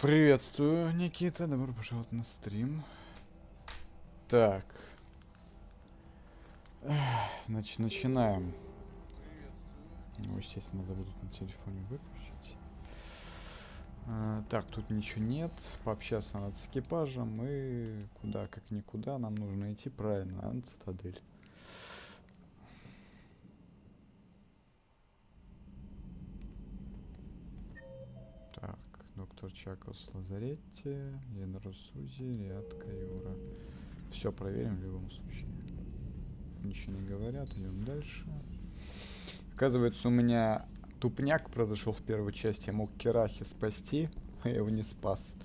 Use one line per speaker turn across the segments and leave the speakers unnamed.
Приветствую, Никита, добро пожаловать на стрим. Так, значит, начинаем. Ну, естественно, забуду на телефоне выключить. Так, тут ничего нет. Пообщаться надо с экипажем. И куда, как никуда, нам нужно идти правильно, на Цитадель. Так, доктор Чакос в лазарете, Ядро Сузи, Рядка Юра. Все проверим в любом случае. Ничего не говорят, идем дальше. Оказывается, у меня тупняк произошел в первой части. Я мог Керахи спасти, а я его не спас.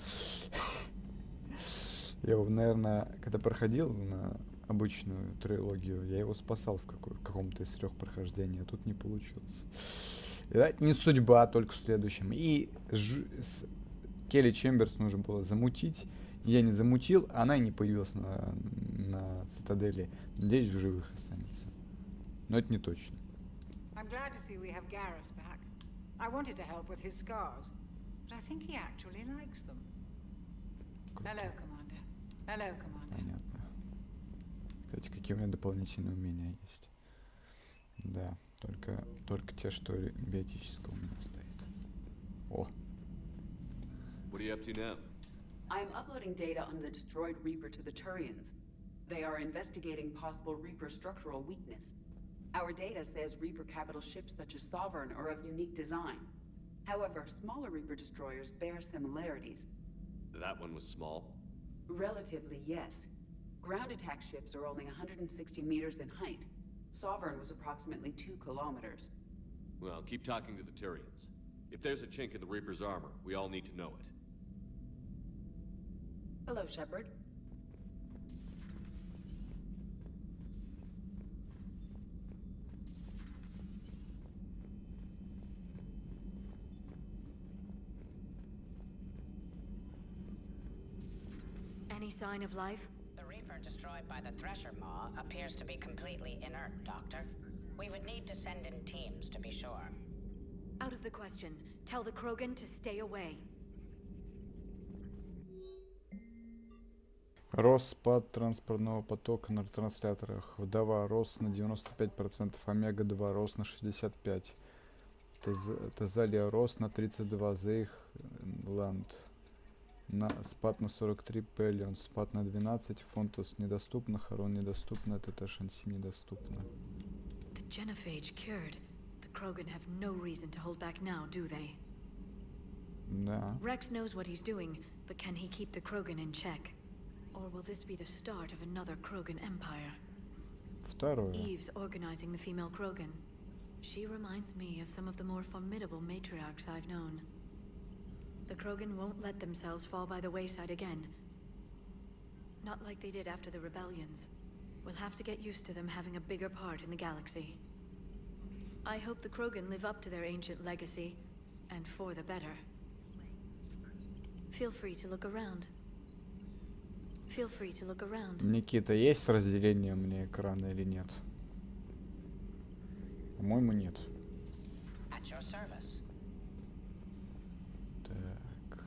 Я его, наверное, когда проходил на обычную трилогию, я его спасал в каком-то из 3 прохождений, а тут не получилось. Это не судьба, только в следующем. И Келли Чемберс нужно было замутить. Я не замутил, она и не появилась на Цитадели. Надеюсь, в живых останется. Но это не точно.
I'm glad to see we have Garrus back. I wanted to help with his scars, but I think he actually likes them. Hello, Commander. Hello, Commander.
Понятно. Кстати, какие у меня дополнительные умения есть. Да, только те, что биотического у меня стоит. О.
What are you up to now?
I'm uploading data on the destroyed Reaper to the Turians. They are investigating possible Reaper structural weakness. Our data says Reaper capital ships such as Sovereign are of unique design. However, smaller Reaper destroyers bear similarities.
That one was small.
Relatively, yes. Ground attack ships are only 160 meters in height. Sovereign was approximately 2 kilometers.
Well, keep talking to the Tyrians. If there's a chink in the Reaper's armor, we all need to know it.
Hello, Shepard.
any sign of life?
The Reaper destroyed by the Thresher Maw appears to be completely inert, Doctor. We would need to send in teams to be sure.
Out of the question. Tell the Krogan to stay away.
Рост, спад транспортного потока на ретрансляторах. Вдова, рост на 95%. Омега-2, рост на 65%. Тезалия, рост на 32%. Зейхланд, спад на 43%. Пелион, спад на 12%. Фонтос недоступно. Харон недоступно. Тета Шанси недоступно.
The genophage cured. The Krogan have no reason to hold back now, do they?
Да.
Rex knows what he's doing, but can he keep the Krogan in check? Or will this be the start of another Krogan empire?
Второе.
Eve's organizing the female Krogan. She reminds me of some of the more formidable matriarchs I've known. The Krogan won't let themselves fall by the wayside again. Not like they did after the rebellions. We'll have to get used to them having a bigger part in the galaxy. I hope the Krogan live up to their ancient legacy, and for the better. Feel free to look around. Feel free to look around.
Никита, есть разделение мне экрана или нет? По-моему, нет.
At your service.
Так.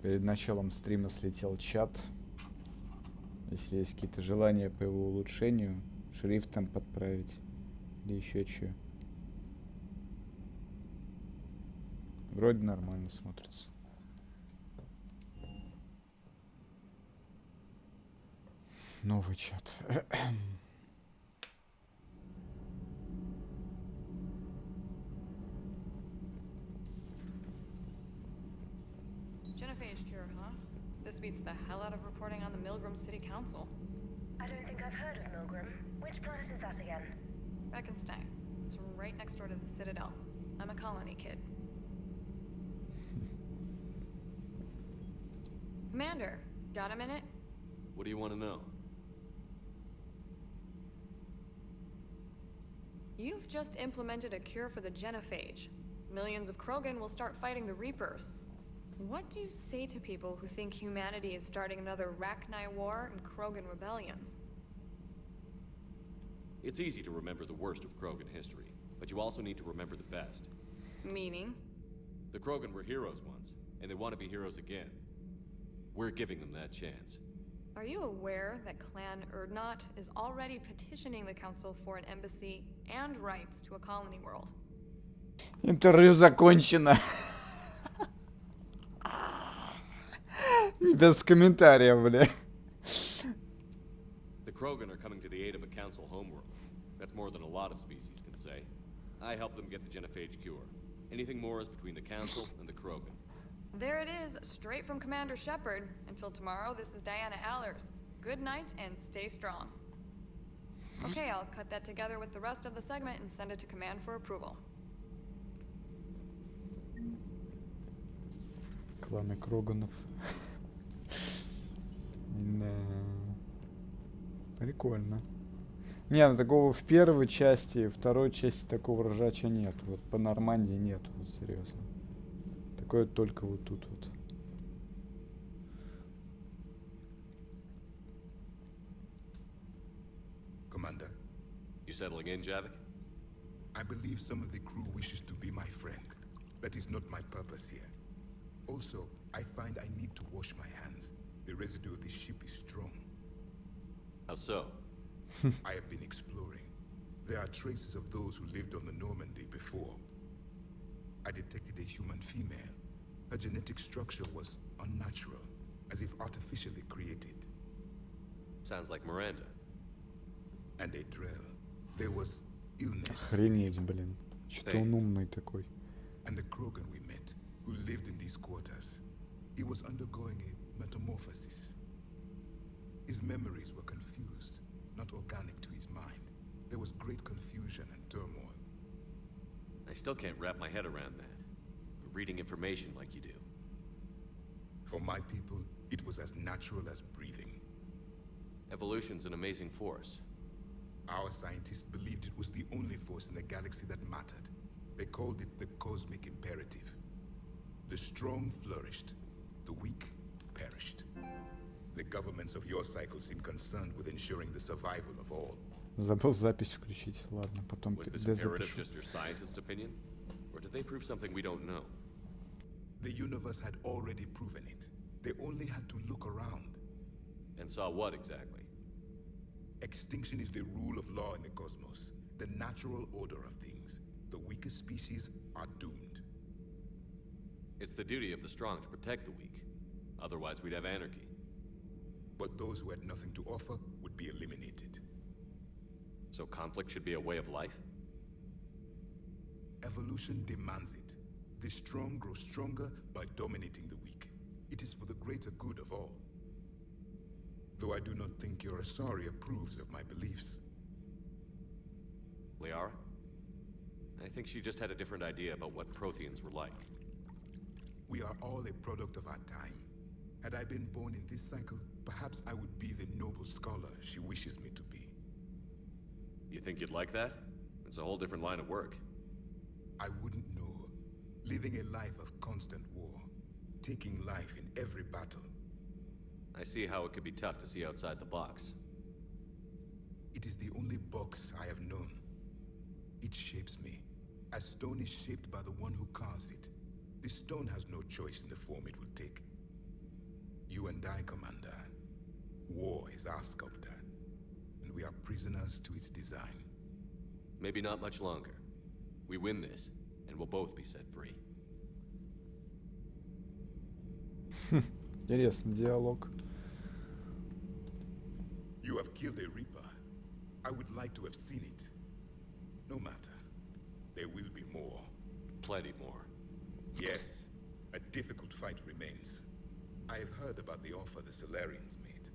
Перед началом стрима слетел чат. Если есть какие-то желания по его улучшению, шрифтом подправить или еще что. Вроде нормально смотрится. Новый чат.
Genophage cure, huh? This beats the hell out of reporting on the Milgram City Council.
I don't think I've heard of Milgram. Which planet is that again?
Reckonsstein. It's right next door to the Citadel. I'm a colony kid. Commander, got a minute?
What do you want to know?
You've just implemented a cure for the genophage. Millions of Krogan will start fighting the Reapers. What do you say to people who think humanity is starting another Rachni war and Krogan rebellions?
It's easy to remember the worst of Krogan history, but you also need to remember the best.
Meaning?
The Krogan were heroes once, and they want to be heroes again. We're giving them that chance.
Are you aware that Clan Erdnot is already petitioning the Council for an embassy and rights to a colony world?
Интервью закончено. Без комментариев, бля.
The Krogan are coming to the aid of a Council homeworld. That's more than a lot of species can say. I helped them get the genophage cure. Anything more is between the Council and the Krogan.
There it is, straight from Commander Shepard. Until tomorrow, this is Diana Allers. Good night and stay strong. Okay, I'll cut that together with the rest of the segment and send it to Command for approval.
Кланы Кроганов. Да. Прикольно. Не, ну такого в первой части, второй части такого ржача нет. Вот по Нормандии нет, вот серьезно. Такое только вот тут вот.
Commander,
You settling in, Javik?
I believe some of the crew wishes to be my friend. That is not my purpose here. Also, I find I need to wash my hands. The residue of the ship is strong.
How so?
I have been exploring. There are traces of those who lived on the Normandy before. I detected a human female. Her genetic structure was unnatural, as if artificially created.
Sounds like Miranda.
And a drill. There was illness.
Охренеть, блин. Что-то он умный такой.
And the Krogan we met, who lived in these quarters, he was undergoing a metamorphosis. His memories were confused, not organic to his mind. There was great confusion and turmoil.
I still can't wrap my head around that. Reading information like you do.
For my people, it was as natural as breathing.
Evolution's an amazing force.
Our scientists believed it was the only force in the galaxy that mattered. They called it the cosmic imperative. The strong flourished, the weak perished. The governments of your cycle seem concerned with ensuring the survival of all.
Забыл запись включить. Ладно, потом
Was this
запишу.
imperative just your scientist's opinion? Or did they prove something we don't know?
The universe had already proven it. They only had to look around.
And saw what exactly?
Extinction is the rule of law in the cosmos, the natural order of things. The weakest species are doomed.
It's the duty of the strong to protect the weak. Otherwise, we'd have anarchy.
But those who had nothing to offer would be eliminated.
So conflict should be a way of life?
Evolution demands it. The strong grow stronger by dominating the weak. It is for the greater good of all. Though I do not think your Asari approves of my beliefs.
Liara? I think she just had a different idea about what Protheans were like.
We are all a product of our time. Had I been born in this cycle, perhaps I would be the noble scholar she wishes me to be.
You think you'd like that? It's a whole different line of work.
I wouldn't know. Living a life of constant war. Taking life in every battle.
I see how it could be tough to see outside the box.
It is the only box I have known. It shapes me, as stone is shaped by the one who carves it. The stone has no choice in the form it will take. You and I, Commander. War is our sculptor, and we are prisoners to its design.
Maybe not much longer. We win this, and we'll both be set free.
Интересный диалог.
You have killed a Reaper. I would like to have seen it. No matter. There will be more.
Plenty more.
Yes, a difficult fight remains. I have heard about the offer the Solarians made.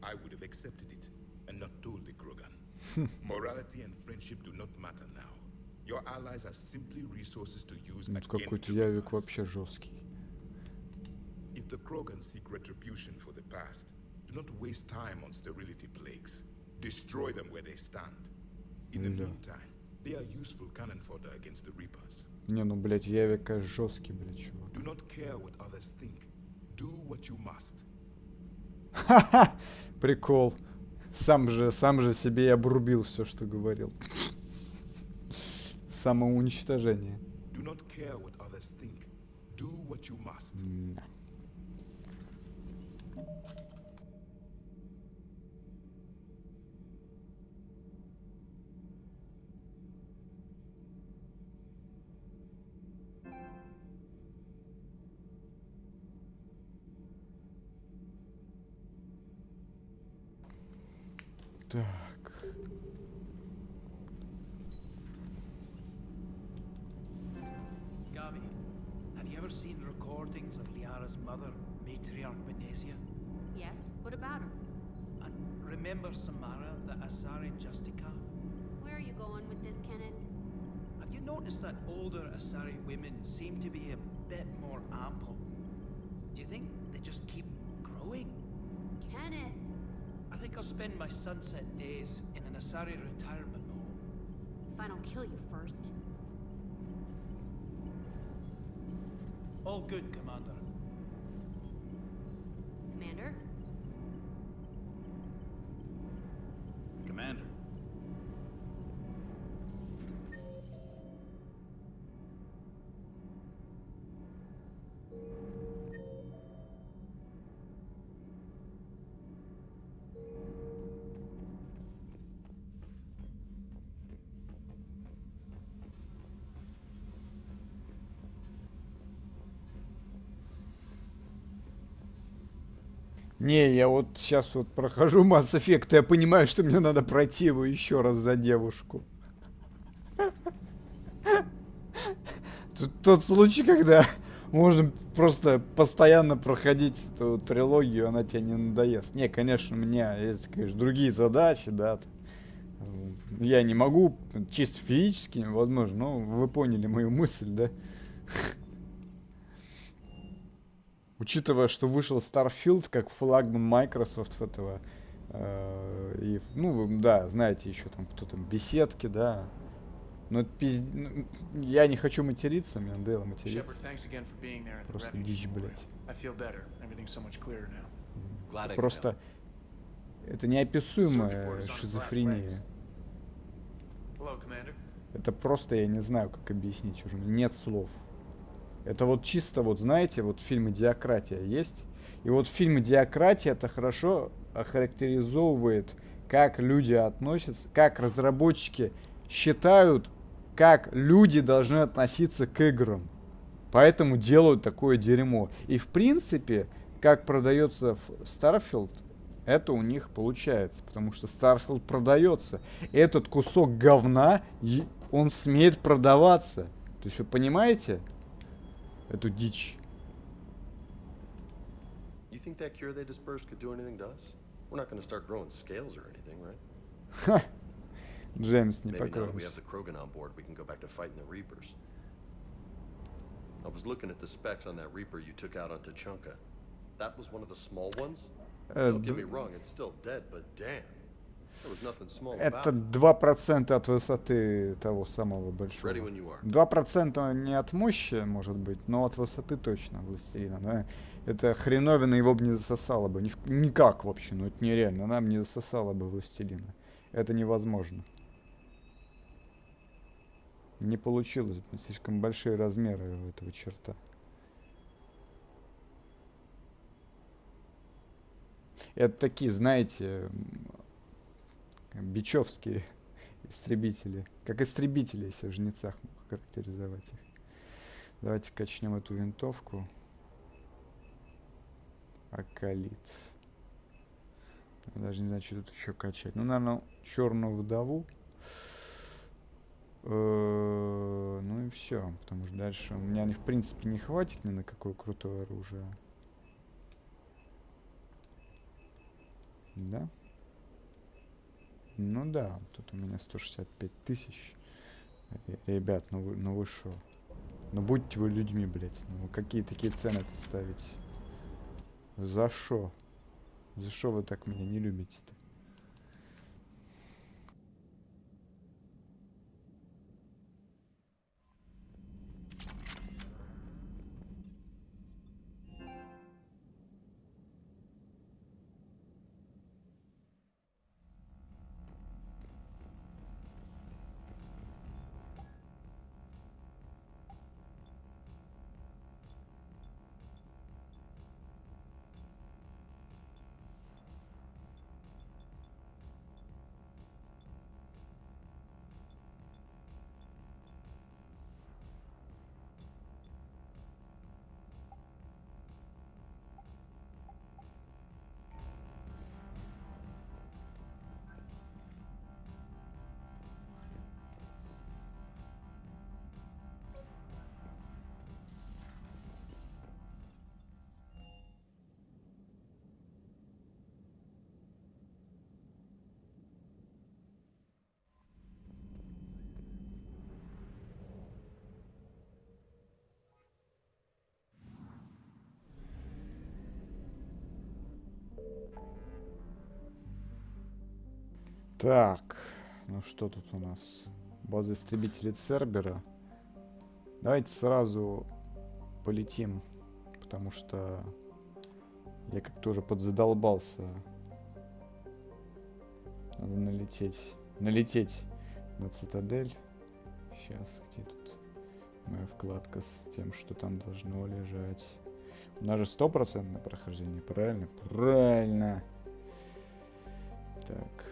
I would have accepted it, and not told the Krogan. Morality and friendship do not matter now. Your allies are simply resources to use against
Какой-то
the
Явик
Reapers.
вообще жесткий.
If the Krogan seek retribution for the past, do not waste time on sterility plagues. Destroy them where they stand. In the meantime, they are useful cannon fodder against the Reapers.
Не, ну, блядь, Явик, конечно, жесткий, блядь, чувак.
Do not care what others think. Do what you must.
Ха-ха! Прикол. Сам же себе и обрубил все, что говорил. Самоуничтожение.
Do not care what others think. Do what you must.
Так.
Gavi, have you ever seen recordings of Liara's mother, Matriarch Benesia?
Yes, what about her?
And remember Samara, the Asari Justica?
Where are you going with this, Kenneth?
Have you noticed that older Asari women seem to be a bit more ample? Do you think they just keep growing?
Kenneth!
I think I'll spend my sunset days in an Asari retirement home.
If I don't kill you first.
All good, Commander.
Commander?
Commander.
Не, я вот сейчас вот прохожу Mass Effect, и я понимаю, что мне надо пройти его еще раз за девушку. Тот случай, когда можно просто постоянно проходить эту трилогию, она тебе не надоест. Не, конечно, у меня есть, конечно, другие задачи, да. Я не могу, чисто физически, возможно, но вы поняли мою мысль, да. Учитывая, что вышел Starfield как флагман Microsoft этого И, ну, вы, да, знаете еще там, кто там, беседки, да. Но это я не хочу материться, мне надоело материться. Просто дичь, блядь. Просто это неописуемая шизофрения. Это просто, я не знаю, как объяснить уже. Нет слов. Это вот чисто, вот знаете, вот в фильме «Диократия» есть. И вот в фильме «Диократия» это хорошо охарактеризовывает, как люди относятся, как разработчики считают, как люди должны относиться к играм. Поэтому делают такое дерьмо. И в принципе, как продается Starfield, это у них получается. Потому что Starfield продается. Этот кусок говна, он смеет продаваться. То есть вы понимаете эту дичь?
You think that cure they dispersed could do anything to us? We're not going to start growing scales or anything, right?
Ха! Джеймс, не
Maybe now that we have
покроемся.
the Krogan on board, we can go back to fighting the Reapers. I was looking at the specs on that Reaper you took out on Tachanka. That was one of the small ones? Don't get me wrong, it's still dead, but damn. There was nothing small about
Это
it.
2% от высоты того самого большого.
Ready when you are.
2% не от мощи, может быть, но от высоты точно, Властелина, да? Это хреновина его бы не засосало бы. Никак вообще, ну это нереально. Она бы не засосала бы Властелина. Это невозможно. Не получилось бы. Слишком большие размеры у этого черта. Это такие, знаете, бичевские истребители. Как истребители, если в жнецах мог характеризовать их. Давайте качнем эту винтовку. Акалит. Даже не знаю, что тут еще качать. Ну, наверное, черную вдову. Ну и все. Потому что дальше у меня, в принципе, не хватит ни на какое крутое оружие. Да? Ну да, тут у меня 165 тысяч. Ребят, ну вы шо? Ну будьте вы людьми, блядь. Ну какие такие цены-то ставите? За шо? За шо вы так меня не любите-то? Так, ну что тут у нас? База истребителей Цербера. Давайте сразу полетим, потому что я как-то уже подзадолбался. Надо налететь на Цитадель. Сейчас, где тут моя вкладка с тем, что там должно лежать? У нас же 100% прохождение, правильно? Правильно. Так.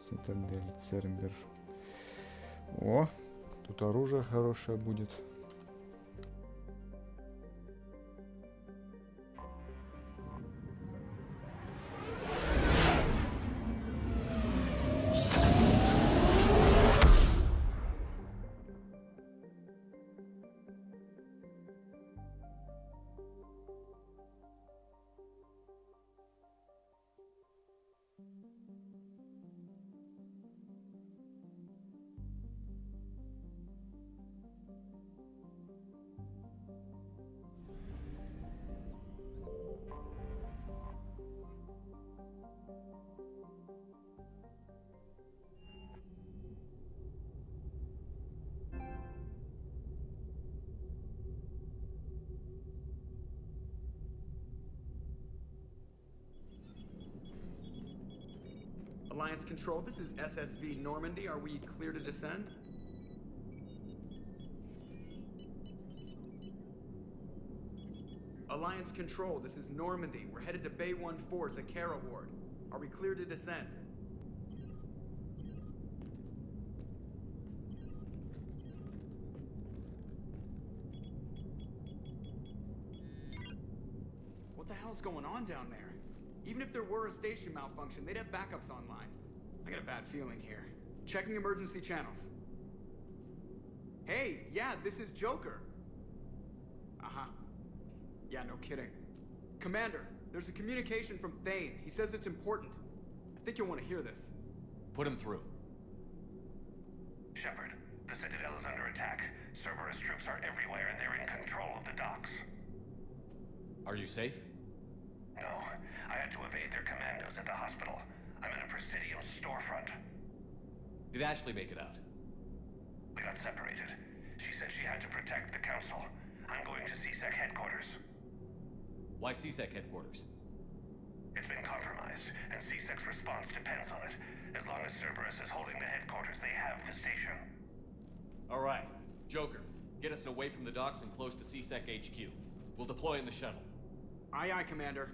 Цитадель, Цербер. О, тут оружие хорошее будет.
Alliance Control, this is SSV Normandy. Are we clear to descend? Alliance Control, this is Normandy. We're headed to Bay 1-4, Zakara Ward. Are we clear to descend? What the hell's going on down there? Even if there were a station malfunction, they'd have backups online. I got a bad feeling here. Checking emergency channels. Hey, yeah, this is Joker. Uh-huh. Yeah, no kidding. Commander, there's a communication from Thane. He says it's important. I think you'll want to hear this.
Put him through.
Shepard, the Citadel is under attack. Cerberus troops are everywhere and they're in control of the docks.
Are you safe?
No, I had to evade their commandos at the hospital. I'm in a Presidium storefront.
Did Ashley make it out?
We got separated. She said she had to protect the Council. I'm going to CSEC headquarters.
Why CSEC headquarters?
It's been compromised, and CSEC's response depends on it. As long as Cerberus is holding the headquarters, they have the station.
All right. Joker, get us away from the docks and close to CSEC HQ. We'll deploy in the shuttle.
Aye, aye, Commander.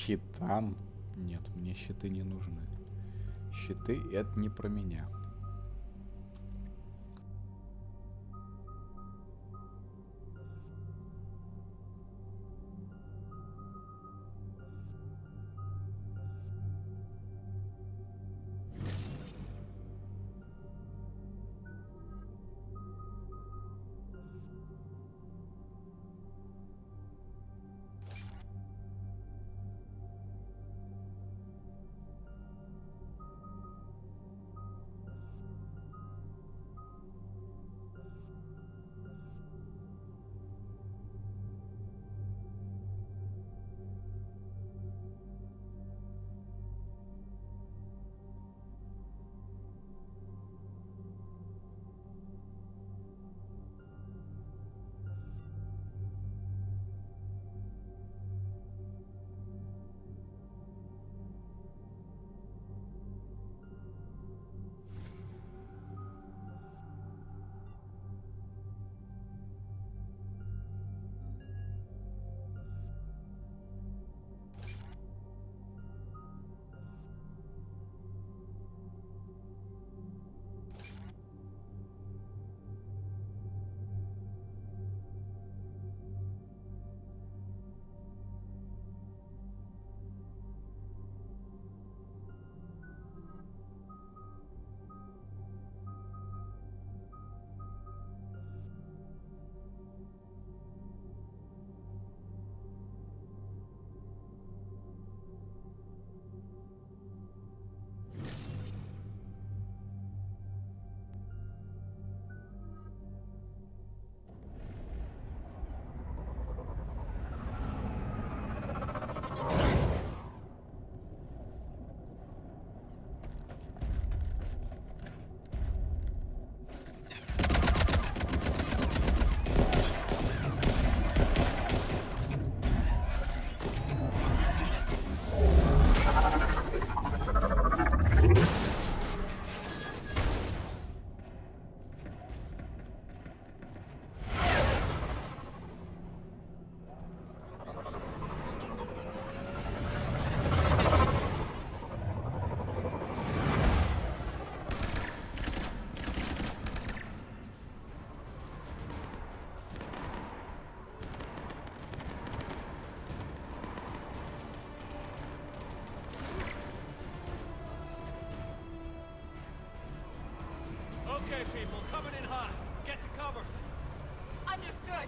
Щитам? Нет, мне щиты не нужны. Щиты — это не про меня.
Okay, people, coming in hot. Get to cover.
Understood.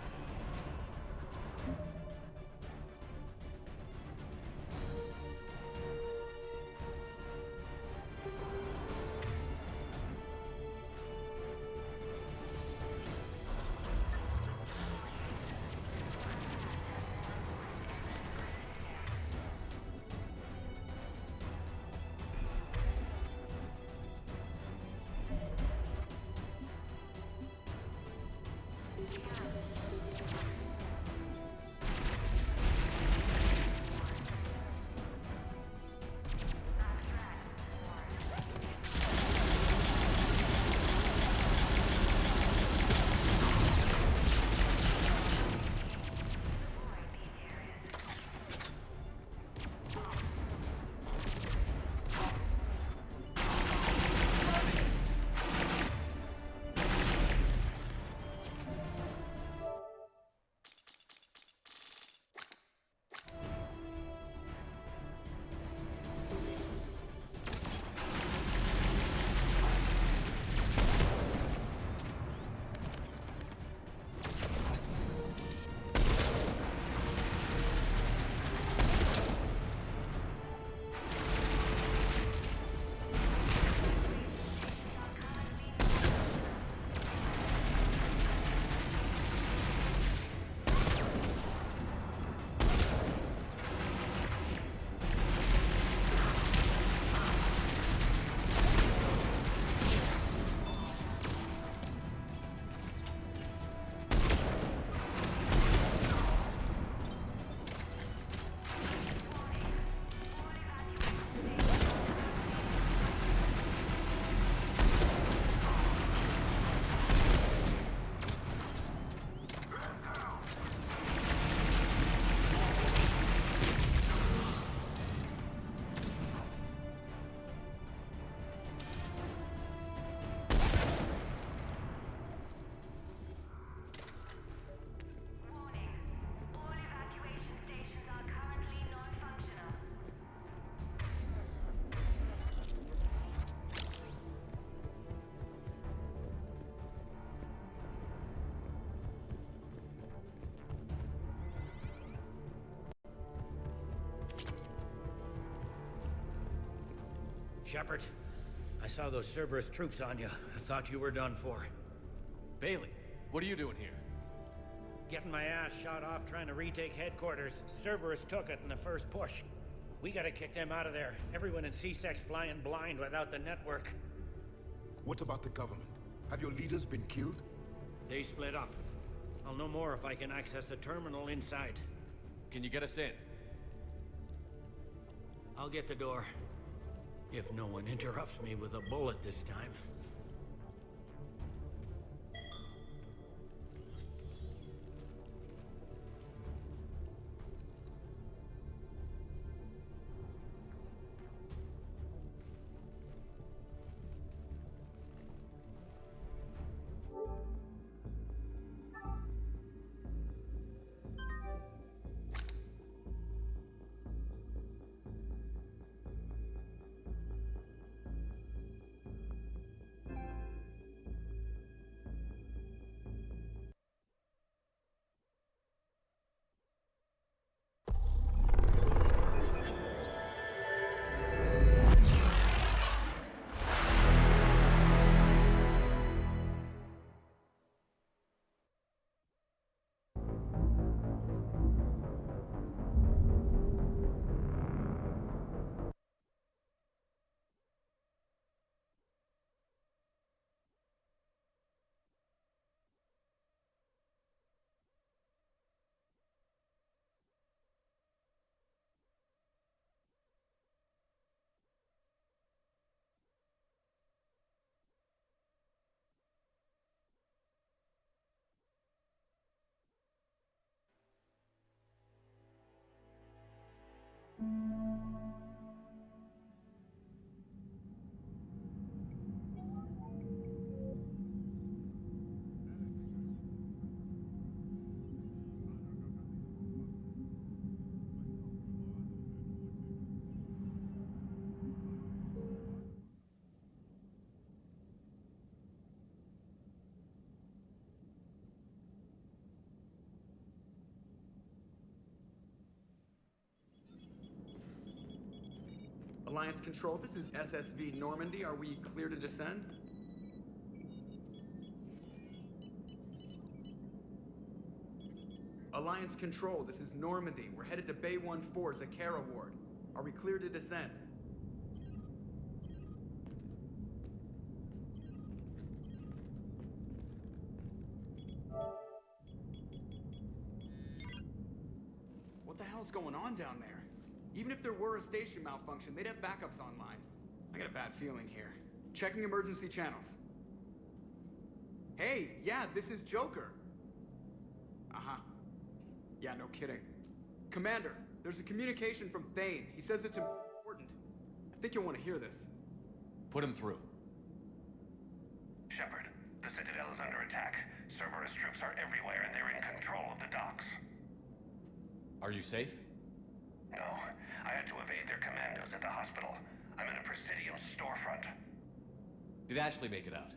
Shepard, I saw those Cerberus troops on you. I thought you were done for.
Bailey, what are you doing here?
Getting my ass shot off trying to retake headquarters. Cerberus took it in the first push. We gotta kick them out of there. Everyone in C-Sec's flying blind without the network.
What about the government? Have your leaders been killed?
They split up. I'll know more if I can access the terminal inside.
Can you get us in?
I'll get the door. If no one interrupts me with a bullet this time.
Alliance Control, this is SSV Normandy. Are we clear to descend? Alliance Control, this is Normandy. We're headed to Bay 1-4, Zakara Ward. Are we clear to descend? What the hell's going on down there? Even if there were a station malfunction, they'd have backups online. I got a bad feeling here. Checking emergency channels. Hey, yeah, this is Joker. Uh-huh. Yeah, no kidding. Commander, there's a communication from Thane. He says it's important. I think you'll want to hear this.
Put him through.
Shepard, the Citadel is under attack. Cerberus troops are everywhere and they're in control of the docks.
Are you safe?
No, I had to evade their commandos at the hospital. I'm in a Presidium storefront.
Did Ashley make it out?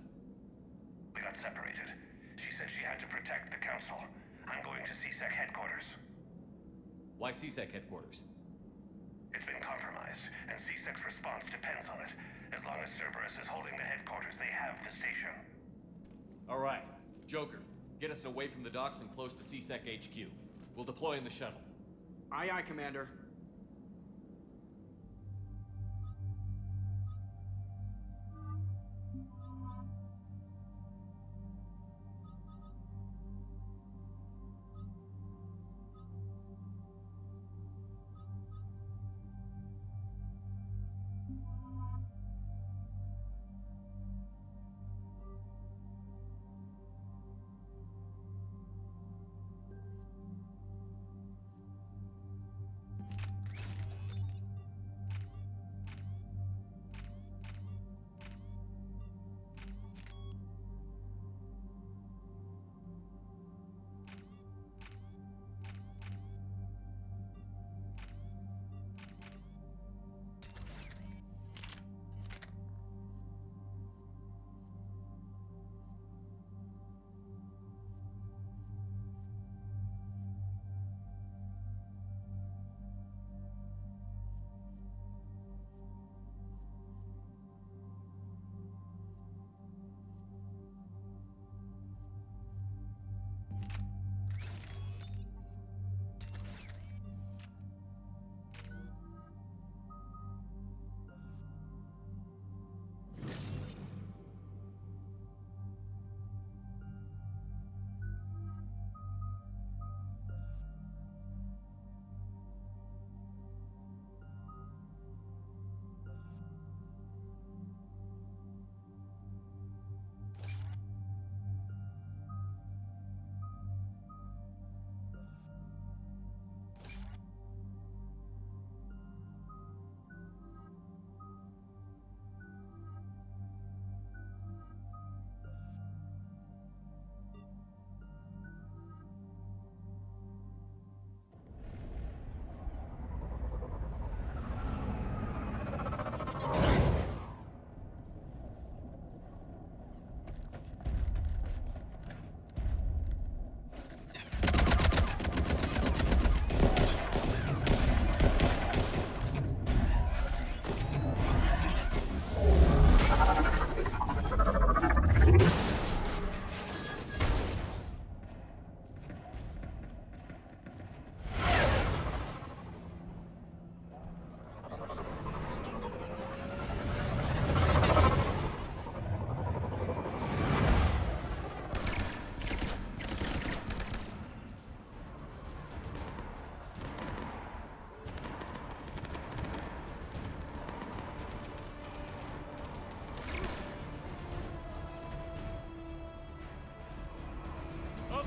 We got separated. She said she had to protect the Council. I'm going to CSEC headquarters.
Why CSEC headquarters?
It's been compromised, and CSEC's response depends on it. As long as Cerberus is holding the headquarters, they have the station.
All right. Joker, get us away from the docks and close to CSEC HQ. We'll deploy in the shuttle.
Aye, aye, Commander.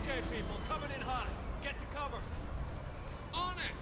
Okay, people, coming in hot. Get to cover. On it!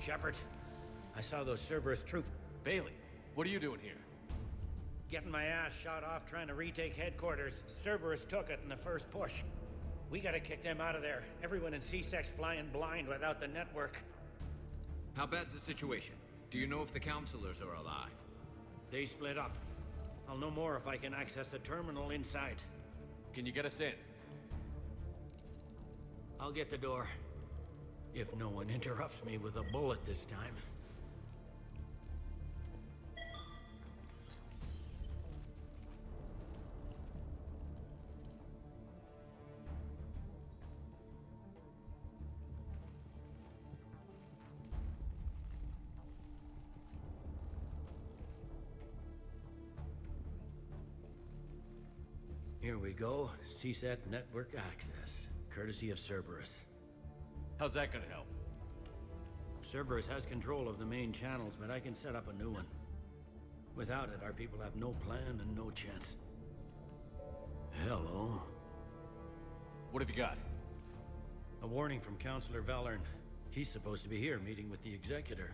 Shepard, I saw those Cerberus troops.
Bailey, what are you doing here?
Getting my ass shot off trying to retake headquarters. Cerberus took it in the first push. We gotta kick them out of there. Everyone in C-Sec's flying blind without the network.
How bad's the situation? Do you know if the counselors are alive?
They split up. I'll know more if I can access the terminal inside.
Can you get us in?
I'll get the door. If no one interrupts me with a bullet this time. Here we go. CSEC network access, courtesy of Cerberus.
How's that gonna help?
Cerberus has control of the main channels, but I can set up a new one. Without it, our people have no plan and no chance. Hello.
What have you got?
A warning from Counselor Valern. He's supposed to be here meeting with the Executor.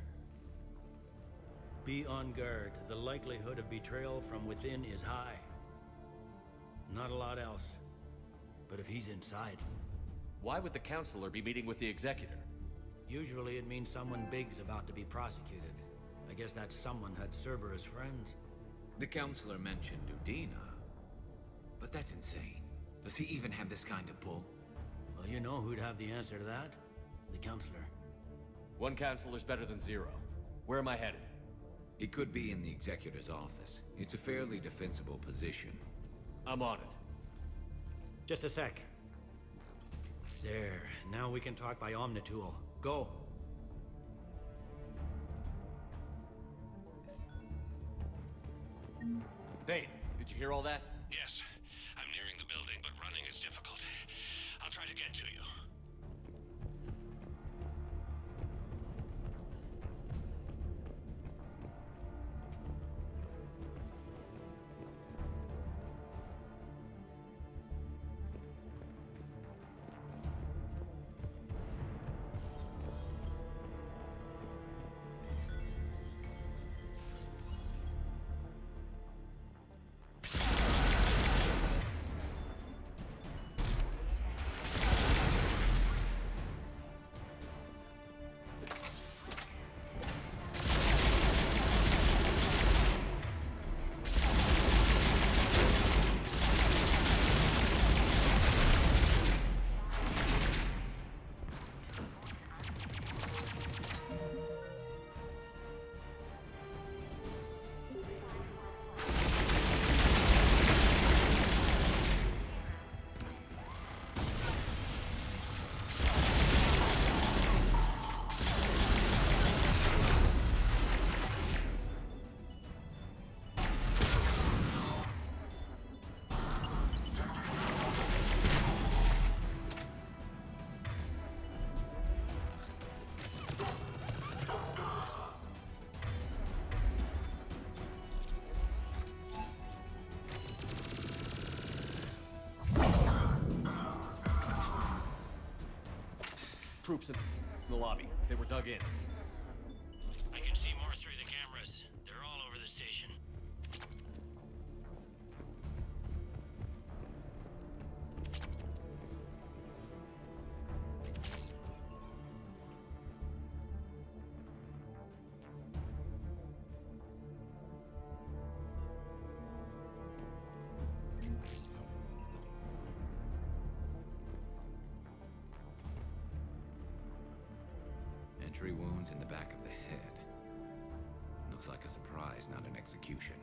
Be on guard. The likelihood of betrayal from within is high. Not a lot else. But if he's inside...
Why would the counselor be meeting with the Executor?
Usually it means someone big's about to be prosecuted. I guess that someone had Cerberus friends.
The counselor mentioned Udina. But that's insane. Does he even have this kind of pull?
Well, you know who'd have the answer to that? The counselor.
One counselor's better than zero. Where am I headed?
He could be in the Executor's office. It's a fairly defensible position.
I'm on it.
Just a sec. There. Now we can talk by Omnitool. Go.
Thane, did you hear all that?
Yes. I'm nearing the building, but running is difficult. I'll try to get to you.
Troops in the lobby. They were dug in.
I can see more through the cameras. They're all over the station.
Entry wounds in the back of the head. Looks like a surprise, not an execution.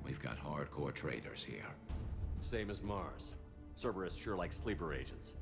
We've got hardcore traitors here.
Same as Mars. Cerberus sure likes sleeper agents.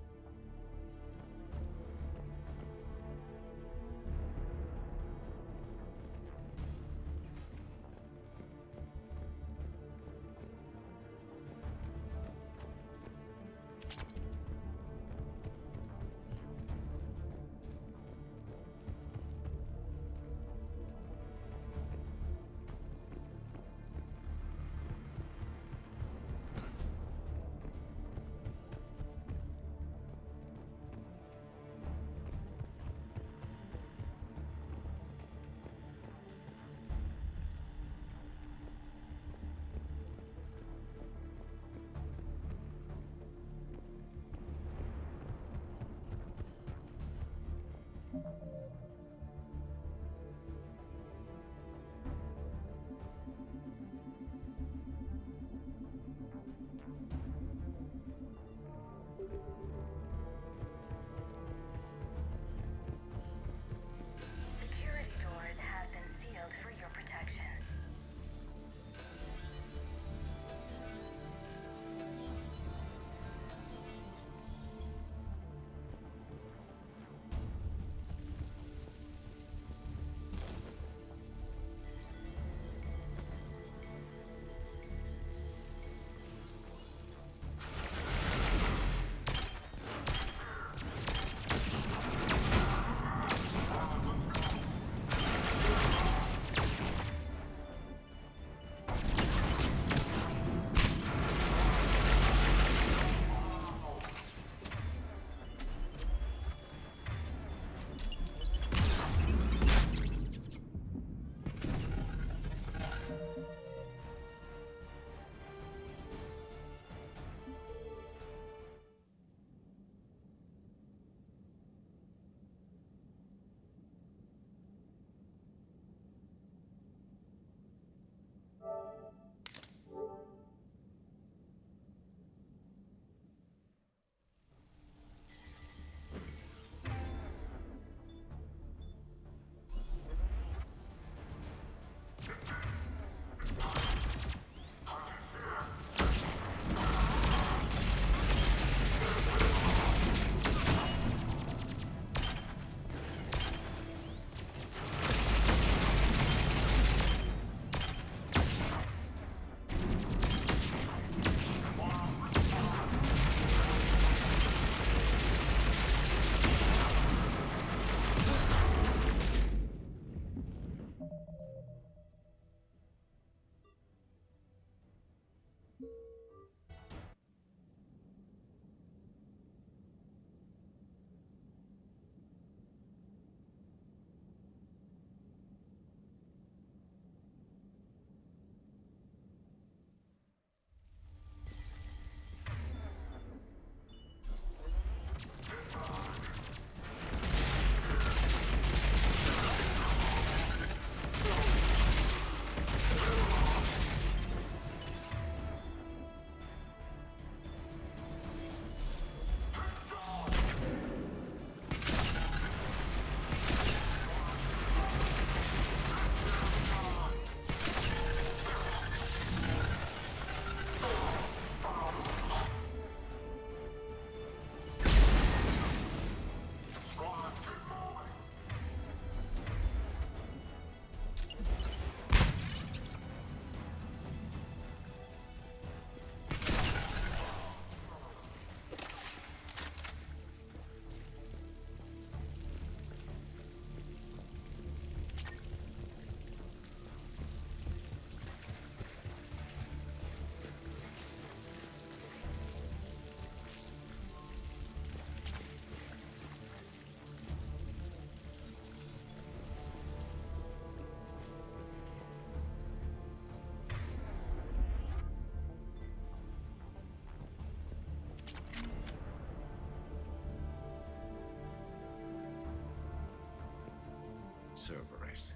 Cerberus.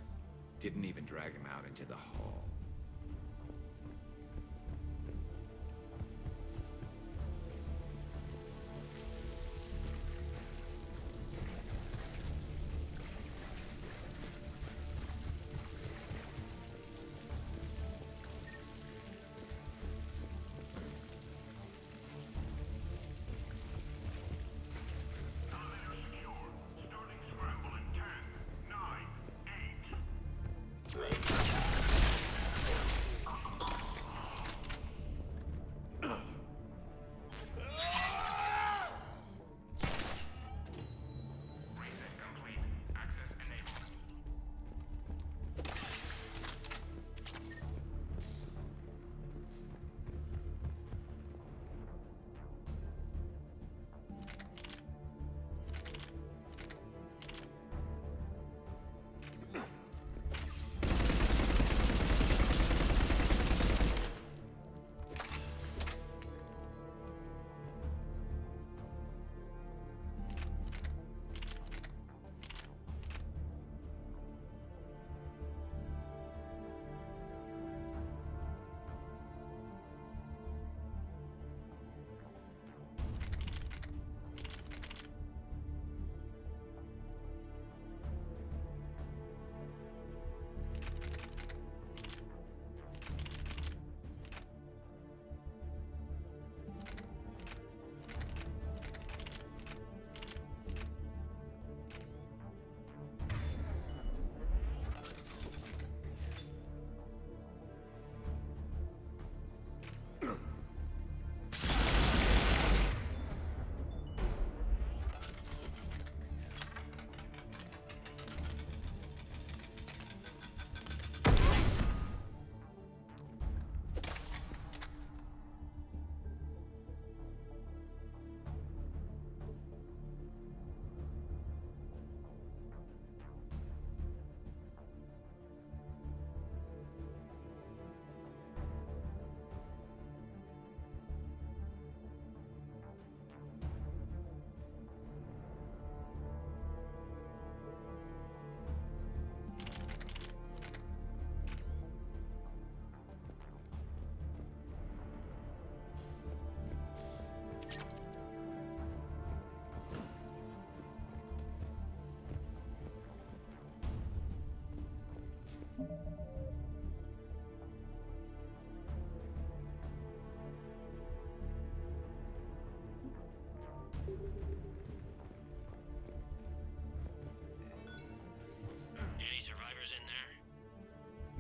Didn't even drag him out into the hall.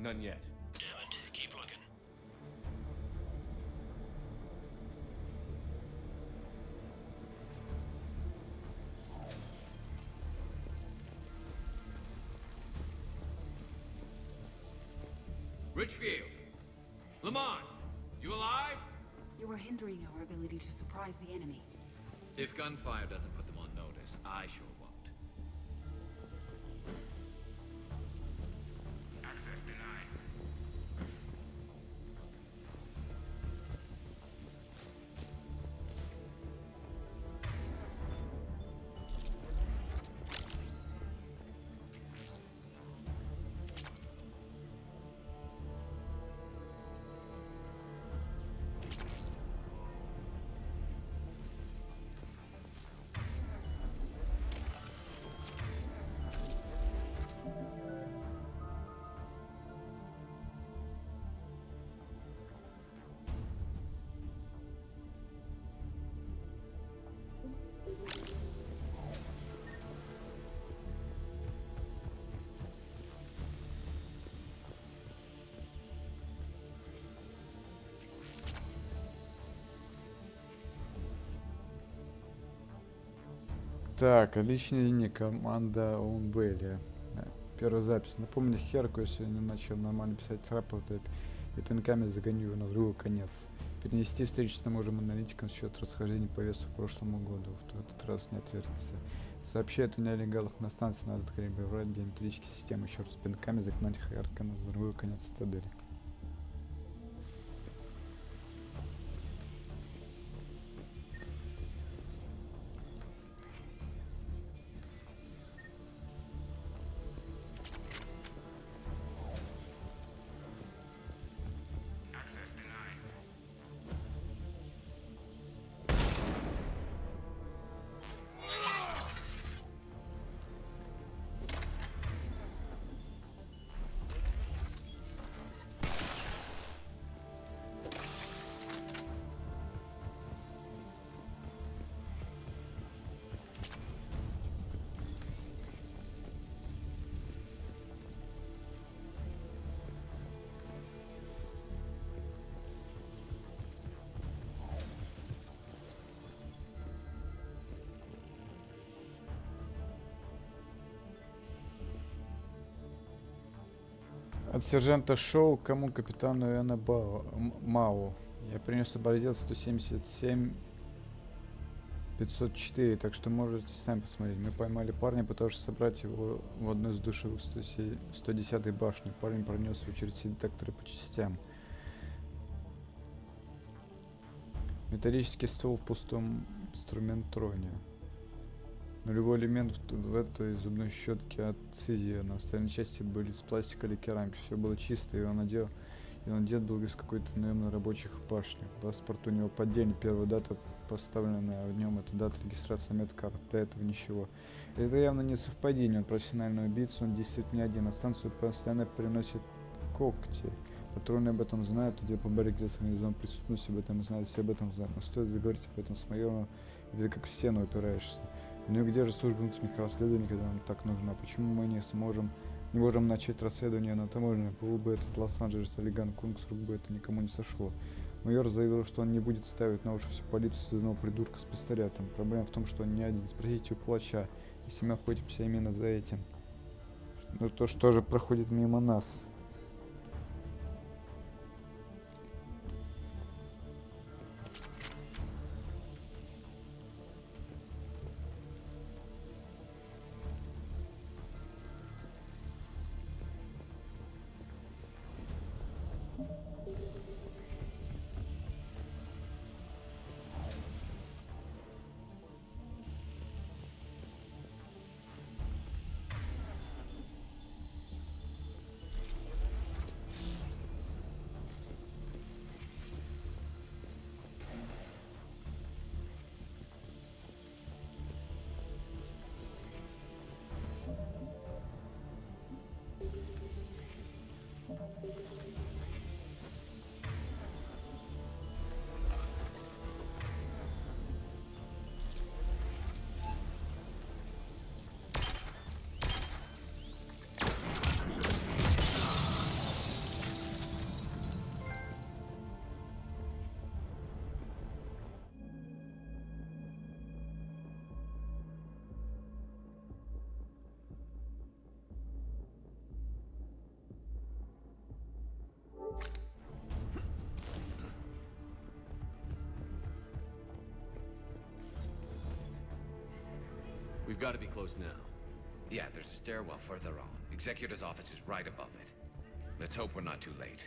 None yet.
Damn it. Keep looking.
Richfield! Lamont! You alive?
You are hindering our ability to surprise the enemy.
If gunfire doesn't put them on notice, I sure won't.
Access denied.
Так, отличный день, команда Умбелли. Первая запись. Напомню, Херку я сегодня начал нормально писать рапорты и пинками загоню его на другой конец. Перенести встречу с тому же аналитиком с счет расхождений по весу в прошлому году. В этот раз не отвертится. Сообщает о нелегалах на станции, надо откалибровать биометрические системы, еще раз пинками загнать Херка на другой конец Цитадели. От сержанта Шоу кому капитану Иоанна Мау. Я принес образец 177 504, так что можете сами посмотреть. Мы поймали парня, пытавшись собрать его в одной из душевых 110-й башни. Парень пронес его через все детекторы по частям. Металлический ствол в пустом инструментроне. Нулевой элемент в этой зубной щетке от цизия. На остальной части были из пластика или керамики. Все было чисто, и он одет был из какой-то наемной рабочих башни. Паспорт у него поддельный. Первая дата поставленная в нем — это дата регистрации медкарт. До этого ничего. Это явно не совпадение. Он профессиональный убийца, он действует не один. На станцию постоянно приносит когти. Патроны об этом знают, где по баррикаде организован преступность, об этом знают, все об этом знают. Но стоит заговорить об этом с майором, и ты как в стену упираешься. Ну и где же служба внутренних расследований, когда нам так нужна? Почему мы не можем начать расследование на таможне? Был бы этот Лос-Анджелес или Гонконг, с рук бы это никому не сошло. Майор заявил, что он не будет ставить на уши всю полицию с одного придурка с пистолетом. Проблема в том, что он не один. Спросите у палача, если мы охотимся именно за этим. Но то, что же проходит мимо нас.
We've got to be close now.
Yeah, there's a stairwell further on. Executor's office is right above it. Let's hope we're not too late.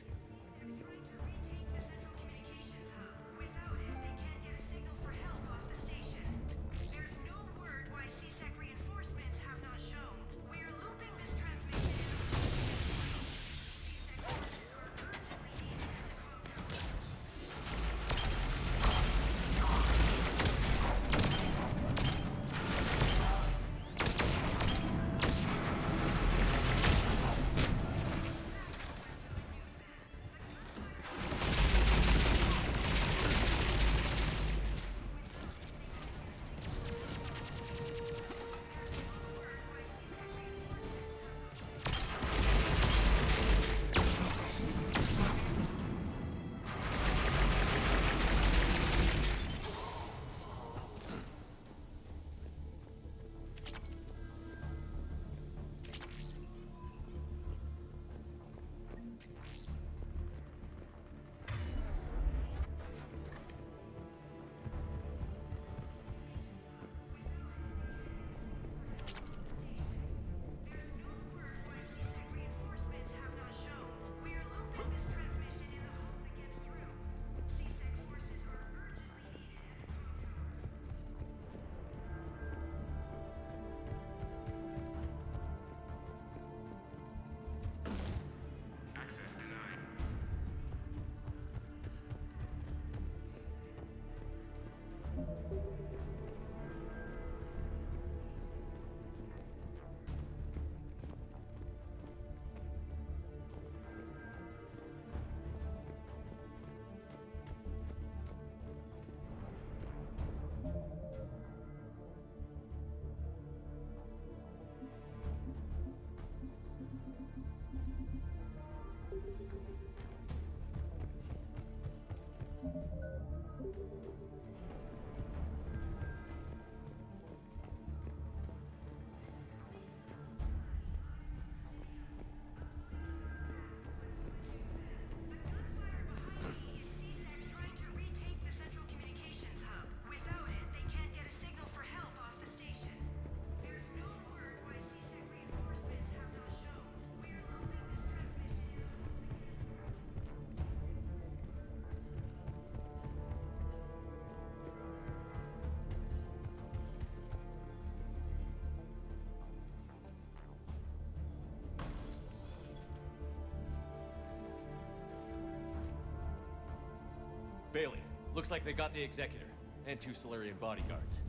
Bailey, looks like they got the executor and 2 Solarian bodyguards.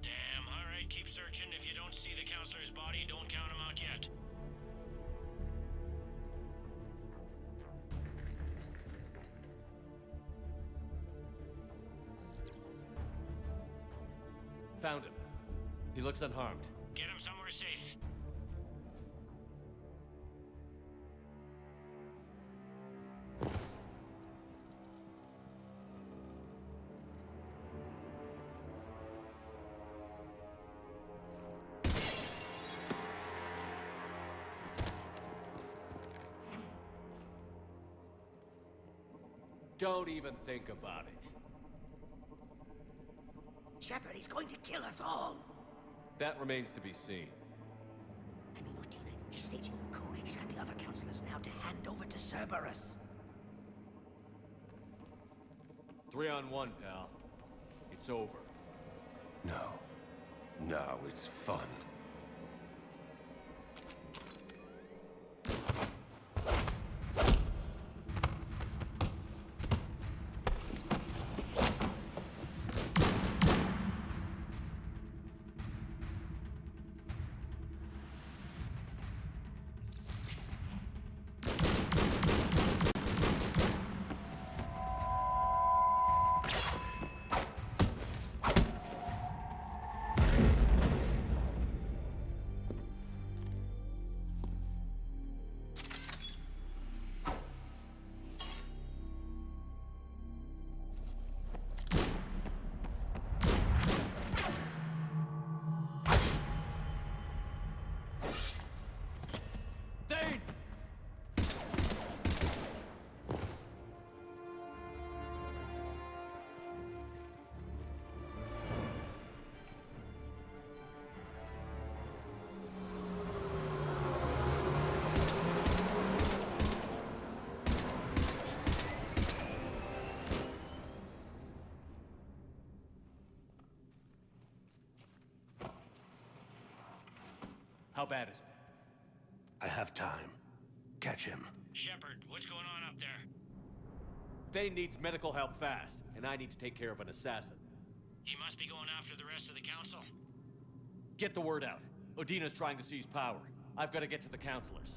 Damn, alright, keep searching. If you don't see the counselor's body, don't count him out yet.
Found him. He looks unharmed.
Get him somewhere safe.
Don't even think about it.
Shepard, he's going to kill us all.
That remains to be seen.
I mean, Utina, he's staging a coup. He's got the other counselors now to hand over to Cerberus.
3-on-1, pal. It's over.
No. No, it's fun.
bad is it?
I have time. Catch him.
Shepard, what's going on up there?
Thane needs medical help fast, and I need to take care of an assassin.
He must be going after the rest of the council.
Get the word out. Odina's trying to seize power. I've got to get to the councilors.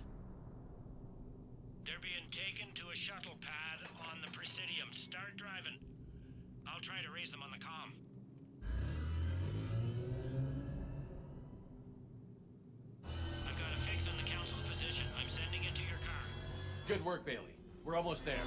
They're being taken to a shuttle pad on the Presidium. Start driving. I'll try to raise them on the comm. I've got a fix on the council's position. I'm sending it to your car.
Good work, Bailey. We're almost there.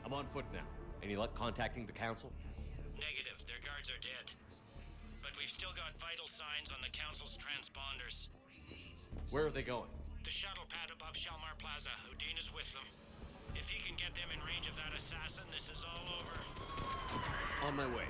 I'm on foot now. Any luck contacting the council?
Negative. Their guards are dead. But we've still got vital signs on the council's transponders.
Where are they going?
The shuttle pad above Shalmar Plaza. Udina's with them. If he can get them in range of that assassin, this is all over.
On my way.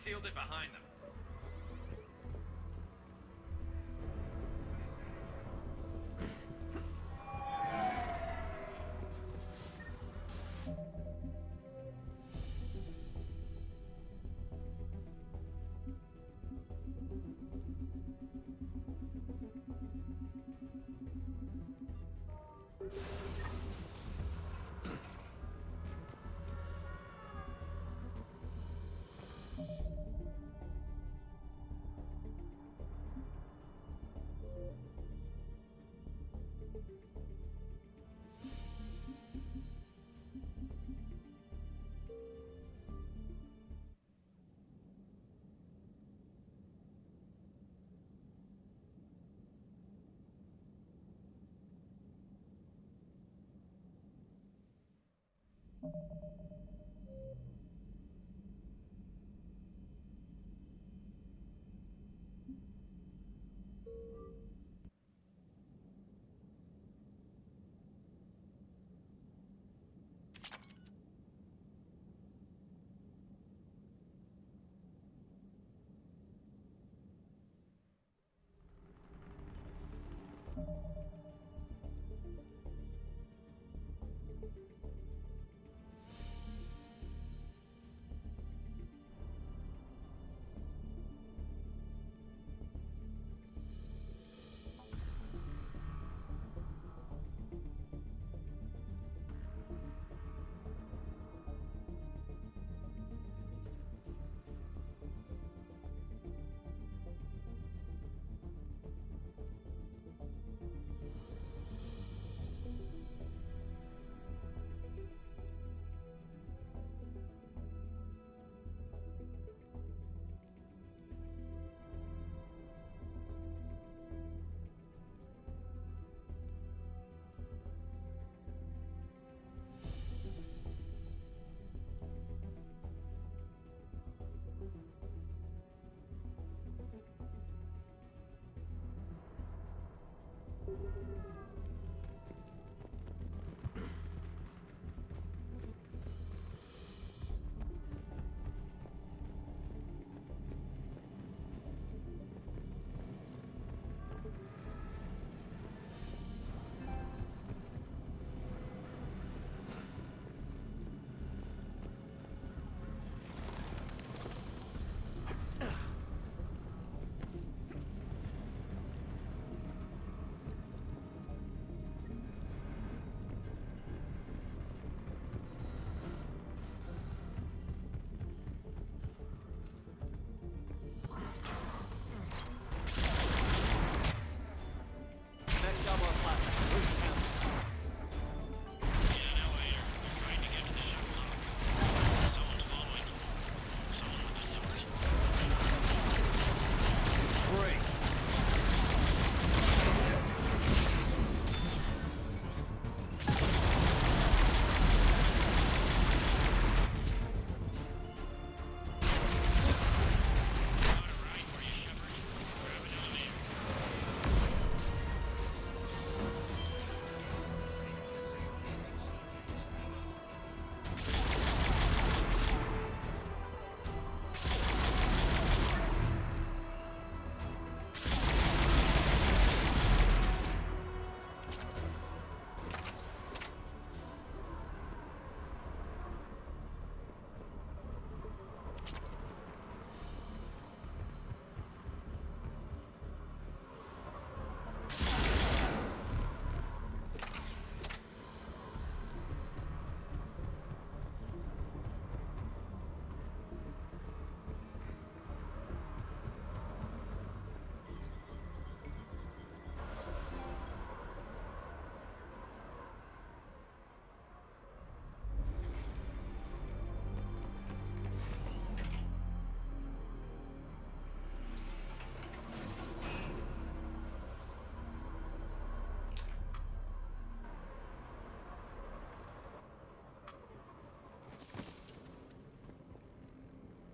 sealed it behind them.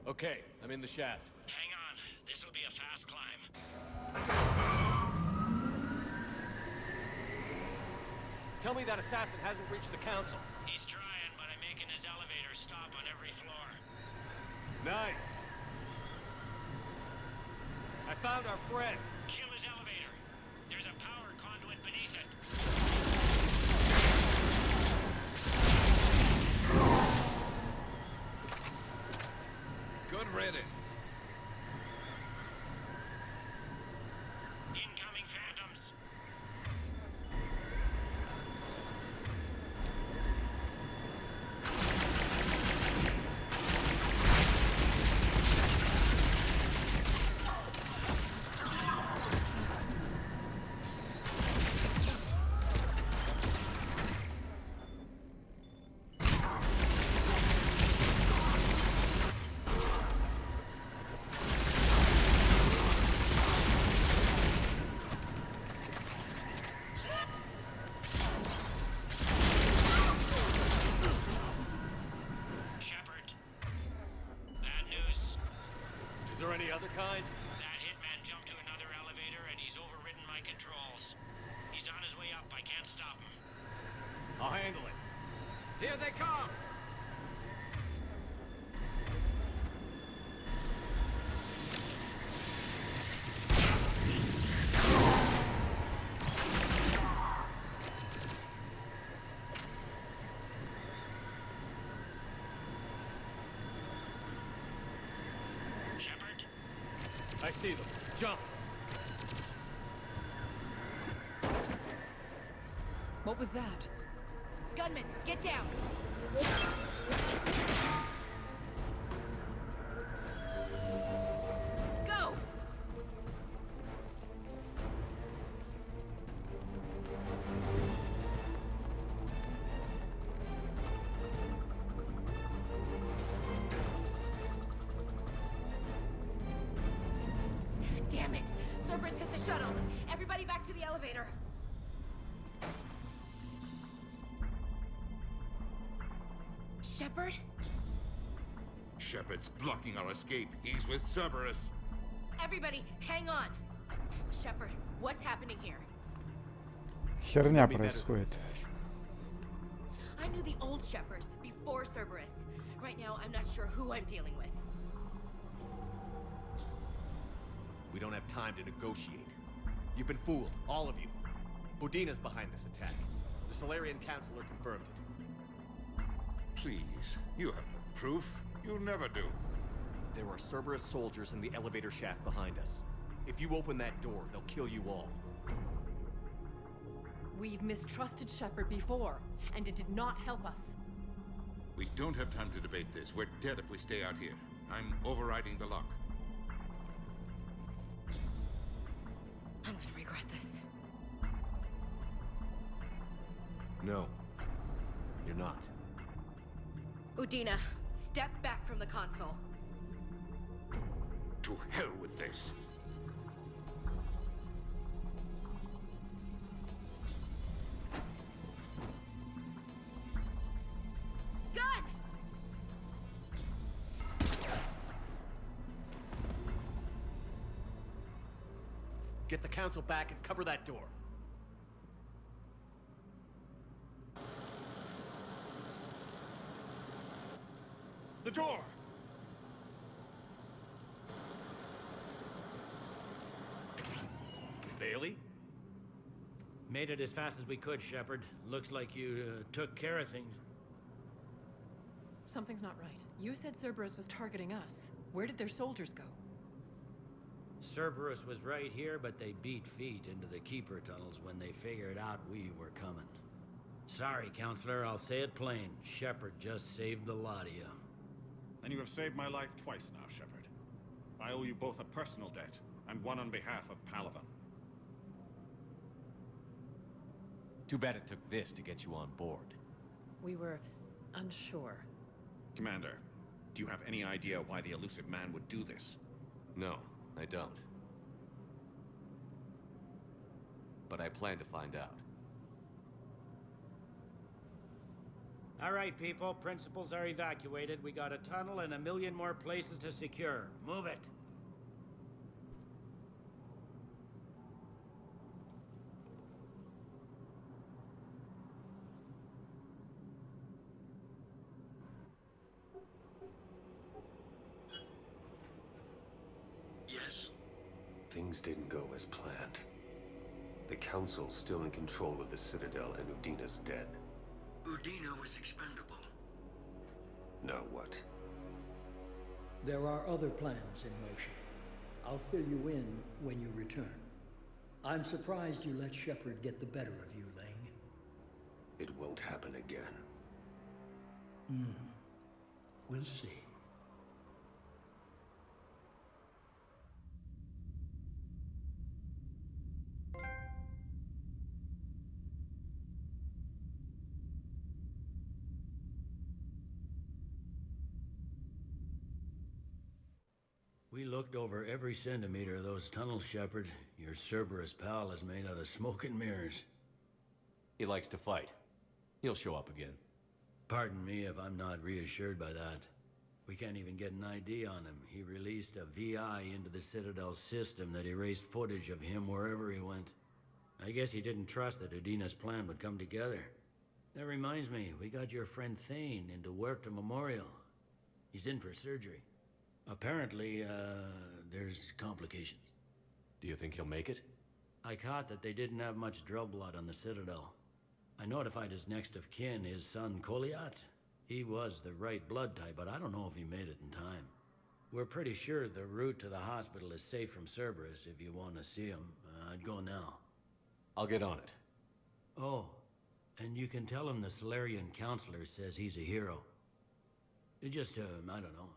Okay, I'm in the shaft.
Hang on. This'll be a fast climb.
Tell me that assassin hasn't reached the council.
He's trying, but I'm making his elevator stop on every floor.
Nice. I found our friend.
Kill his elevator. There's a power conduit beneath it.
Good riddance.
Incoming phantoms.
Is there any other kind?
That hitman jumped to another elevator and he's overridden my controls. He's on his way up. I can't stop him.
I'll handle it.
Here they come!
I see them. Jump!
What was that?
Gunman, get down! Go! Damn it! Cerberus hit the shuttle! Everybody back to the elevator! Shepard?
Shepard's blocking our escape. He's with Cerberus.
Everybody, hang on! Shepard, what's happening here?
Херня происходит.
I knew the old Shepard before Cerberus. Right now, I'm not sure who I'm dealing with.
We don't have time to negotiate. You've been fooled, all of you. Budina's behind this attack. The Solarian Counselor confirmed it.
Please, you have no proof. You never do.
There are Cerberus soldiers in the elevator shaft behind us. If you open that door, they'll kill you all.
We've mistrusted Shepard before, and it did not help us.
We don't have time to debate this. We're dead if we stay out here. I'm overriding the lock.
I'm gonna regret this.
No, you're not.
Udina, step back from the console.
To hell with this.
Gun!
Get the council back and cover that door.
The door!
Bailey?
Made it as fast as we could, Shepard. Looks like you took care of things.
Something's not right. You said Cerberus was targeting us. Where did their soldiers go?
Cerberus was right here, but they beat feet into the Keeper tunnels when they figured out we were coming. Sorry, Counselor, I'll say it plain. Shepard just saved the lot of you.
And you have saved my life twice now, Shepard. I owe you both a personal debt, and one on behalf of Palaven.
Too bad it took this to get you on board.
We were unsure.
Commander, do you have any idea why the elusive man would do this?
No, I don't. But I plan to find out.
All right, people. Principals are evacuated. We got a tunnel and 1 million more places to secure. Move it.
Yes?
Things didn't go as planned. The Council's still in control of the Citadel and Udina's dead.
Udina was expendable.
Now what?
There are other plans in motion. I'll fill you in when you return. I'm surprised you let Shepard get the better of you, Ling.
It won't happen again.
We'll see.
We looked over every centimeter of those tunnels, Shepard. Your Cerberus pal is made out of smoke and mirrors.
He likes to fight. He'll show up again.
Pardon me if I'm not reassured by that. We can't even get an ID on him. He released a VI into the Citadel system that erased footage of him wherever he went. I guess he didn't trust that Udina's plan would come together. That reminds me, we got your friend Thane into Huerta Memorial. He's in for surgery. Apparently, there's complications.
Do you think he'll make it?
I caught that they didn't have much drill blood on the Citadel. I notified his next of kin, his son Koliat. He was the right blood type, but I don't know if he made it in time. We're pretty sure the route to the hospital is safe from Cerberus if you want to see him. I'd go now.
I'll get on it.
Oh, and you can tell him the Solarian counselor says he's a hero. It just, I don't know,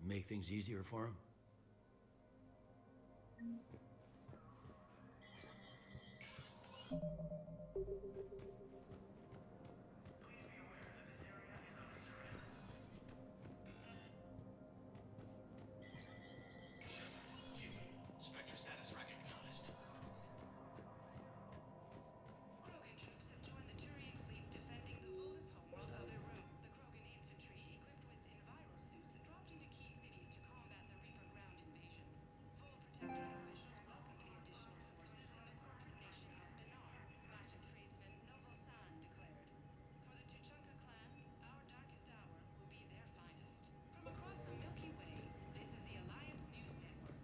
make things easier for him.
Spectre status recognized. Krogan troops have joined the Turian fleets defending the Volus homeworld of Iru. The Krogan infantry, equipped with enviro suits, dropped into key cities to combat the Reaper ground invasion. Full Protectorate officials welcomed the additional forces in the corporate nation of Benar. Master tradesman Novel San declared, "For the Tuchanka clan, our darkest hour will be their finest." From across the Milky Way, this is the Alliance News Network.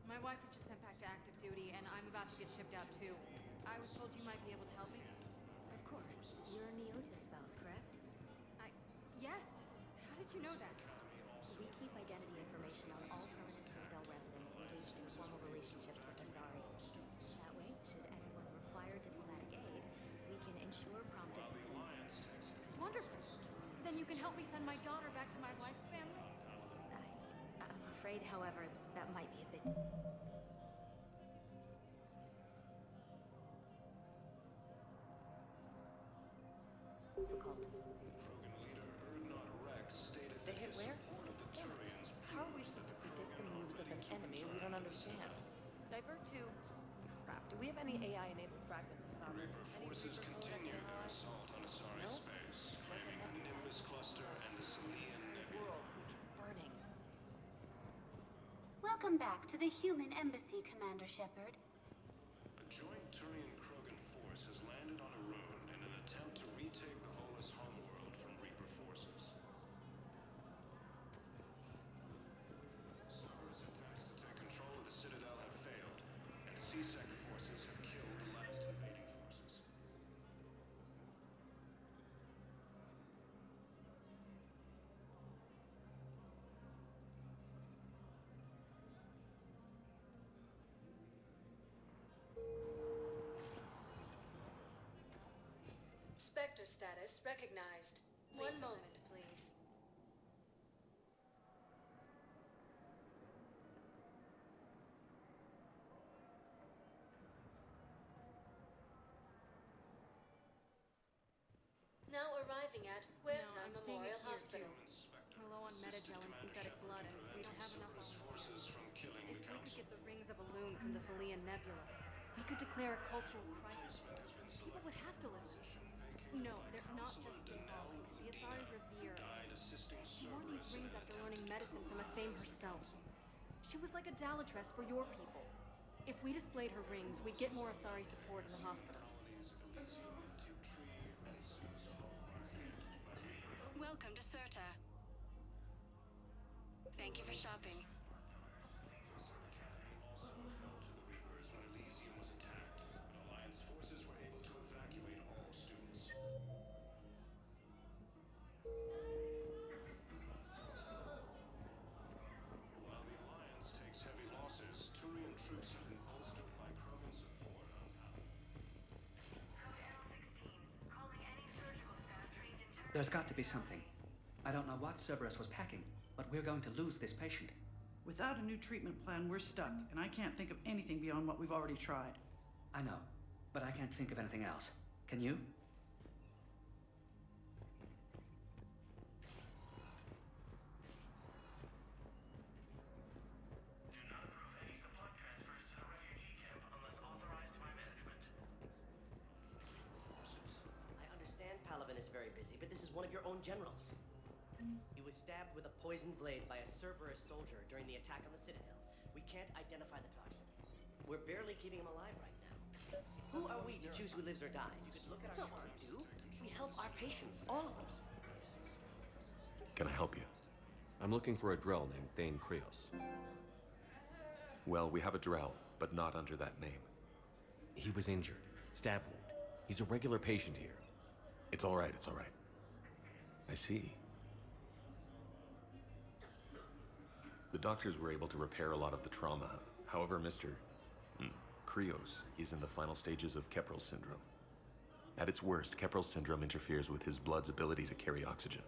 My wife was just sent back to active duty, and I'm about to get shipped out too. I was told you might be able to help me.
Of course. You're Neota's spouse, correct?
Yes. How did you know that?
We keep identity information on all permanent Citadel residents engaged in formal relationships with Asari. That way, should anyone require diplomatic aid, we can ensure prompt assistance.
It's wonderful. Then you can help me send my daughter back to my wife's family?
I'm afraid, however, that might be a bit difficult.
They hit where? Damn it. How are we supposed to predict the moves of an enemy we don't understand? Divert to... Crap, do we have any AI-enabled fragments of Sovereign? Any
Forces continue their assault on Asari space, claiming the Nimbus cluster and the Salian Nebula.
Burning.
Welcome back to the human embassy, Commander Shepard.
A joint Turian-Krogan force has landed on Arun in an attempt to retake the Volus homeworld from Reaper forces. Cerberus attempts to take control of the Citadel have failed, and C-Sec forces have killed the last invading forces.
Recognized.
Wait
One
a
moment.
minute, please.
Now arriving at Huerta
I'm seeing it
Memorial
here,
Hospital.
We're low on metagel and synthetic blood, and we don't have enough volunteers. If we could get the rings of Elune from the Salian Nebula, we could declare a cultural crisis. People would have to listen. No, they're not just symbolic. The Asari revere. She wore these rings after learning medicine from Athame herself. She was like a Dalatress for your people. If we displayed her rings, we'd get more Asari support in the hospitals.
Welcome to Serta. Thank you for shopping.
There's got to be something. I don't know what Cerberus was packing, but we're going to lose this patient.
Without a new treatment plan, we're stuck, and I can't think of anything beyond what we've already tried.
I know, but I can't think of anything else. Can you?
Paladin is very busy, but this is one of your own generals. He was stabbed with a poisoned blade by a Cerberus soldier during the attack on the Citadel. We can't identify the toxin. We're barely keeping him alive right now. Who are we to choose who lives or dies? You could look at our what we do. We help our patients, all of them.
Can I help you?
I'm looking for a Drell named Thane Krios.
Well, we have a Drell, but not under that name.
He was injured. Stab wound. He's a regular patient here.
It's all right, it's all right. I see. The doctors were able to repair a lot of the trauma. However, Mr. Krios is in the final stages of Keprel's syndrome. At its worst, Keprel's syndrome interferes with his blood's ability to carry oxygen,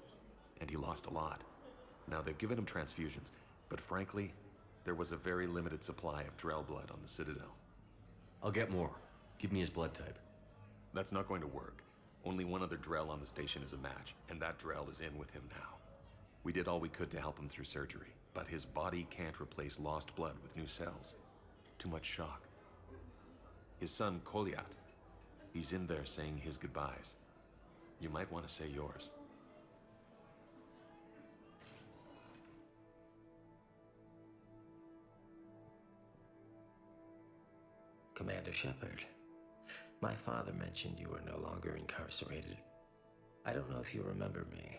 and he lost a lot. Now, they've given him transfusions, but frankly, there was a very limited supply of Drell blood on the Citadel.
I'll get more. Give me his blood type.
That's not going to work. Only one other Drell on the station is a match, and that Drell is in with him now. We did all we could to help him through surgery, but his body can't replace lost blood with new cells. Too much shock. His son, Koliat, he's in there saying his goodbyes. You might want to say yours.
Commander Shepard. My father mentioned you were no longer incarcerated. I don't know if you remember me.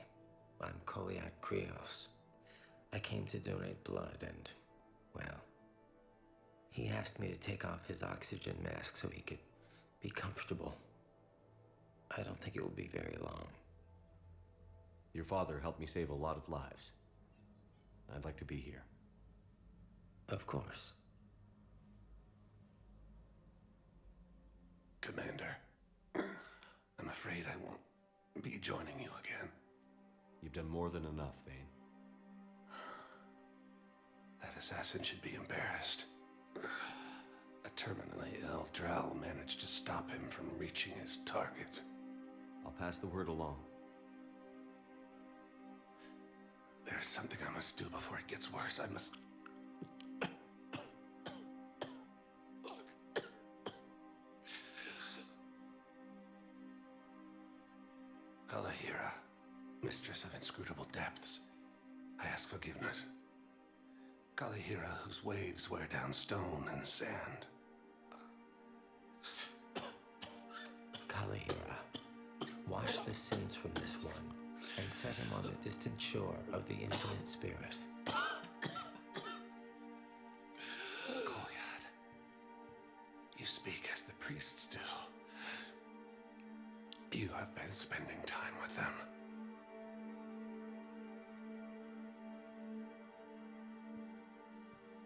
I'm Koliak Krios. I came to donate blood and, well, he asked me to take off his oxygen mask so he could be comfortable. I don't think it will be very long.
Your father helped me save a lot of lives. I'd like to be here.
Of course.
Commander, I'm afraid I won't be joining you again.
You've done more than enough, Thane.
That assassin should be embarrassed. A terminally ill Drell managed to stop him from reaching his target.
I'll pass the word along.
There's something I must do before it gets worse. I must... Kalahira, mistress of inscrutable depths, I ask forgiveness. Kalahira, whose waves wear down stone and sand.
Kalahira, wash the sins from this one and set him on the distant shore of the infinite spirit.
Koliad, you speak as the priests do. You have been spending time with them.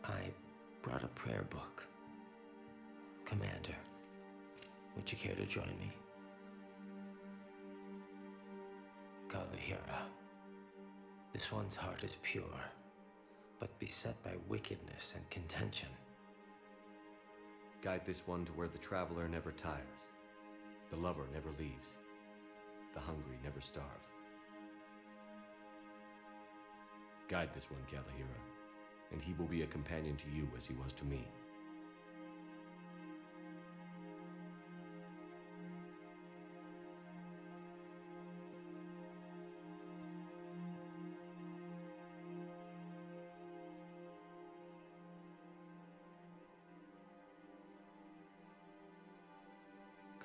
I brought a prayer book. Commander, would you care to join me? Kalahira. This one's heart is pure, but beset by wickedness and contention.
Guide this one to where the traveler never tires, the lover never leaves, the hungry never starve. Guide this one, Kalahira, and he will be a companion to you as he was to me.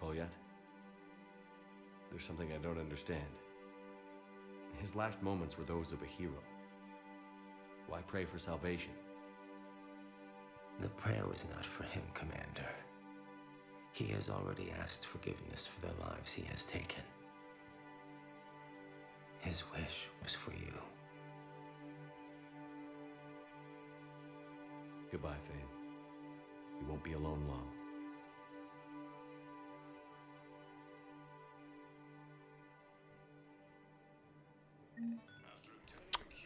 Kolyat? There's something I don't understand. His last moments were those of a hero. Why pray for salvation?
The prayer was not for him, Commander. He has already asked forgiveness for the lives he has taken. His wish was for you.
Goodbye, Thane. You won't be alone long.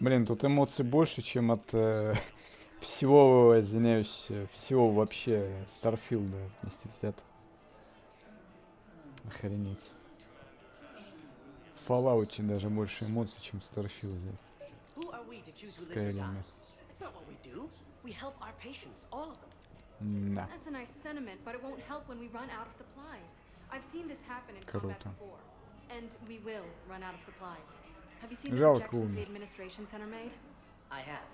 Блин, тут эмоций больше, чем от всего, извиняюсь, всего вообще Старфилда вместе взято. Охренеть. В Fallout даже больше эмоций, чем в Старфилде. Скайриме. Да.
That's a nice sentiment, but it won't help when we run out of supplies. I've seen this happen in combat before, and we will run out of supplies. Have you seen the projections the administration center made?
I have.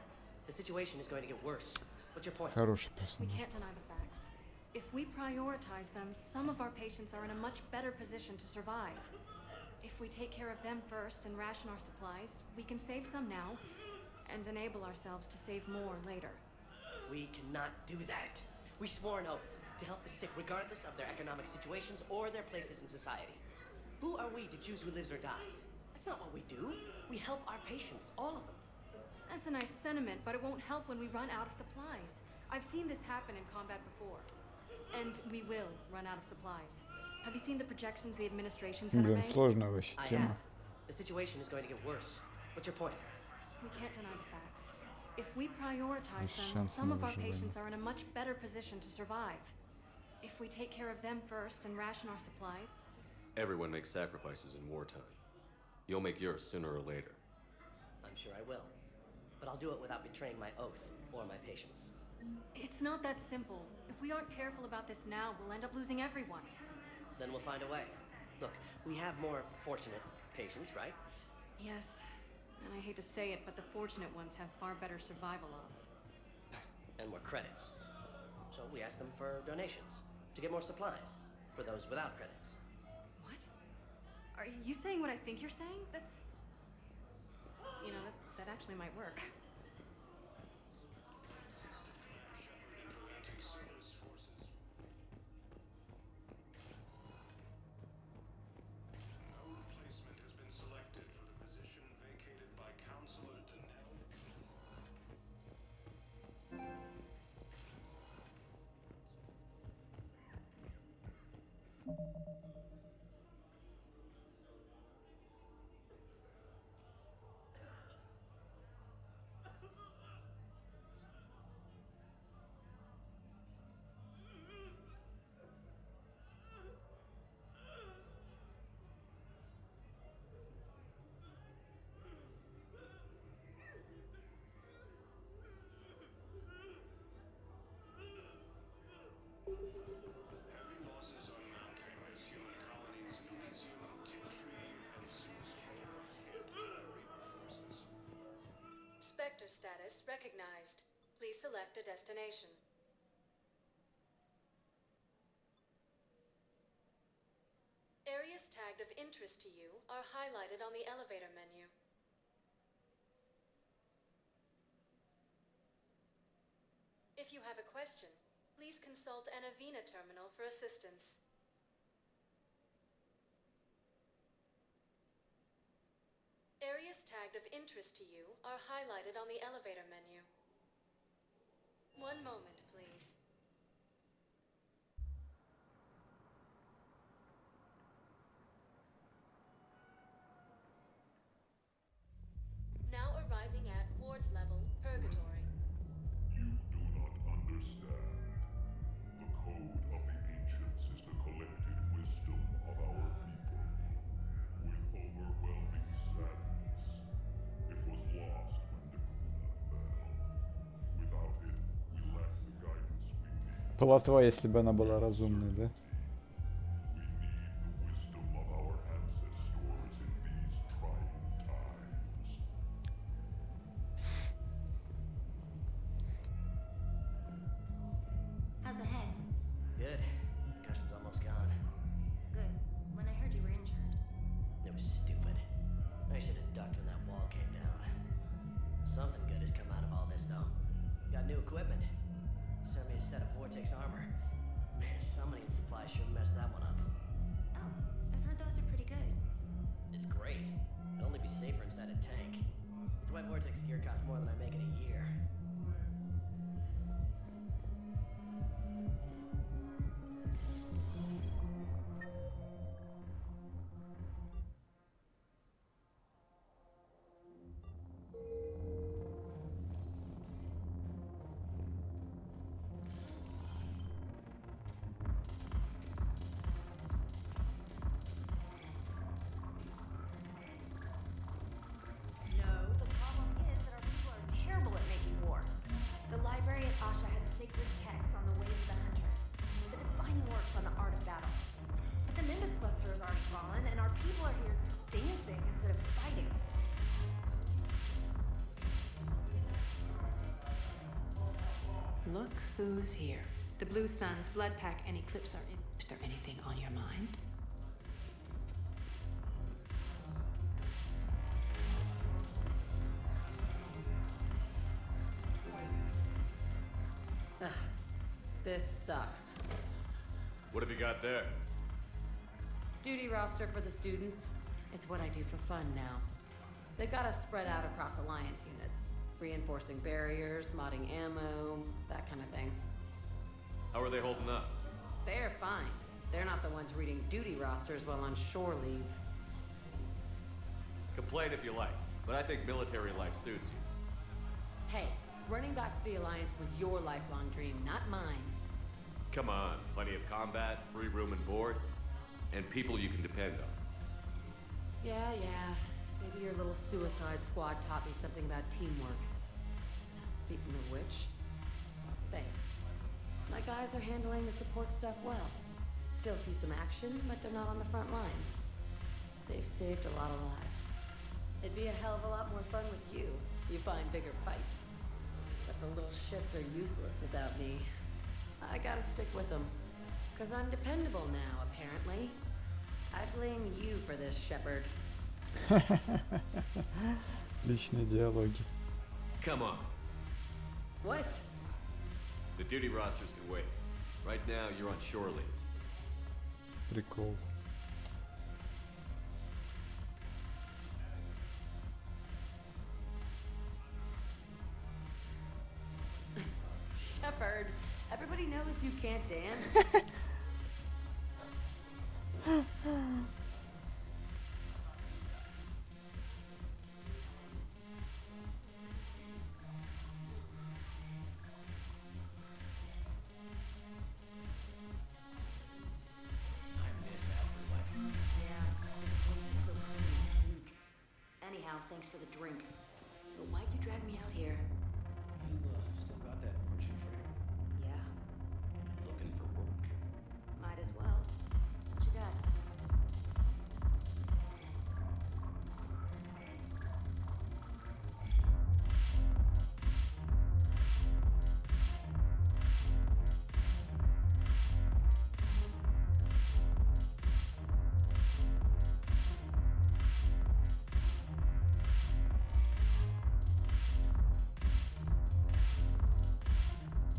The situation is going to get worse. What's your point?
Хороший
We
персонаж.
can't deny the facts. If we prioritize them, some of our patients are in a much better position to survive. If we take care of them first and ration our supplies, we can save some now and enable ourselves to save more later.
We cannot do that. We swore an oath to help the sick regardless of their economic situations or their places in society. Who are we to choose who lives or dies? That's not what we do. We help our patients, all of them.
That's a nice sentiment, but it won't help when we run out of supplies. I've seen this happen in combat before. And we will run out of supplies. Have you seen the projections the administration center
Блин,
made?
сложная вообще тема.
The situation is going to get worse. What's your point?
We can't deny the facts. If we prioritize them, some of our patients are in a much better position to survive. If we take care of them first and ration our supplies...
Everyone makes sacrifices in wartime. You'll make yours sooner or later.
I'm sure I will. But I'll do it without betraying my oath or my patients.
It's not that simple. If we aren't careful about this now, we'll end up losing everyone.
Then we'll find a way. Look, we have more fortunate patients, right?
Yes. And I hate to say it, but the fortunate ones have far better survival odds.
And more credits. So we ask them for donations to get more supplies for those without credits.
What? Are you saying what I think you're saying? That's... You know, that actually might work.
Spectre status recognized. Please select a destination. Areas tagged of interest to you are highlighted on the elevator menu. If you have a question, please consult an Avena terminal for assistance. Areas tagged of interest to you are highlighted on the elevator menu. One moment, please.
Плотва, если бы она была разумной, да?
How's the head?
Good. Concussion's almost gone.
Good. When I heard you were injured.
It was stupid. I should have ducked when that wall came down. Something good has come out of all this, though. Got new equipment. Sent me a set of Vortex armor. Man, somebody in supply sure messed that one up.
Oh, I've heard those are pretty good.
It's great. It'd only be safer inside a tank. That's why Vortex gear costs more than I make in a year.
No, the problem is that our people are terrible at making war. The library at Asha had sacred texts on the ways of the huntress. The defining works on the art of battle. But the Nimbus cluster has already fallen, and our people are here dancing instead of fighting.
Look who's here. The Blue Suns, Blood Pack, and Eclipse are in. Is there anything on your mind? Ugh, this sucks.
What have you got there?
Duty roster for the students. It's what I do for fun now. They've got us spread out across Alliance units. Reinforcing barriers, modding ammo, that kind of thing.
How are they holding up?
They're fine. They're not the ones reading duty rosters while on shore leave.
Complain if you like, but I think military life suits you.
Hey, running back to the Alliance was your lifelong dream, not mine.
Come on, plenty of combat, free room and board, and people you can depend on.
Yeah. Maybe your little suicide squad taught me something about teamwork. Speaking of which, thanks. My guys are handling the support stuff well. Still see some action, but they're not on the front lines. They've saved a lot of lives. It'd be a hell of a lot more fun with you. You find bigger fights. But the little shits are useless without me. I gotta stick with them. 'Cause I'm dependable now, apparently. I blame you for this, Shepard.
Личные диалоги.
Come on.
What?
The duty rosters can wait. Right now, you're on shore leave.
Прикол.
Shepard, everybody knows you can't dance.
Thanks for the drink. But why'd you drag me out here?
You still got that merchant freighter?
Yeah,
Looking for work?
might as well. What you got?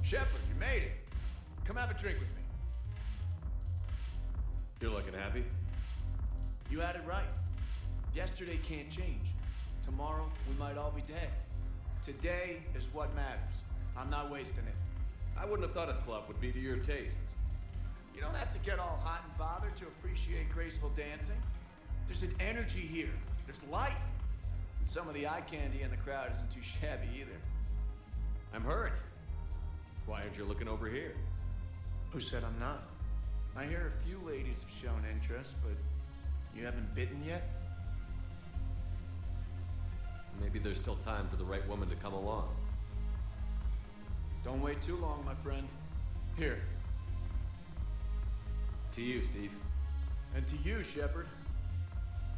Shepard, you made it. Come have a drink with me. You're looking happy?
You had it right. Yesterday can't change. Tomorrow, we might all be dead. Today is what matters. I'm not wasting it.
I wouldn't have thought a club would be to your tastes.
You don't have to get all hot and bothered to appreciate graceful dancing. There's an energy here. There's light. And some of the eye candy in the crowd isn't too shabby either.
I'm hurt. Why aren't you looking over here?
Who said I'm not? I hear a few ladies have shown interest, but you haven't bitten yet?
Maybe there's still time for the right woman to come along.
Don't wait too long, my friend. Here. To you, Steve. And to you, Shepard.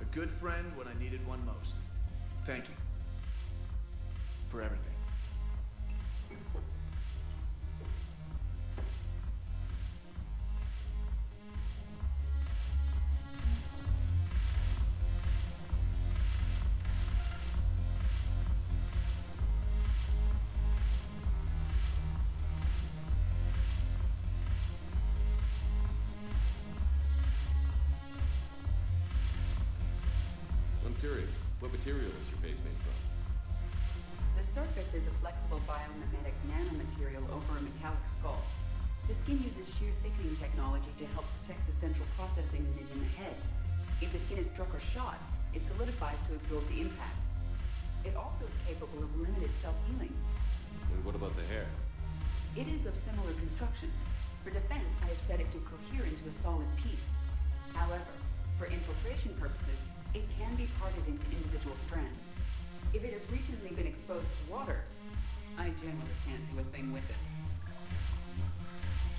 A good friend when I needed one most. Thank you. For everything.
I'm curious, what material is your face made from?
The surface is a flexible biomimetic nanomaterial over a metallic skull. The skin uses shear thickening technology to help protect the central processing unit in the head. If the skin is struck or shot, it solidifies to absorb the impact. It also is capable of limited self-healing.
And what about the hair?
It is of similar construction. For defense, I have set it to cohere into a solid piece. However, for infiltration purposes, it can be parted into individual strands. If it has recently been exposed to water, I generally can't do a thing with it.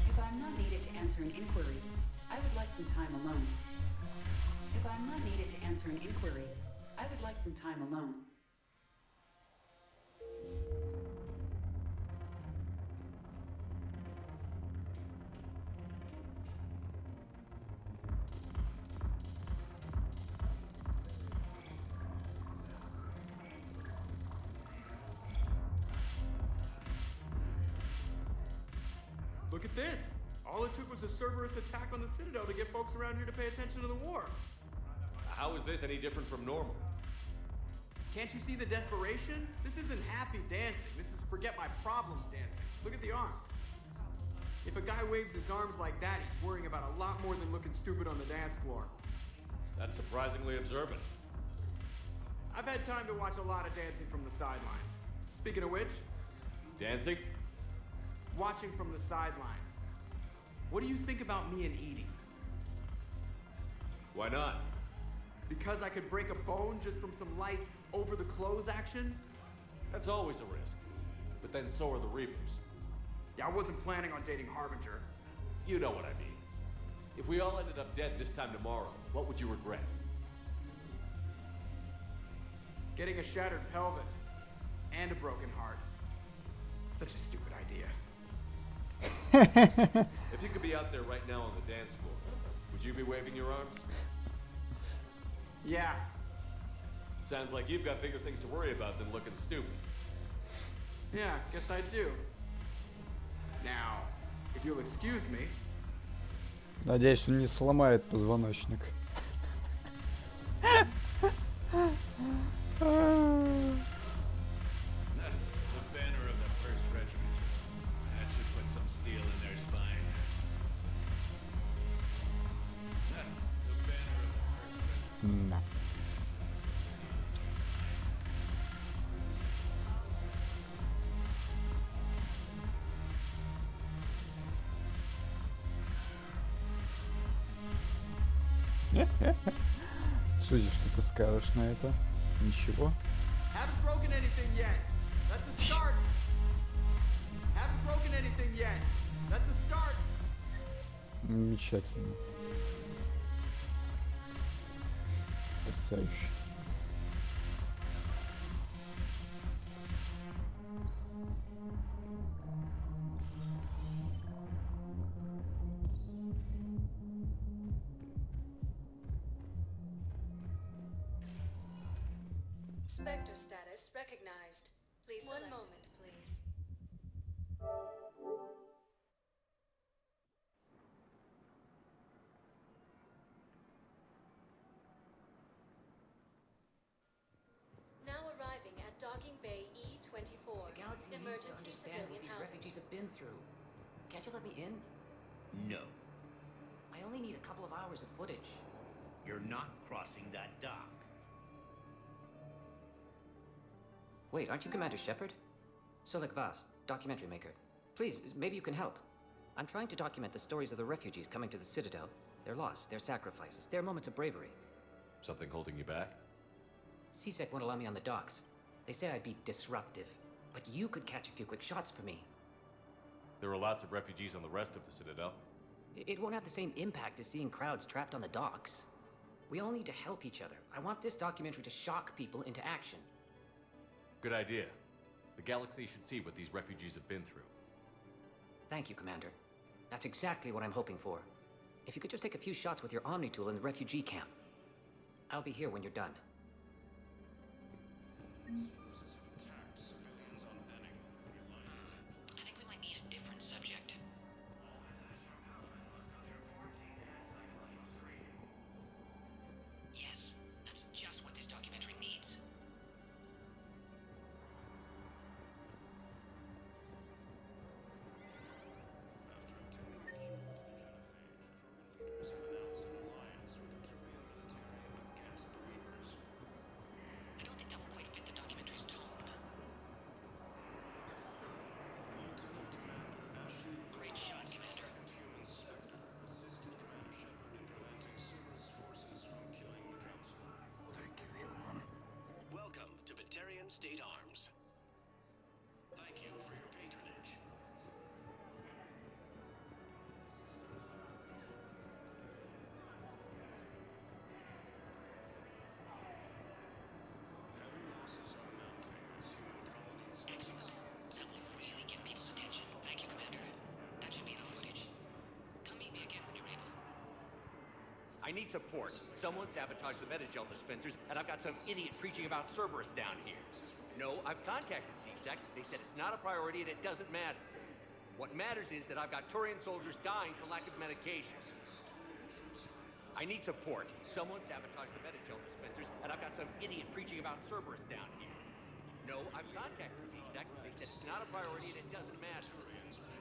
If I'm not needed to answer an inquiry, I would like some time alone. If I'm not needed to answer an inquiry, I would like some time alone.
Look at this! All it took was a Cerberus attack on the Citadel to get folks around here to pay attention to the war.
How is this any different from normal?
Can't you see the desperation? This isn't happy dancing. This is forget my problems dancing. Look at the arms. If a guy waves his arms like that, he's worrying about a lot more than looking stupid on the dance floor.
That's surprisingly observant.
I've had time to watch a lot of dancing from the sidelines. Speaking of which...
Dancing?
Watching from the sidelines. What do you think about me and eating?
Why not?
Because I could break a bone just from some light over-the-clothes action?
That's always a risk. But then so are the Reapers.
Yeah, I wasn't planning on dating Harbinger.
You know what I mean. If we all ended up dead this time tomorrow, what would you regret?
Getting a shattered pelvis and a broken heart. Such a stupid idea.
If you could be out there right now on the dance floor, would you be waving your arms?
Yeah.
Sounds like you've got bigger things to worry about than looking stupid.
Yeah, guess I do. Now, if you'll excuse me.
Надеюсь, он не сломает позвоночник.
The banner of the 1st Regiment. That should put some steel in their spine. The banner of the 1st Regiment.
Да. Судя, что ты скажешь на это? Ничего.
Haven't broken anything yet. That's a start. Haven't broken anything yet. That's a start.
Замечательно. Потрясающе.
Spectre status recognized. Please one moment, please. Now arriving at docking bay E24.
The galaxy needs to
Emergency
understand what
civilian
these
housing.
refugees have been through. Can't you let me in?
No.
I only need a couple of hours of footage.
You're not crossing that dock.
Wait, aren't you Commander Shepard? Solik Vast, documentary maker. Please, maybe you can help. I'm trying to document the stories of the refugees coming to the Citadel. Their loss, their sacrifices, their moments of bravery.
Something holding you back?
CSEC won't allow me on the docks. They say I'd be disruptive. But you could catch a few quick shots for me.
There are lots of refugees on the rest of the Citadel.
It won't have the same impact as seeing crowds trapped on the docks. We all need to help each other. I want this documentary to shock people into action.
Good idea. The galaxy should see what these refugees have been through.
Thank you, Commander. That's exactly what I'm hoping for. If you could just take a few shots with your Omni tool in the refugee camp. I'll be here when you're done. I think we might need a different subject. Yes, that's just what this documentary needs. I don't think that will quite fit the documentary's tone. Great shot, Commander.
Thank you, human.
Welcome to Batarian State Arms. Thank you for your patronage.
Excellent. That will really get people's attention. Thank you, Commander. That should be enough footage. Come meet me again when you're able.
I need support. Someone sabotaged the Metagel dispensers, and I've got some idiot preaching about Cerberus down here. No, I've contacted CSEC. They said it's not a priority and it doesn't matter. What matters is that I've got Turian soldiers dying for lack of medication. I need support. Someone sabotaged the Metagel dispensers, and I've got some idiot preaching about Cerberus down here. No, I've contacted CSEC. They said it's not a priority and it doesn't matter.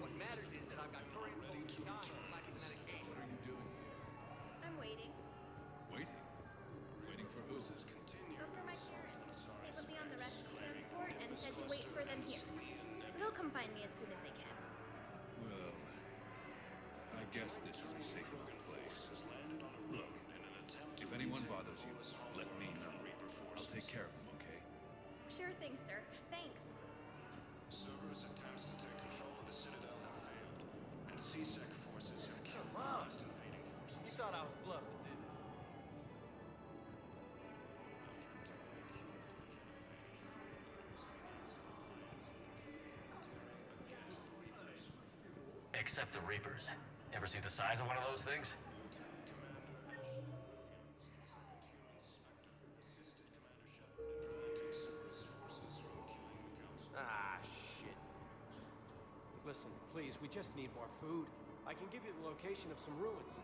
What matters is that I've got Turian soldiers dying for lack of medication. What are you doing?
I'm waiting.
Waiting? Waiting for who?
Go for my parents. They put me on the rescue transport and said to wait for them here. They'll come find me as soon as they can.
Well, I guess this is a safe enough place. Look, if anyone bothers you, let me know. I'll take care of them, okay?
Sure thing, sir. Thanks.
Cerberus attempts to take control of the Citadel have failed, and CSEC forces have killed the
Mom!
last invading forces.
You thought I was bluffing, didn't you?
Except the Reapers. Ever see the size of one of those things?
Ah, shit. Listen, please, we just need more food. I can give you the location of some ruins.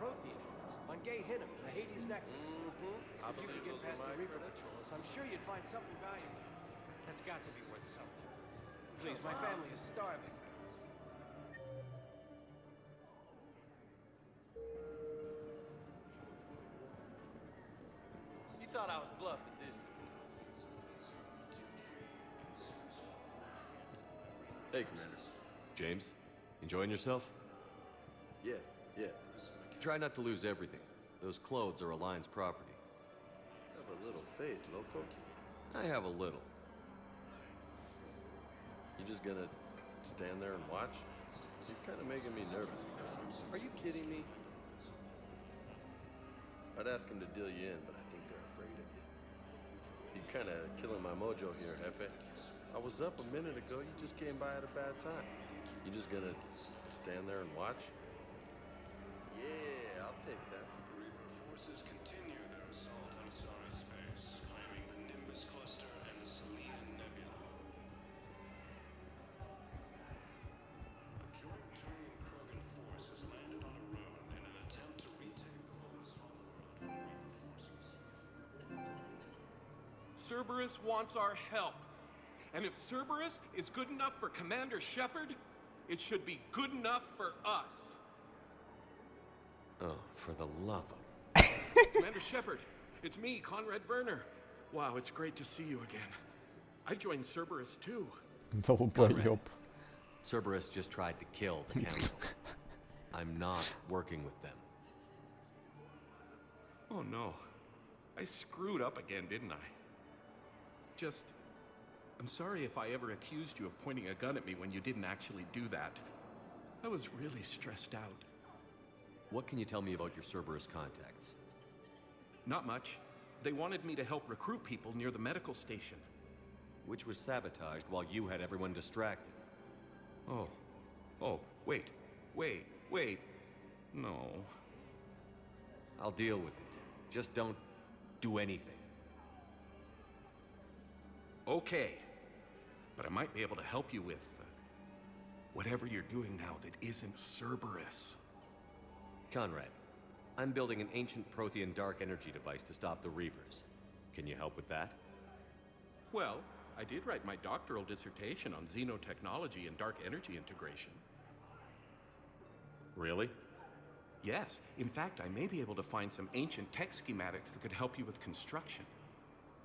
Prothean ruins on Gay Hinnom in the Hades Nexus. If you could get past the Reaper patrols, I'm sure you'd find something valuable. That's got to be worth something. Please, my family is starving. You thought I was bluffing, didn't you?
Hey, Commander. James, enjoying yourself? Yeah. Try not to lose everything. Those clothes are Alliance property. Have a little faith, loco. I have a little. You just gonna stand there and watch? You're kind of making me nervous, Commander. Are you kidding me? I'd ask them to deal you in, but I think they're afraid of you. You're kind of killing my mojo here, Jefe. I was up a minute ago. You just came by at a bad time. You just gonna stand there and watch? Yeah, I'll take that.
Reaper forces continue their assault on Asari space, claiming the Nimbus cluster and the Salian Nebula. A joint Turian-Krogan force has landed on a ruin in an attempt to retake the Volus homeworld from Reaper forces.
Cerberus wants our help. And if Cerberus is good enough for Commander Shepard, it should be good enough for us.
Oh, for the love of...
Commander Shepard, it's me, Conrad Werner. Wow, it's great to see you again. I joined Cerberus too.
Долбоёб.
Cerberus just tried to kill the council. I'm not working with them.
Oh no. I screwed up again, didn't I? Just I'm sorry if I ever accused you of pointing a gun at me when you didn't actually do that. I was really stressed out.
What can you tell me about your Cerberus contacts?
Not much. They wanted me to help recruit people near the medical station.
Which was sabotaged while you had everyone distracted.
Oh. Oh, wait. No.
I'll deal with it. Just don't do anything.
Okay. But I might be able to help you with whatever you're doing now that isn't Cerberus.
Conrad, I'm building an ancient Prothean dark energy device to stop the Reapers. Can you help with that?
Well, I did write my doctoral dissertation on xenotechnology and dark energy integration.
Really?
Yes. In fact, I may be able to find some ancient tech schematics that could help you with construction.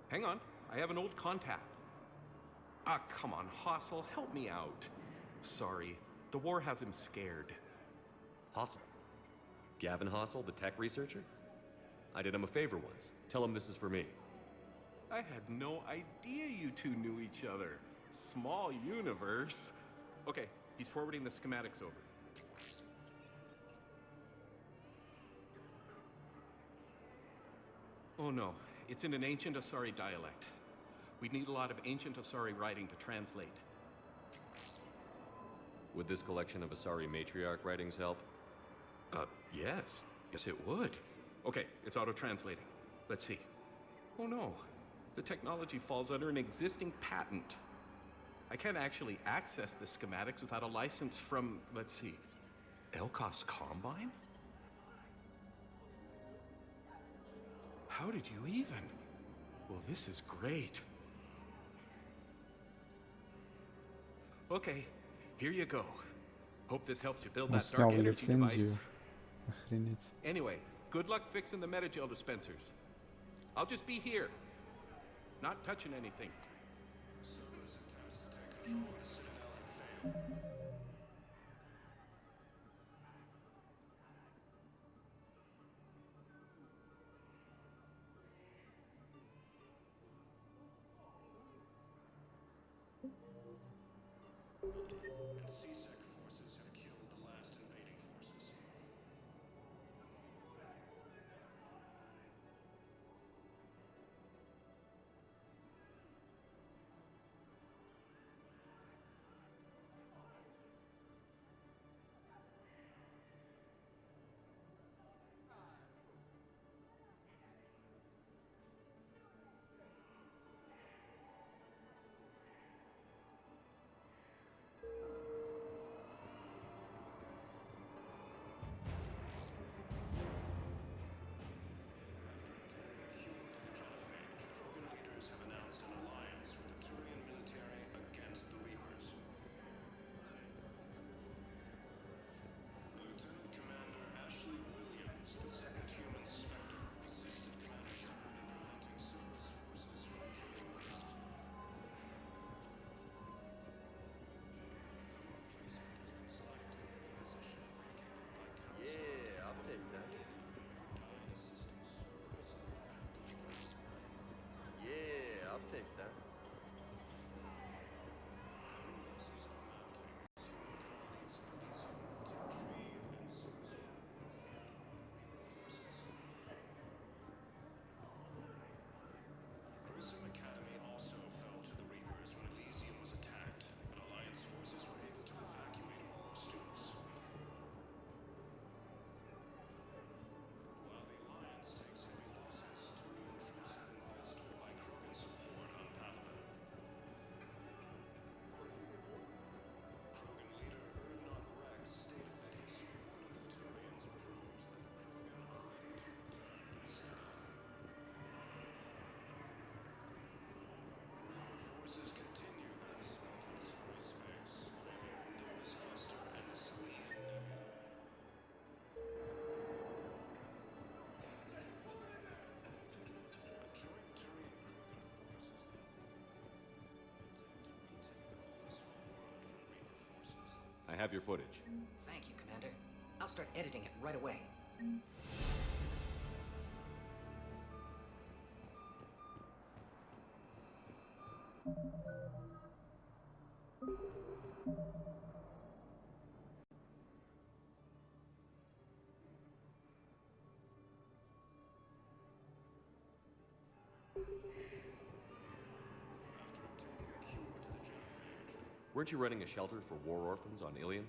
Hang on, I have an old contact. Ah, come on, Hossel, help me out. Sorry, the war has him scared.
Hossel? Gavin Hossel, the tech researcher? I did him a favor once. Tell him this is for me.
I had no idea you two knew each other. Small universe. Okay, he's forwarding the schematics over. Oh no, it's in an ancient Asari dialect. We'd need a lot of ancient Asari writing to translate.
Would this collection of Asari matriarch writings help?
Yes. Yes, it would. Okay, it's auto-translating. Let's see. Oh no, the technology falls under an existing patent. I can't actually access the schematics without a license from, let's see, Elkos Combine? How did you even? Well, this is great. Okay, here you go. Hope this helps you build
Он
that
снял
dark energy
лицензию.
device.
Охренеть.
Anyway, good luck fixing the metagel dispensers. I'll just be here. Not touching anything.
Cerberus attempts to take control of the Citadel and fail. And CSEC forces have killed the last invading forces.
I have your footage.
Thank you, Commander. I'll start editing it right away.
Weren't you running a shelter for war orphans on Ilion?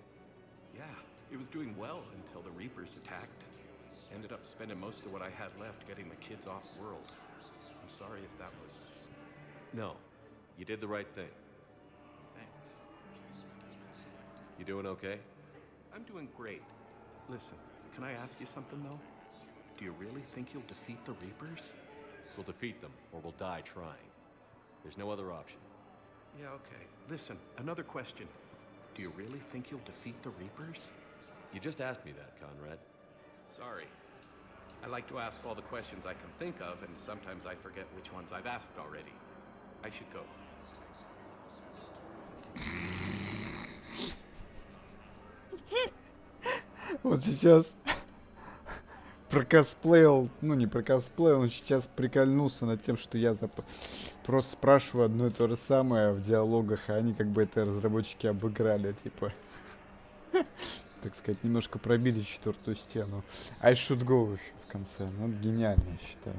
Yeah, it was doing well until the Reapers attacked. Ended up spending most of what I had left getting the kids off-world. I'm sorry if that was...
No, you did the right thing.
Thanks.
You doing okay?
I'm doing great. Listen, can I ask you something, though? Do you really think you'll defeat the Reapers?
We'll defeat them, or we'll die trying. There's no other option.
Yeah, okay. Listen, another question. Do you really think you'll defeat the Reapers?
You just asked me that, Conrad.
Sorry. I like to ask all the questions I can think of, and sometimes I forget which ones I've asked already. I should go.
Вот сейчас прокосплеил, ну не прокосплеил, он сейчас прикольнулся над тем, что я просто спрашиваю одно и то же самое в диалогах, а они как бы это разработчики обыграли, типа, так сказать, немножко пробили четвертую стену. I should go еще в конце, ну это гениально, я считаю.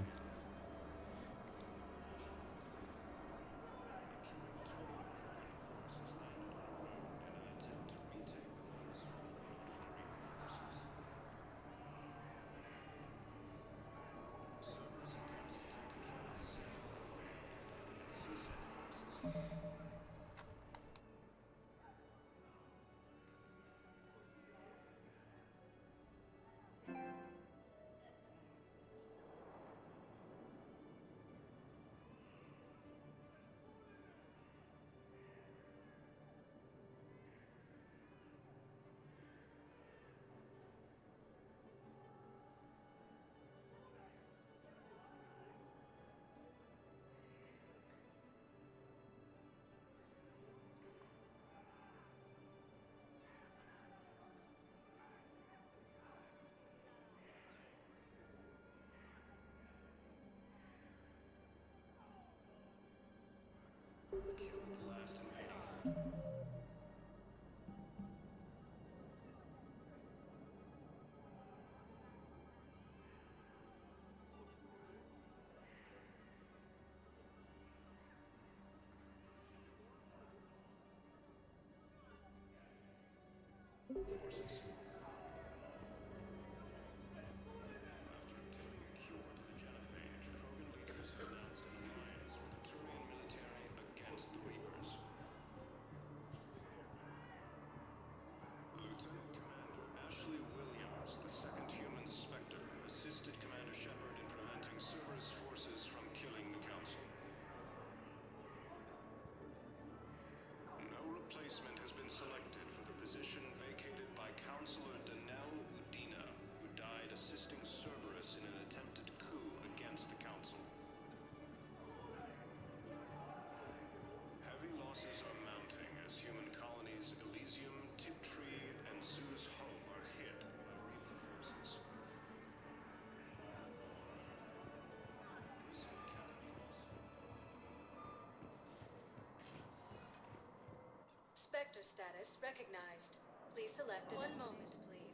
Spectre status recognized. Please select one moment, please.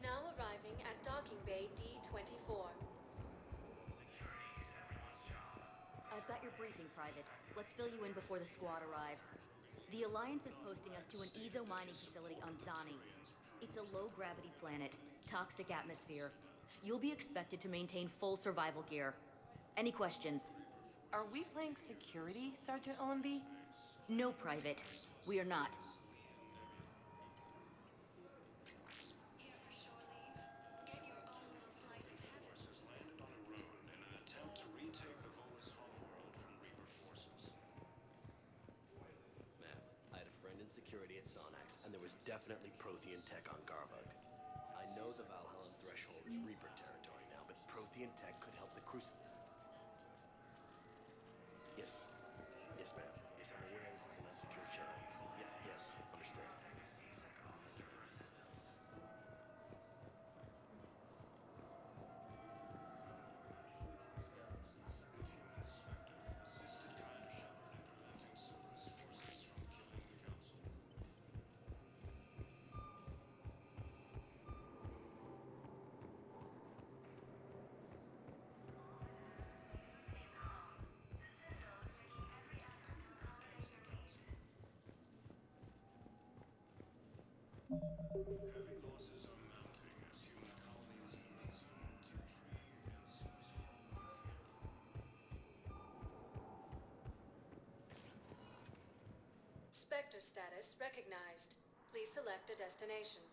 Now arriving at docking bay D24.
I've got your briefing, Private. Let's fill you in before the squad arrives. The Alliance is posting us to an Ezo mining facility on Zani. It's a low-gravity planet, toxic atmosphere. You'll be expected to maintain full survival gear. Any questions?
Are we playing security, Sergeant Ullenby?
No, Private. We are not.
Definitely Prothean tech on Garbug. I know the Valhallan threshold is Reaper territory now, but Prothean tech could help the Crucible. Yes. Yes, ma'am. Yes, I'm aware this is an unsecured channel. Yes, understood.
Heavy losses are mounting as human colonies resume to trade and source
Spectre status recognized. Please select a destination.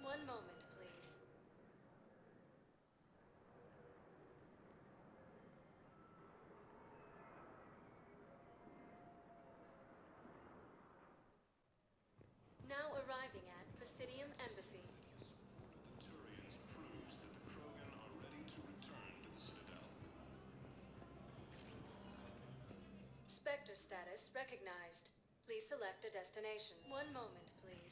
One moment, please. Now arriving at Presidium Embassy.
Turians proves that the Krogan are ready to return to the Citadel.
Spectre status recognized. Please select a destination. One moment, please.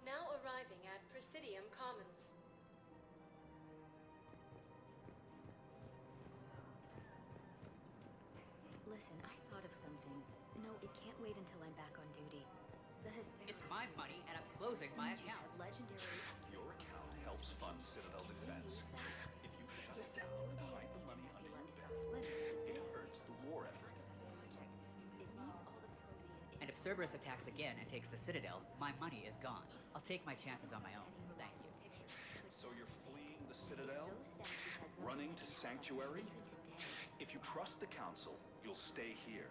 Now arriving at Presidium Commons.
Listen, I thought of something. No, it can't wait until I'm back on duty. The Hispanic...
It's my money, and I'm closing my account.
Legendary...
Your account helps fund Citadel defense. If you shut it down and hide the money under your bed, it hurts the war effort.
And if Cerberus attacks again and takes the Citadel, my money is gone. I'll take my chances on my own. Thank you.
So you're fleeing the Citadel? Running to Sanctuary? If you trust the Council, you'll stay here.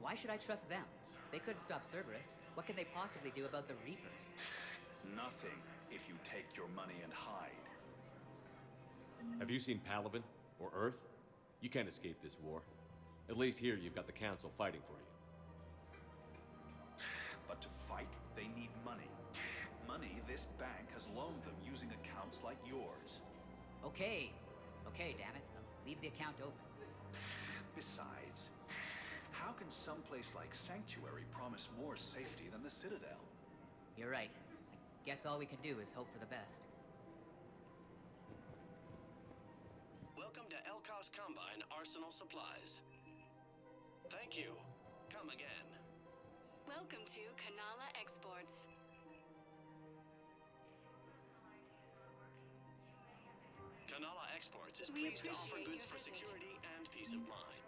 Why should I trust them? They couldn't stop Cerberus. What can they possibly do about the Reapers?
Nothing if you take your money and hide.
Have you seen Palaven or Earth? You can't escape this war. At least here you've got the Council fighting for you.
But to fight, they need money. Money this bank has loaned them using accounts like yours.
Okay. Okay, damn it. I'll leave the account open.
Besides, how can someplace like Sanctuary promise more safety than the Citadel?
You're right. I guess all we can do is hope for the best.
Welcome to Elkos Combine Arsenal Supplies. Thank you. Come again.
Welcome to Kanala Exports.
Kanala Exports is
We
pleased to offer
appreciate
goods
your
for
visit.
security and peace of mind.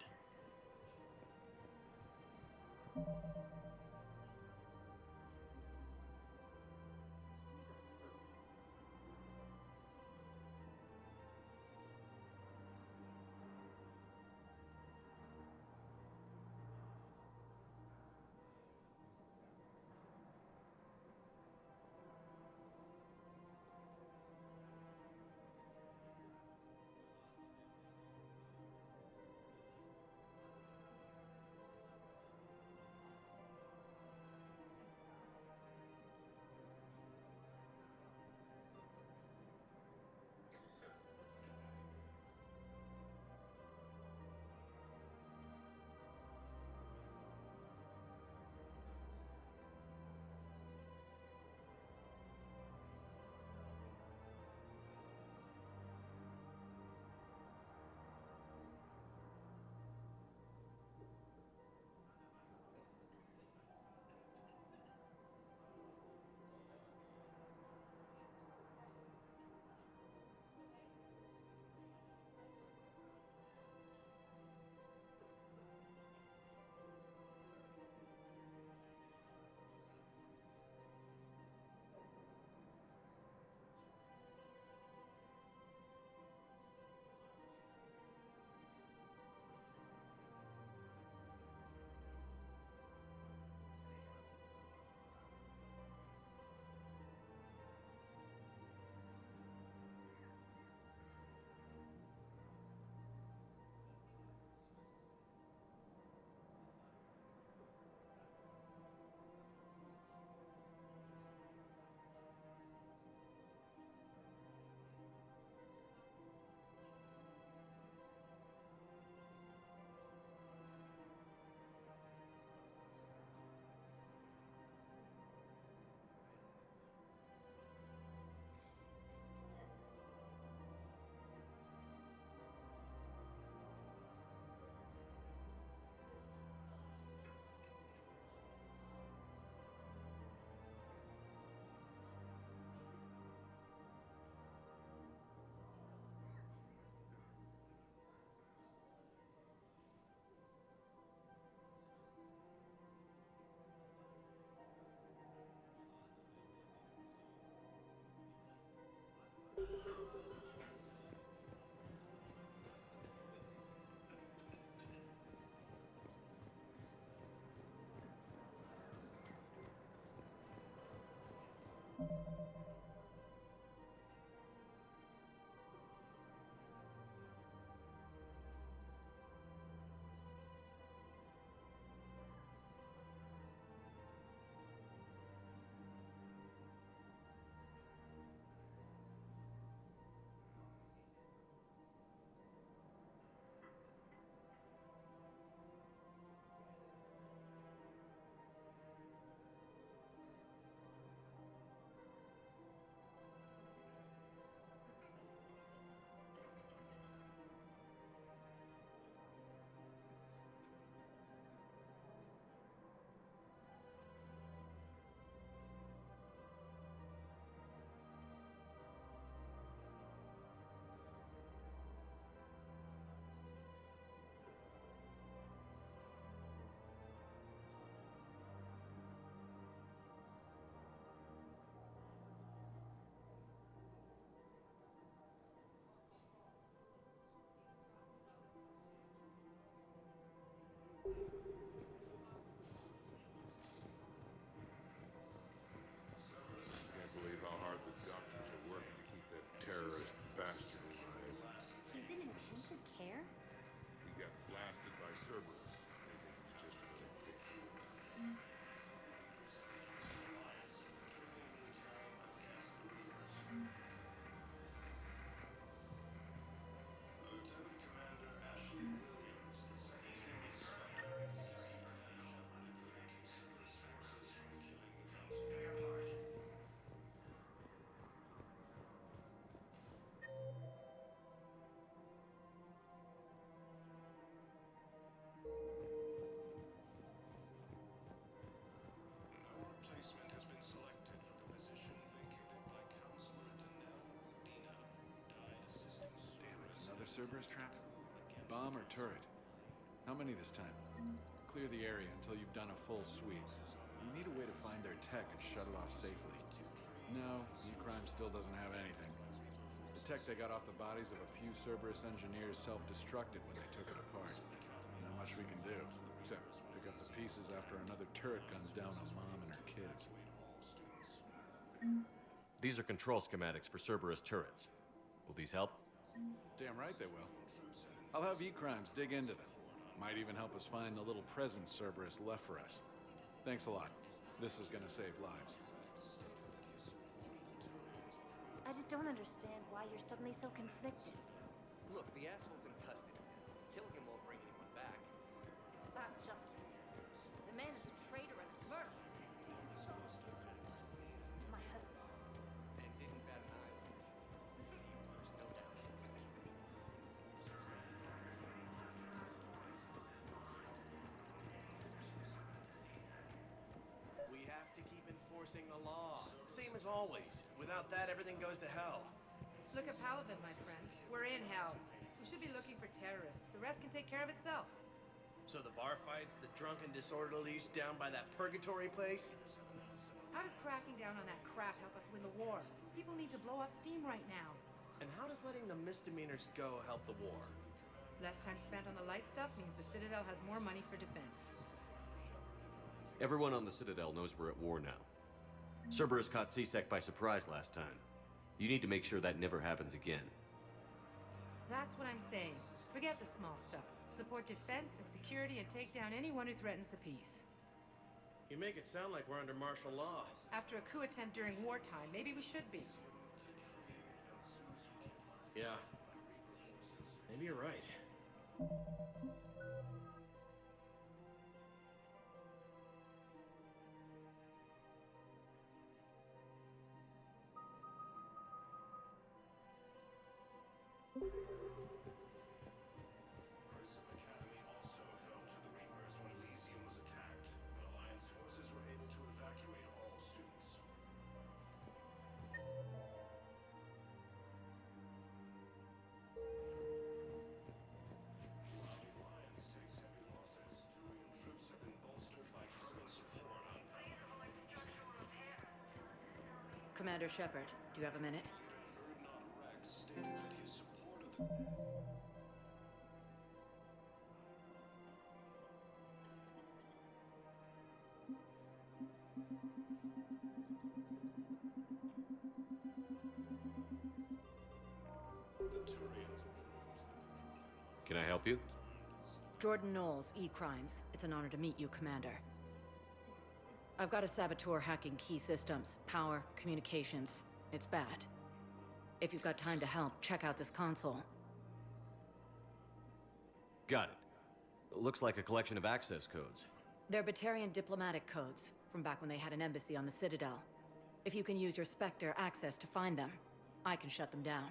Cerberus trap? Bomb or turret? How many this time? Clear the area until you've done a full sweep. You need a way to find their tech and shut it off safely. No, E-Crime still doesn't have anything. The tech they got off the bodies of a few Cerberus engineers self-destructed when they took it apart. Not much we can do, except pick up the pieces after another turret guns down on Mom and her kids.
These are control schematics for Cerberus turrets. Will these help?
Damn right they will. I'll have E-Crimes dig into them. Might even help us find the little presents Cerberus left for us. Thanks a lot. This is gonna save lives.
I just don't understand why you're suddenly so conflicted.
Look, the asshole's in custody. Killing him won't bring anyone back.
It's not justice. The man is a traitor and a murderer. To my husband.
And didn't bat an eye. There's no doubt.
We have to keep enforcing the law. Same as always. Without that, everything goes to hell.
Look at Paladin, my friend. We're in hell. We should be looking for terrorists. The rest can take care of itself.
So the bar fights, the drunken disorderlies down by that purgatory place?
How does cracking down on that crap help us win the war? People need to blow off steam right now.
And how does letting the misdemeanors go help the war?
Less time spent on the light stuff means the Citadel has more money for defense.
Everyone on the Citadel knows we're at war now. Cerberus caught C-Sec by surprise last time. You need to make sure that never happens again.
That's what I'm saying. Forget the small stuff. Support defense and security and take down anyone who threatens the peace.
You make it sound like we're under martial law.
After a coup attempt during wartime, maybe we should be.
Yeah. Maybe you're right.
Commander Shepard, do you have a minute?
Can I help you?
Jordan Knowles, E-Crimes. It's an honor to meet you, Commander. I've got a saboteur hacking key systems, power, communications. It's bad. If you've got time to help, check out this console.
Got it. Looks like a collection of access codes.
They're Batarian diplomatic codes, from back when they had an embassy on the Citadel. If you can use your Spectre access to find them, I can shut them down.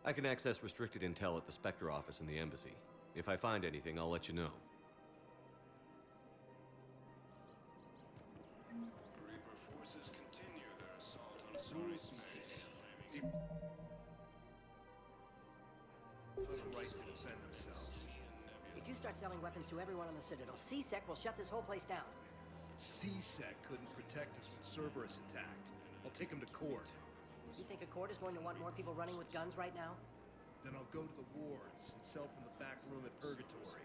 I can access restricted intel at the Spectre office in the embassy. If I find anything, I'll let you know.
Reaper forces continue their assault on Sorry Space.
Have a right to defend themselves.
If you start selling weapons to everyone on the Citadel, C-Sec will shut this whole place down.
C-Sec couldn't protect us when Cerberus attacked. I'll take him to court.
You think a court is going to want more people running with guns right now?
Then I'll go to the wards and sell from the back room at Purgatory.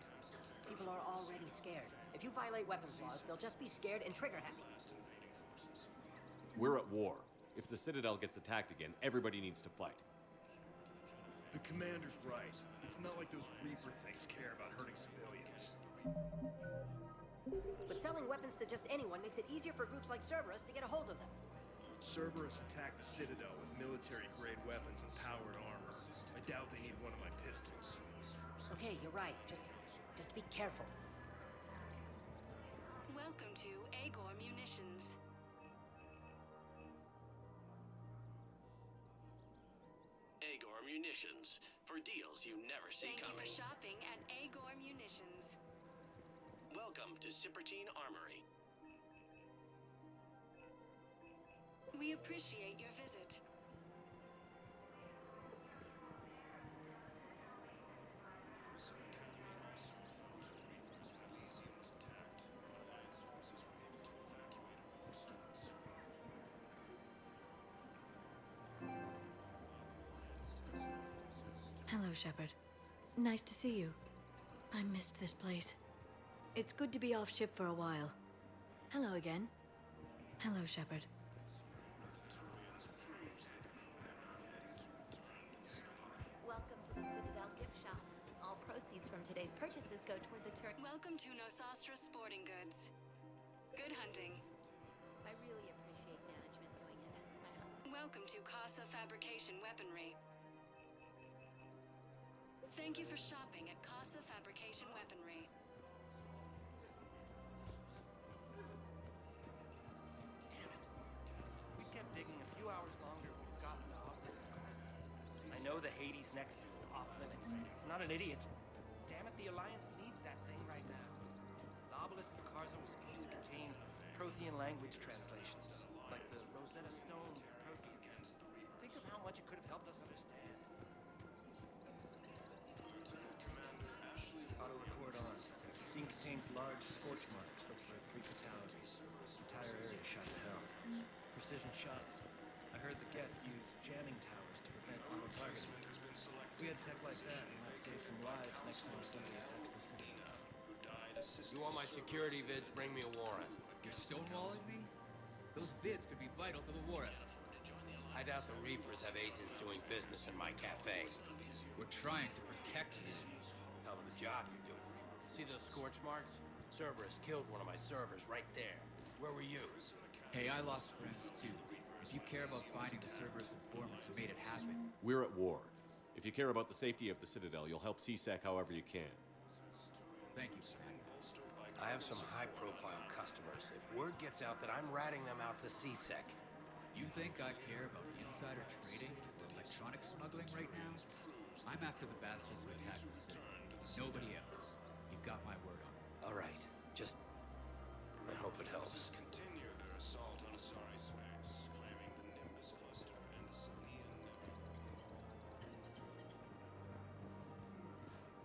People are already scared. If you violate weapons laws, they'll just be scared and trigger happy.
We're at war. If the Citadel gets attacked again, everybody needs to fight.
The commander's right. It's not like those Reaper things care about hurting civilians.
But selling weapons to just anyone makes it easier for groups like Cerberus to get a hold of them.
Cerberus attacked the Citadel with military-grade weapons and powered armor. I doubt they need one of my pistols.
Okay, you're right. Just be careful.
Welcome to Agor Munitions.
Agor Munitions. For deals you never see
Thank
coming.
you for shopping at Agor Munitions.
Welcome to Sippertine Armory.
We appreciate your visit.
Hello, Shepard. Nice to see you. I missed this place. It's good to be off ship for a while. Hello again. Hello, Shepard.
Welcome to the Citadel gift shop. All proceeds from today's purchases go toward the turn.
Welcome to Nosastra Sporting Goods. Good hunting.
I really appreciate management doing it. My husband.
Welcome to Casa Fabrication Weaponry. Thank you for shopping at Casa Fabrication Weaponry.
We kept digging a few hours longer, we've gotten the obelisk of Carza. I know the Hades nexus is off limits. I'm not an idiot. Damn it, the Alliance needs that thing right now. The obelisk of Carza was supposed to contain Prothean language translations, like the Rosetta Stone for Prothean. Think of how much it could have helped us understand. Auto record on. Scene contains large scorch marks. Looks like 3 fatalities. Entire area shot to hell. Precision shots. I heard the Geth use jamming towers to prevent auto-targeting. If we had tech like that, we might save some lives next time somebody attacks the city.
You want my security vids, bring me a warrant.
You're stonewalling me? Those vids could be vital to the war effort.
I doubt the Reapers have agents doing business in my cafe.
We're trying to protect you.
Hell of a job you're doing. See those scorch marks? Cerberus killed one of my servers right there. Where were you?
Hey, I lost friends too. If you care about finding the Cerberus informants who made it happen...
We're at war. If you care about the safety of the Citadel, you'll help CSEC however you can.
Thank you, Commander.
I have some high-profile customers. If word gets out that I'm ratting them out to CSEC...
You think I care about insider trading or electronic smuggling right now? I'm after the bastards who attacked the city. Nobody else. You've got my word on it.
All right. Just... I hope it helps.
Continue their assault on Asari Space, claiming the Nimbus cluster and the Salian Nebula.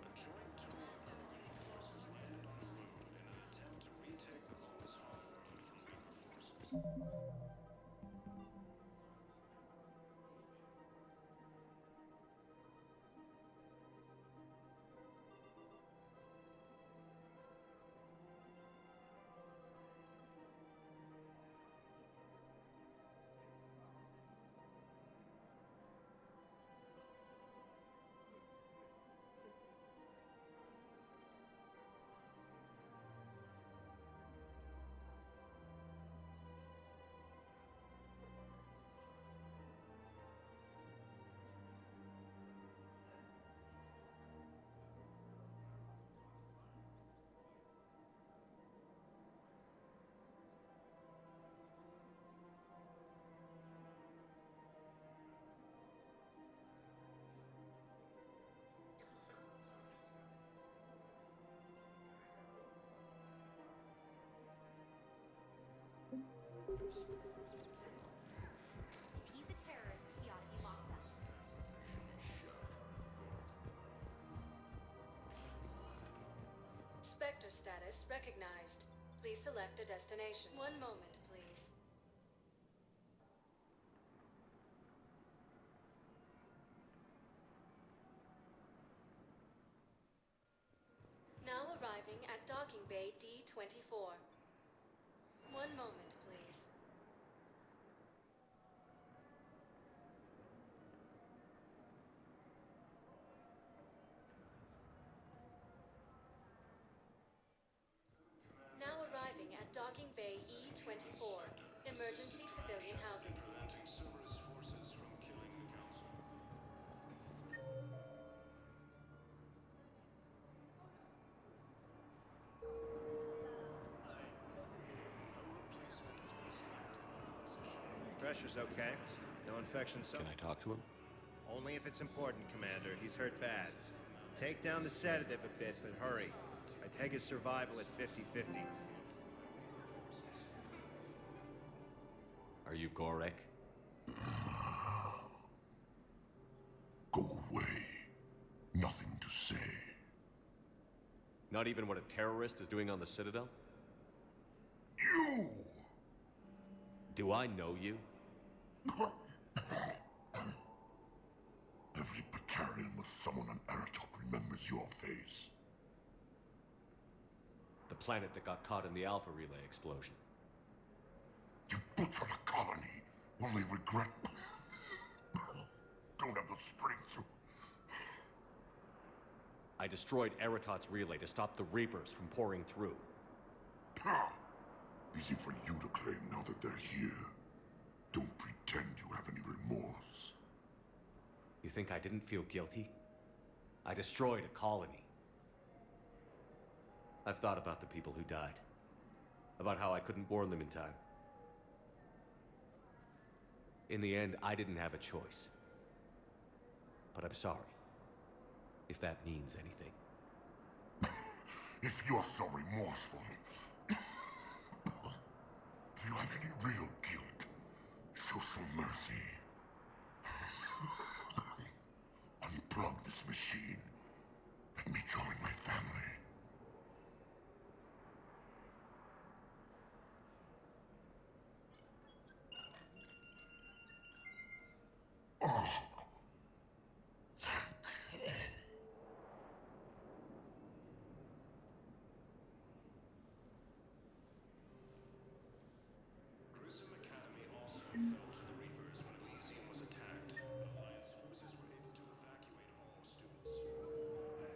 A joint tour of Earth forces landed on the moon in an attempt to retake the Volus homeworld from Governor forces.
If he's a terrorist, he ought to be locked up.
Spectre status recognized. Please select a destination. One moment, please. Now arriving at docking bay D-24. One moment, please. Now arriving at docking bay E-24. Emergency civilian housing.
Preventing Cerberus forces from killing the Council.
Pressure's okay. No infection, so...
Can I talk to him?
Only if it's important, Commander. He's hurt bad. Take down the sedative a bit, but hurry. I peg his survival at 50-50.
Are you Gorek?
Go away. Nothing to say.
Not even what a terrorist is doing on the Citadel?
You!
Do I know you?
Every Batarian with someone on Aratok remembers your face.
The planet that got caught in the Alpha Relay explosion.
You butchered a colony, only regret... Don't have the strength to...
I destroyed Eratot's relay to stop the Reapers from pouring through.
Easy for you to claim now that they're here. Don't pretend you have any remorse.
You think I didn't feel guilty? I destroyed a colony. I've thought about the people who died. About how I couldn't warn them in time. In the end, I didn't have a choice. But I'm sorry. If that means anything.
If you're so remorseful, if you have any real guilt, show some mercy. Unplug this machine. Let me join my family.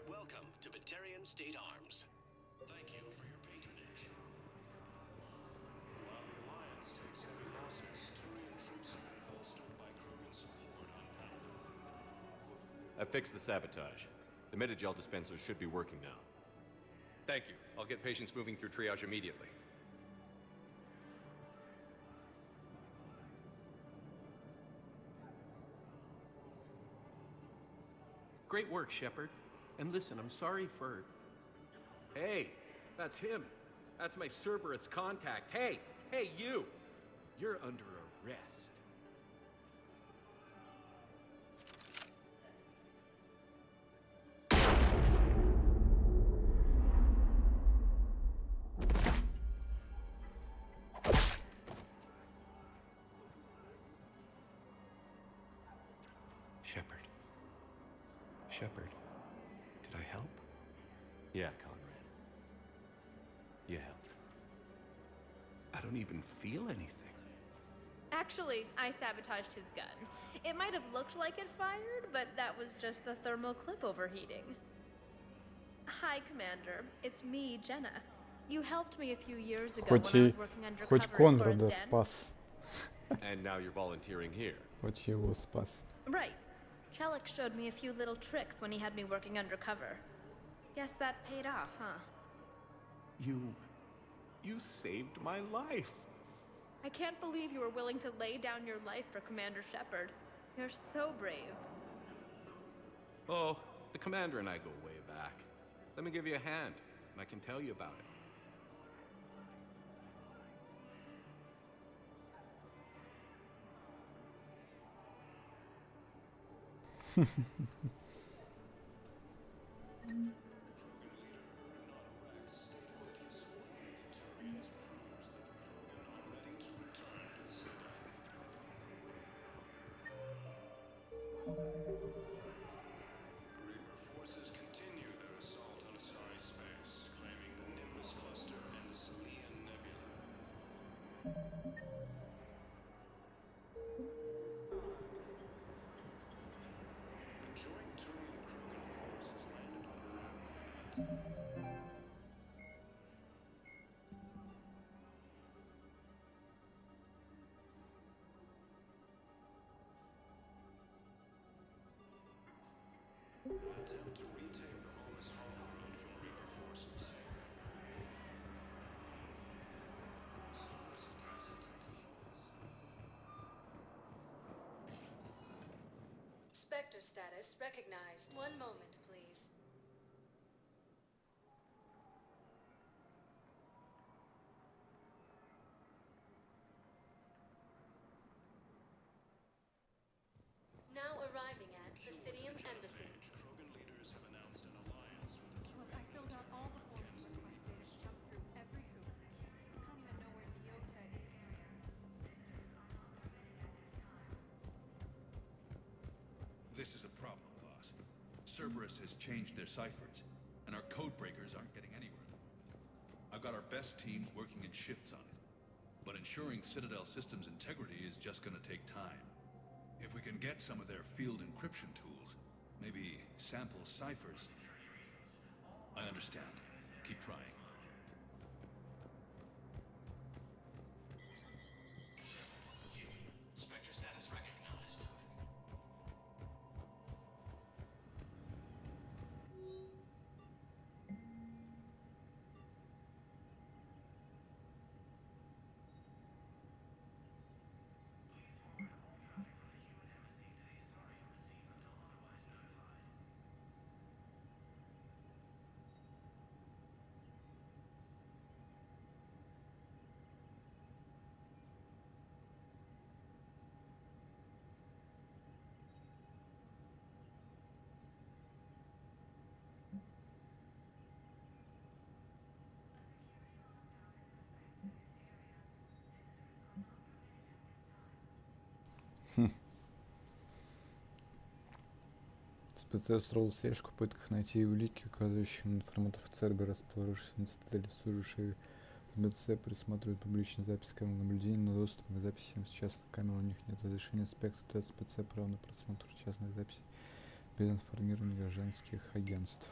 Welcome to Batarian State Arms. Thank you for your patronage.
While the Alliance takes heavy losses, Turian troops have been bolstered by Krogan support on Paladin.
I fixed the sabotage. The Metagel dispensers should be working now.
Thank you. I'll get patients moving through triage immediately. Great work, Shepard. And listen, I'm sorry for... Hey, that's him. That's my Cerberus contact. Hey, you! You're under arrest. Shepard, did I help?
Yeah, Conrad. You helped.
I don't even feel anything.
Actually, I sabotaged his gun. It might have looked like it fired, but that was just the thermal clip overheating. Hi, Commander. It's me, Jenna. You helped me a few years ago when I was working undercover
Хоть
for
Конрада
Den.
спас.
And now you're volunteering here.
Хоть его спас.
Right. Chelik showed me a few little tricks when he had me working undercover. Guess that paid off, huh?
You saved my life.
I can't believe you were willing to lay down your life for Commander Shepard. You're so brave.
Oh, the Commander and I go way back. Let me give you a hand, and I can tell you about it.
Forces continue their assault on Asari space, claiming the Nimbus cluster and the Salian Nebula. A joint Turian-Krogan force has landed on a planet. Attempt to retake the Hollis homeworld from Reaper forces.
Spectre status recognized. One moment, please. Now arriving at Presidium Embassy.
Krogan leaders have announced an alliance with the
Look, I filled out all the forms you requested and jumped through every hoop. I can't even know where Iota is.
This is a problem, boss. Cerberus has changed their ciphers, and our code breakers aren't getting anywhere. I've got our best teams working in shifts on it, but ensuring Citadel systems integrity is just gonna take time. If we can get some of their field encryption tools, maybe sample ciphers. I understand. Keep trying.
Spectre status recognized.
СПЦ устроил слежку в попытках найти улики, указывающие на информатов Цербера, расположившись на цитадели. Служащие СПЦ присматривают публичные записи камер наблюдения, но доступ к записям с частных камер у них нет. Разрешение спектра дает СПЦ право на просмотр частных записей без информирования гражданских агентств.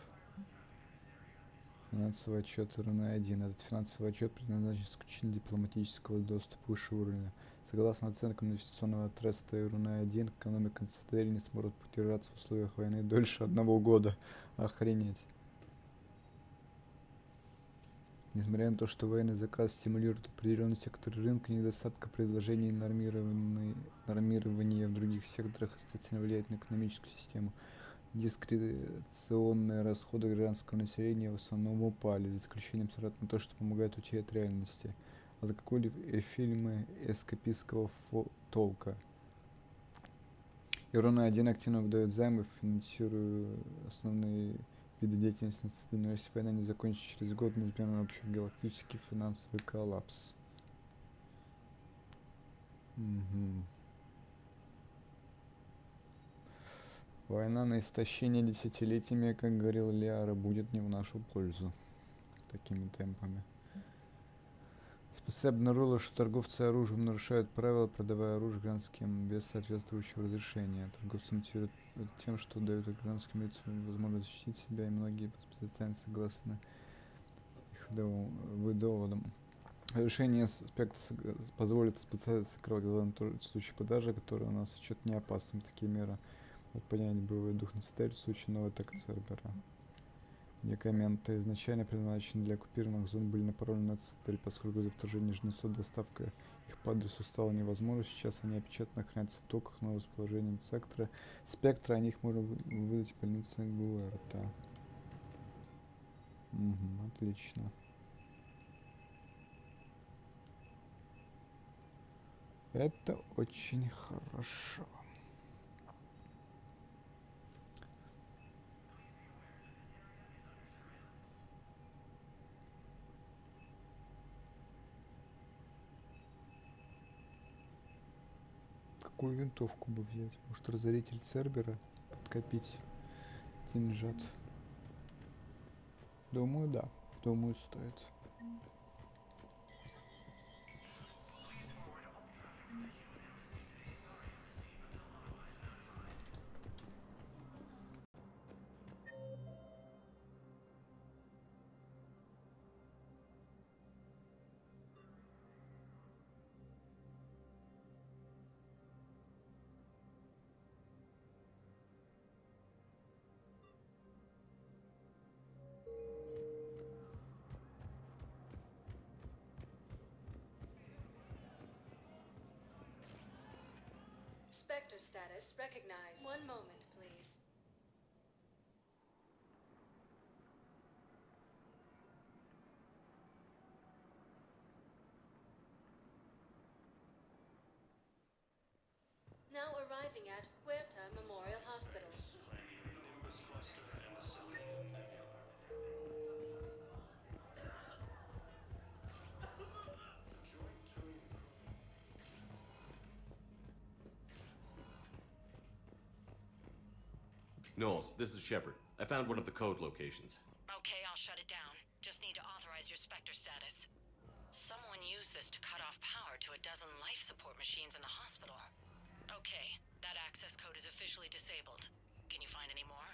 Финансовый отчет РН-1. Этот финансовый отчет предназначен исключительно для дипломатического доступа высшего уровня. Согласно оценкам инвестиционного треста РН-1, экономика Цитадели не сможет поддержаться в условиях войны дольше 1 года. Охренеть. Несмотря на то, что военный заказ стимулирует определенные секторы рынка, недостатка предложений и нормирования в других секторах отрицательно влияет на экономическую систему. Дискреционные расходы гражданского населения в основном упали, за исключением трат на то, что помогает уйти от реальности. А за какой-либо фильмы эскапистского толка. РН-1 активно выдает займы, финансируя основные виды деятельности на стадии, но если война не закончится через год, неизбежно общегалактический финансовый коллапс. Война на истощение десятилетиями, как говорил Лиара, будет не в нашу пользу. Такими темпами. СПЦ обнаружила, что торговцы оружием нарушают правила, продавая оружие гражданским без соответствующего разрешения. Торговцы мотивируют тем, что дают гражданским лицам возможность защитить себя, и многие специально согласны их доводам. Решение спектра позволит специально сокрывать главный случай продажи, который у нас отчет не опасен. Такие меры поднять боевой дух на Цитадель в случае новой атаки Цербера. Медикаменты изначально предназначены для оккупированных зон были направлены на Цитадель, поскольку из-за вторжения жнецов доставка их по адресу стала невозможной. Сейчас они опечатаны хранятся в доках, но расположением спектра о них можно выдать в больнице Гуэрта. Отлично. Это очень хорошо. Какую винтовку бы взять? Может, разоритель Цербера? Подкопить деньжат? Думаю, да. Думаю, стоит.
Spectre status recognized. One moment, please. Now arriving at Huerta Memorial Hospital.
Knowles, this is Shepard. I found one of the code locations.
Okay, I'll shut it down. Just need to authorize your Spectre status. Someone used this to cut off power to a dozen life support machines in the hospital. Okay, that access code is officially disabled. Can you find any more?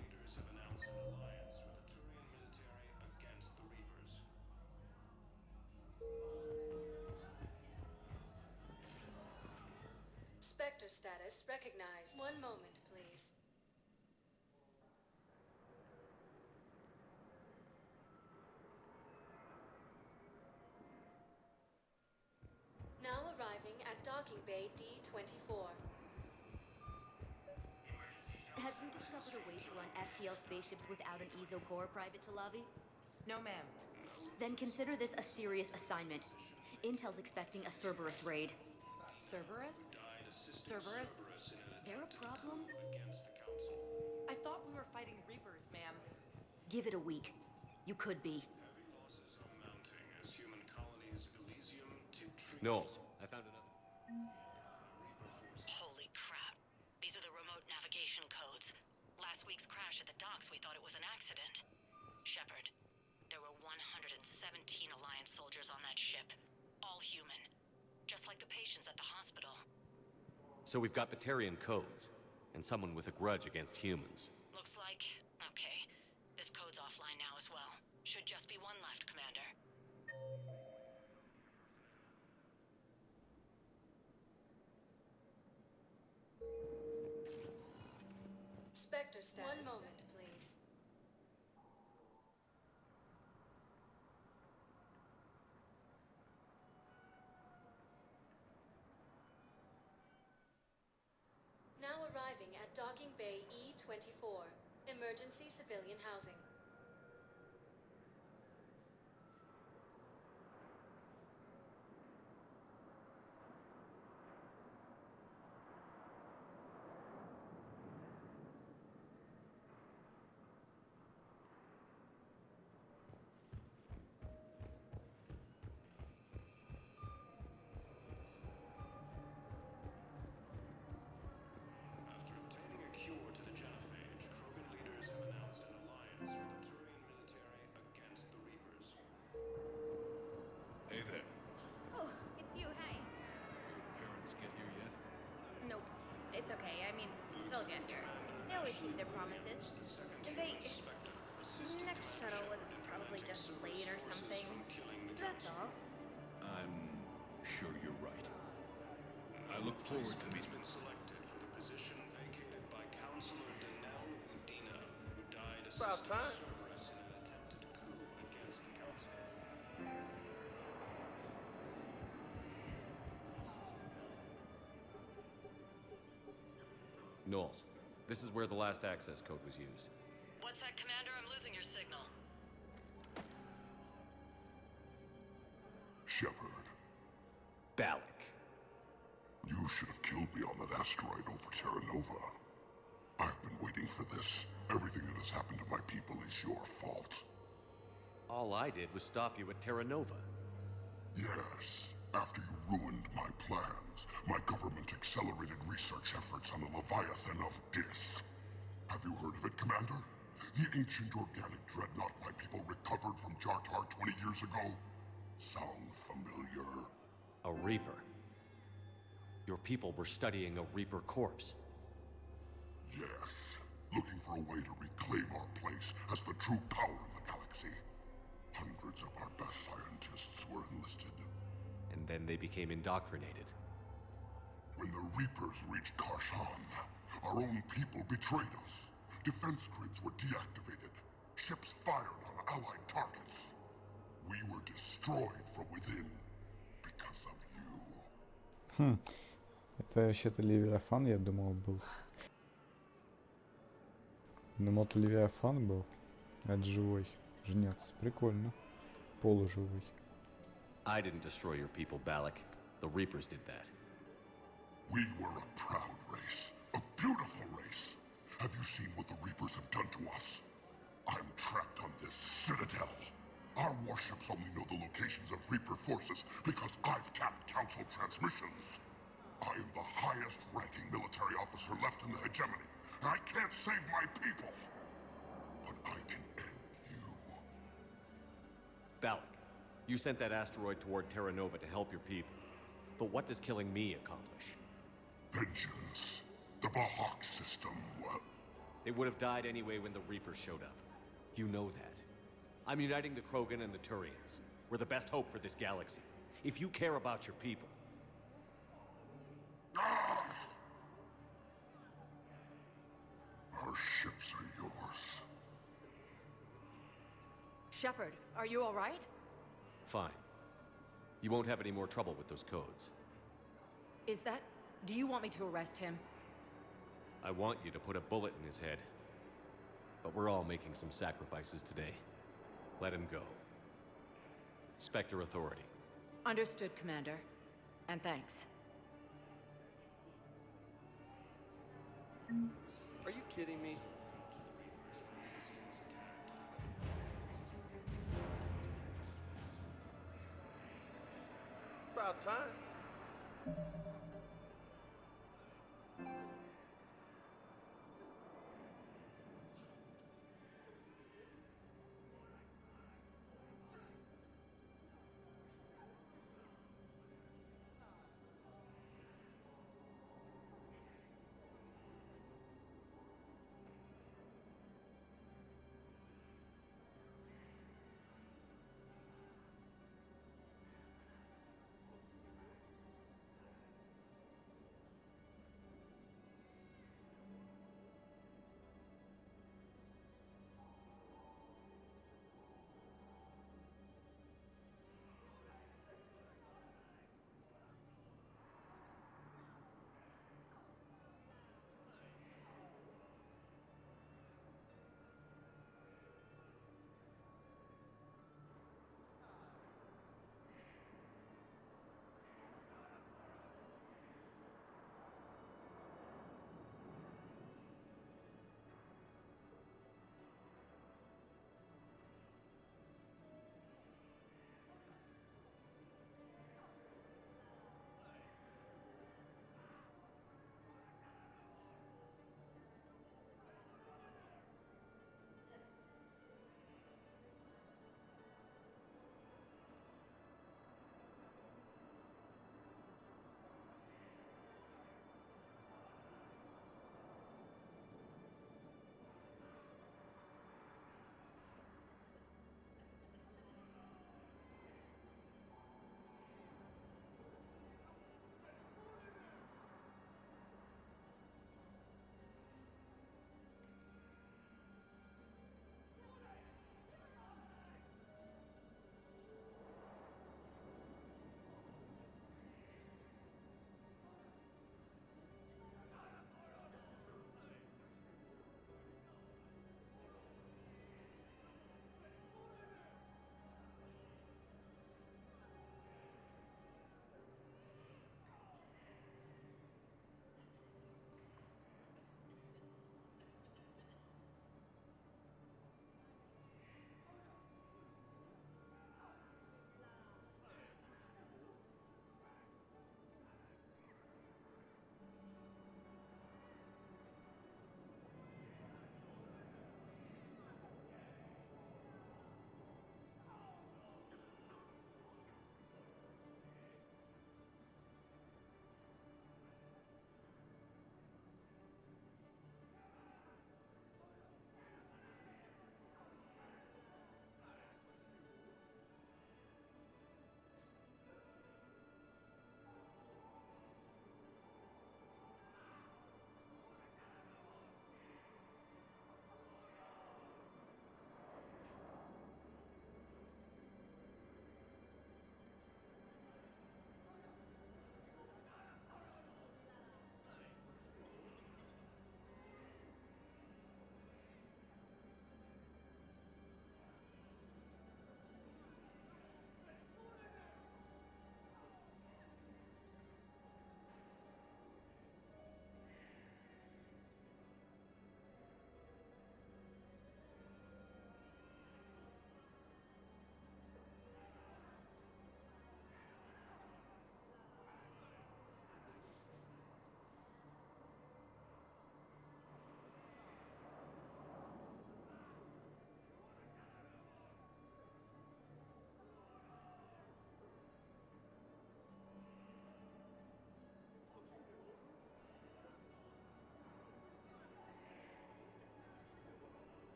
Leaders have announced an alliance with the Turian military against the Reapers.
Spectre status recognized. One moment, please. Now arriving at docking bay D-24.
Have you discovered a way to run FTL spaceships without an ESO core, Private Talavi?
No, ma'am.
Then consider this a serious assignment. Intel's expecting a Cerberus raid.
Cerberus? Cerberus?
There a problem?
I thought we were fighting Reapers, ma'am.
Give it a week. You could be.
Heavy losses are mounting as human colonies Elysium, Tiptree...
Knowles, I found another.
Holy crap. These are the remote navigation codes. Last week's crash at the docks, we thought it was an accident. Shepard, there were 117 Alliance soldiers on that ship. All human. Just like the patients at the hospital.
So we've got Batarian codes, and someone with a grudge against humans.
Looks like... Okay. This code's offline now as well. Should just be one left, Commander.
Spectre status. One moment, please. Now arriving at docking bay E-24. Emergency civilian housing.
After obtaining a cure to the genophage, Krogan leaders have announced an alliance with the Turian military against the Reapers.
Hey there.
Oh, it's you, hey.
Parents get here yet?
Nope. It's okay. I mean, they'll get here. They always keep their promises. Next shuttle was probably just late or something. That's all.
I'm sure you're right. I look forward to meeting.
Been selected for the position vacated by Counselor Danelle Udina, who died
About
assisting
time.
Cerberus in an attempted coup against the Council.
Knowles, this is where the last access code was used.
What's that, Commander? I'm losing your signal.
Shepard,
Balak.
you should have killed me on that asteroid over Terra Nova. I've been waiting for this. Everything that has happened to my people is your fault.
All I did was stop you at Terra Nova.
Yes, after you ruined my plans, my government accelerated research efforts on the Leviathan of Dis. Have you heard of it, Commander? The ancient organic dreadnought my people recovered from Jartar 20 years ago? Sound familiar?
A Reaper. Your people were studying a Reaper corpse.
Yes, looking for a way to reclaim our place as the true power of the galaxy. Hundreds of our best scientists were enlisted.
And then they became indoctrinated.
When the Reapers reached Karshan, our own people betrayed us. Defense grids were deactivated. Ships fired on Allied targets. We were destroyed from within because of you.
Это вообще-то Левиафан, я думал, был. Думал, это Левиафан был. Это живой. Жнец. Прикольно. Полуживой.
I didn't destroy your people, Balak. The Reapers did that.
We were a proud race. A beautiful race. Have you seen what the Reapers have done to us? I'm trapped on this citadel. Our warships only know the locations of Reaper forces because I've tapped Council transmissions. I am the highest ranking military officer left in the hegemony, I can't save my people, but I can end you.
Balak, you sent that asteroid toward Terra Nova to help your people. But what does killing me accomplish?
Vengeance. The Bahawk system, well...
They would have died anyway when the Reapers showed up. You know that. I'm uniting the Krogan and the Turians. We're the best hope for this galaxy. If you care about your people...
Our ships are yours.
Shepard, are you all right?
Fine. You won't have any more trouble with those codes.
Is that... Do you want me to arrest him?
I want you to put a bullet in his head. But we're all making some sacrifices today. Let him go. Spectre Authority.
Understood, Commander. And thanks.
Are you kidding me? About time.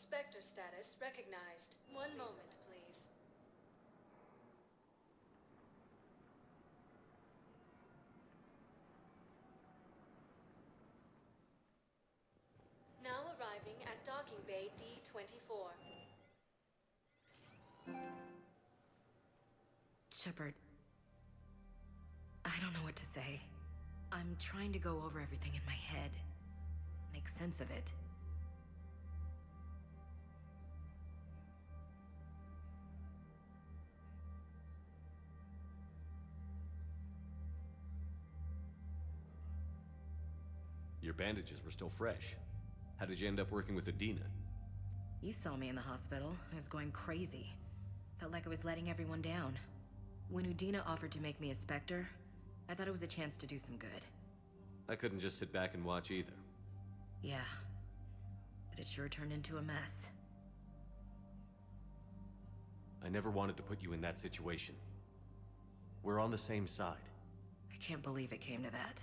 Spectre status recognized. One moment, please. Now arriving at docking bay D24.
Shepard, I don't know what to say. I'm trying to go over everything in my head, make sense of it.
Your bandages were still fresh. How did you end up working with Adina?
You saw me in the hospital. I was going crazy. Felt like I was letting everyone down. When Udina offered to make me a Spectre, I thought it was a chance to do some good.
I couldn't just sit back and watch either.
Yeah. But it sure turned into a mess.
I never wanted to put you in that situation. We're on the same side.
I can't believe it came to that.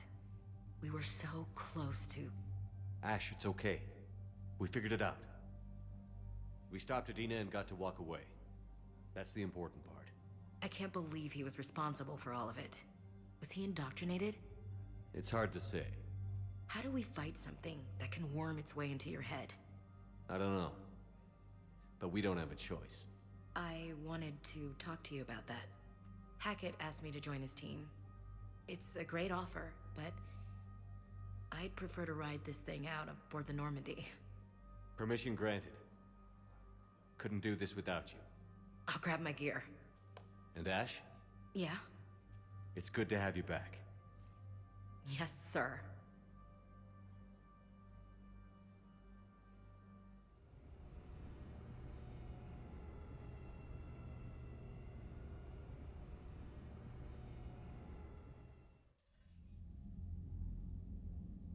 We were so close to...
Ash, it's okay. We figured it out. We stopped Adina and got to walk away. That's the important part.
I can't believe he was responsible for all of it. Was he indoctrinated?
It's hard to say.
How do we fight something that can worm its way into your head?
I don't know. But we don't have a choice.
I wanted to talk to you about that. Hackett asked me to join his team. It's a great offer, but I'd prefer to ride this thing out aboard the Normandy.
Permission granted. Couldn't do this without you.
I'll grab my gear.
And Ash?
Yeah?
It's good to have you back.
Yes, sir.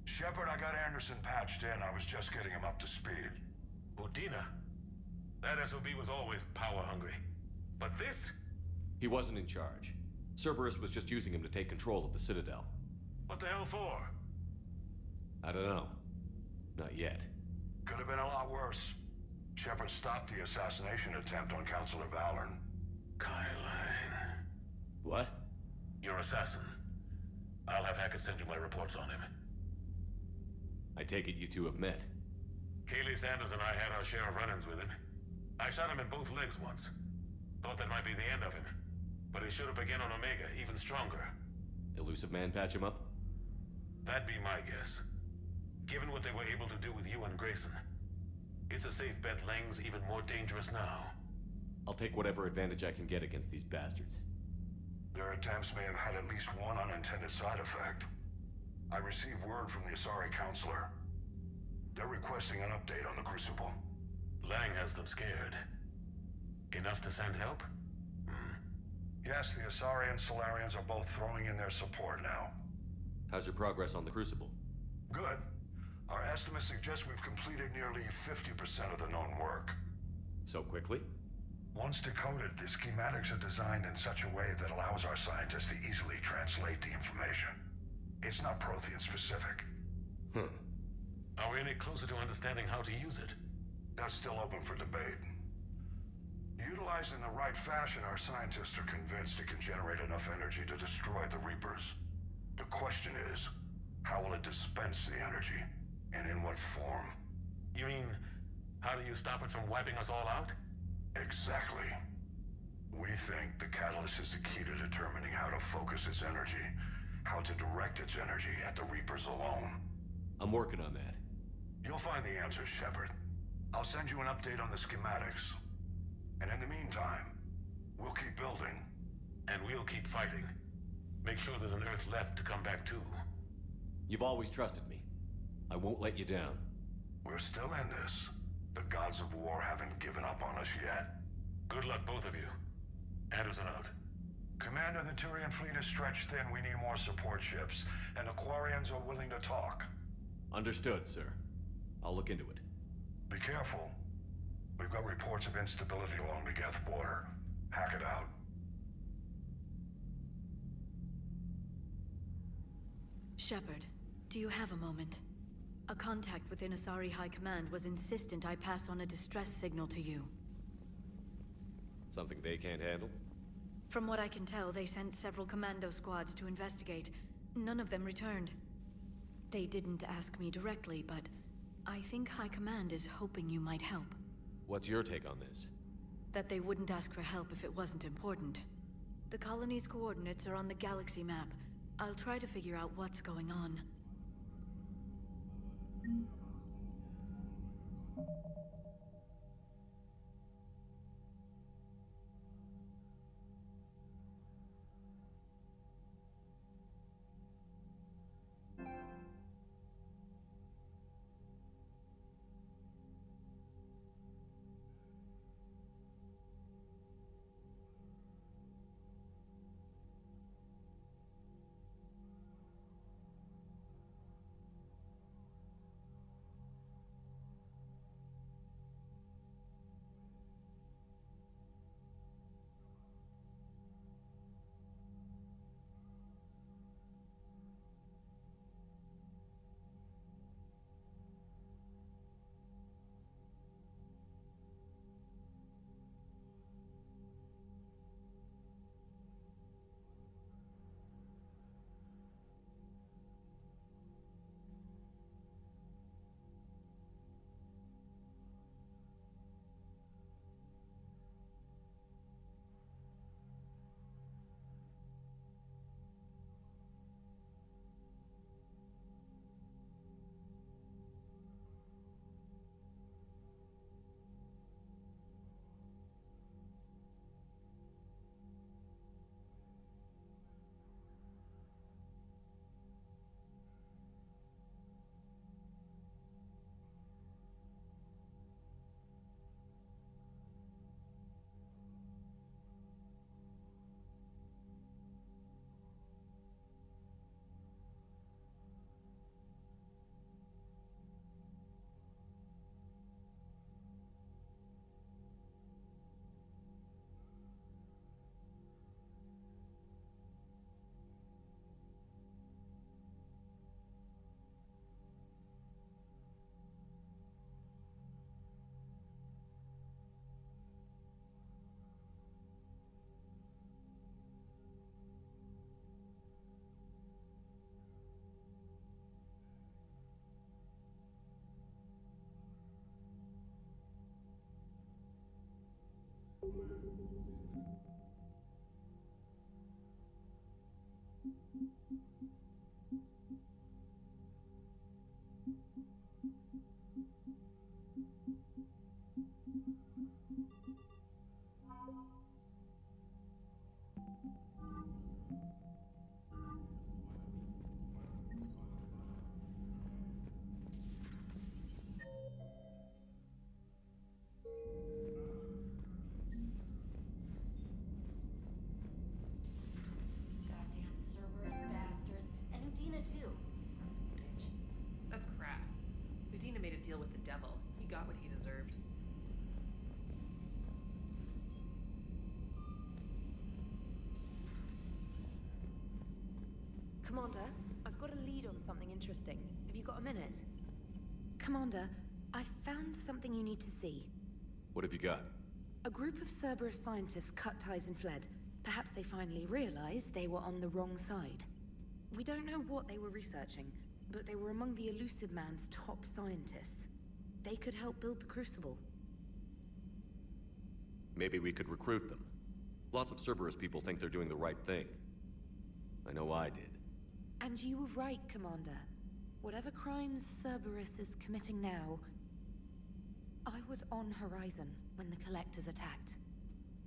Shepard, I got Anderson patched in. I was just getting him up to speed.
Udina? That SOB was always power-hungry. But this?
He wasn't in charge. Cerberus was just using him to take control of the Citadel.
What the hell for?
I don't know. Not yet.
Could have been a lot worse. Shepard stopped the assassination attempt on Councilor Valorn.
Kyline.
What?
Your assassin. I'll have Hackett send you my reports on him.
I take it you two have met.
Kaylee Sanders and I had our share of run-ins with him. I shot him in both legs once. Thought that might be the end of him. But he showed up again on Omega, even stronger.
Elusive Man patch him up?
That'd be my guess. Given what they were able to do with you and Grayson. It's a safe bet Lang's even more dangerous now.
I'll take whatever advantage I can get against these bastards.
Their attempts may have had at least one unintended side effect. I received word from the Asari Counselor. They're requesting an update on the Crucible.
Lang has them scared. Enough to send help?
Yes, the Asari and Solarians are both throwing in their support now.
How's your progress on the Crucible?
Good. Our estimates suggest we've completed nearly 50% of the known work.
So quickly?
Once decoded, the schematics are designed in such a way that allows our scientists to easily translate the information. It's not Prothean specific.
Are we any closer to understanding how to use it?
That's still open for debate. Utilized in the right fashion, our scientists are convinced it can generate enough energy to destroy the Reapers. The question is, how will it dispense the energy? And in what form?
You mean, how do you stop it from wiping us all out?
Exactly. We think the catalyst is the key to determining how to focus its energy, how to direct its energy at the Reapers alone.
I'm working on that.
You'll find the answers, Shepard. I'll send you an update on the schematics. And in the meantime, we'll keep building.
And we'll keep fighting. Make sure there's an Earth left to come back to.
You've always trusted me. I won't let you down.
We're still in this. The gods of war haven't given up on us yet.
Good luck, both of you. Anderson out.
Commander, the Turian fleet is stretched thin. We need more support ships, and Aquarians are willing to talk.
Understood, sir. I'll look into it.
Be careful. We've got reports of instability along the Geth border. Hack it out.
Shepard, do you have a moment? A contact within Asari High Command was insistent I pass on a distress signal to you.
Something they can't handle?
From what I can tell, they sent several commando squads to investigate. None of them returned. They didn't ask me directly, but I think High Command is hoping you might help.
What's your take on this?
That they wouldn't ask for help if it wasn't important. The colony's coordinates are on the galaxy map. I'll try to figure out what's going on.
Deal with the devil. He got what he deserved.
Commander, I've got a lead on something interesting. Have you got a minute? Commander, I've found something you need to see.
What have you got?
A group of Cerberus scientists cut ties and fled. Perhaps they finally realized they were on the wrong side. We don't know what they were researching, but they were among the Elusive Man's top scientists. They could help build the Crucible.
Maybe we could recruit them. Lots of Cerberus people think they're doing the right thing. I know I did.
And you were right, Commander. Whatever crimes Cerberus is committing now, I was on Horizon when the Collectors attacked.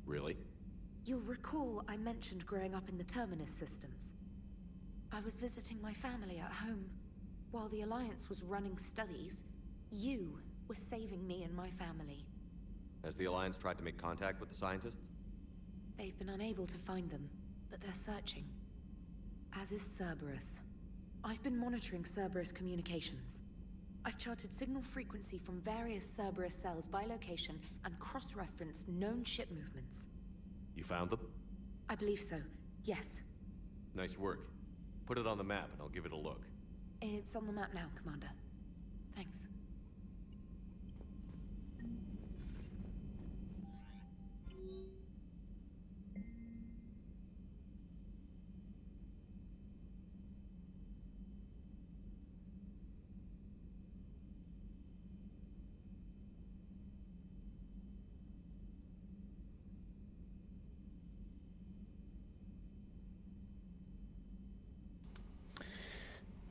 Really?
You'll recall I mentioned growing up in the Terminus systems. I was visiting my family at home While the Alliance was running studies, you were saving me and my family.
Has the Alliance tried to make contact with the scientists?
They've been unable to find them, but they're searching. As is Cerberus. I've been monitoring Cerberus communications. I've charted signal frequency from various Cerberus cells by location and cross-referenced known ship movements.
You found them?
I believe so, yes.
Nice work. Put it on the map and I'll give it a look.
It's on the map now, Commander. Thanks.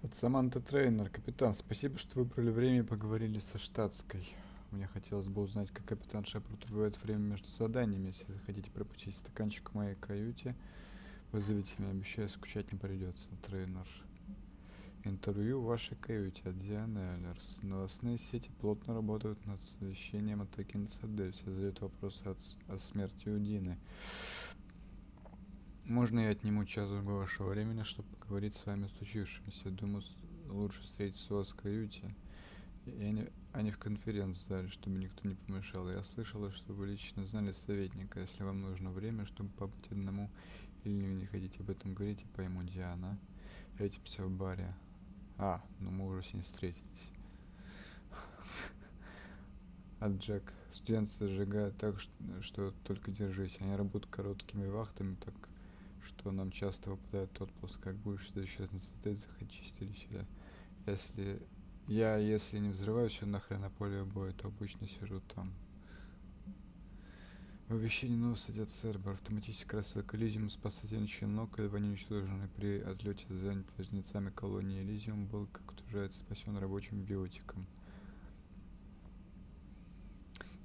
От Саманты Трейнер. Капитан, спасибо, что выбрали время и поговорили со штатской. Мне хотелось бы узнать, как капитан Шепард убивает время между заданиями. Если захотите пропустить стаканчик в моей каюте, вызовите меня. Обещаю, скучать не придется. Трейнер. Интервью в вашей каюте от Дианы Эллерс. Новостные сети плотно работают над освещением атаки на Цитадель. Все задают вопросы о смерти Удины. Можно я отниму час вашего времени, чтобы поговорить с вами о случившемся? Думаю, лучше встретиться у вас в каюте, а не в конференц-зале, чтобы никто не помешал. Я слышала, что вы лично знали советника. Если вам нужно время, чтобы побыть одному, или вы не хотите об этом говорить, я пойму, Диана. Встретимся в баре. Ну мы уже с ней встретились. А Джек. Студенты зажигают так, что только держись. Они работают короткими вахтами, так что нам часто выпадает отпуск. Как будешь исчезнуть на Цитадель, заходи чистилище. Если не взрываюсь все нахрен на поле боя, то обычно сижу там. В увещании новости от Цербер. Автоматическая рассылка Элизиум спасательный щенок, едва не уничтоженный при отлете занятый жнецами колонии Элизиум, был, как утверждается, спасен рабочим биотиком.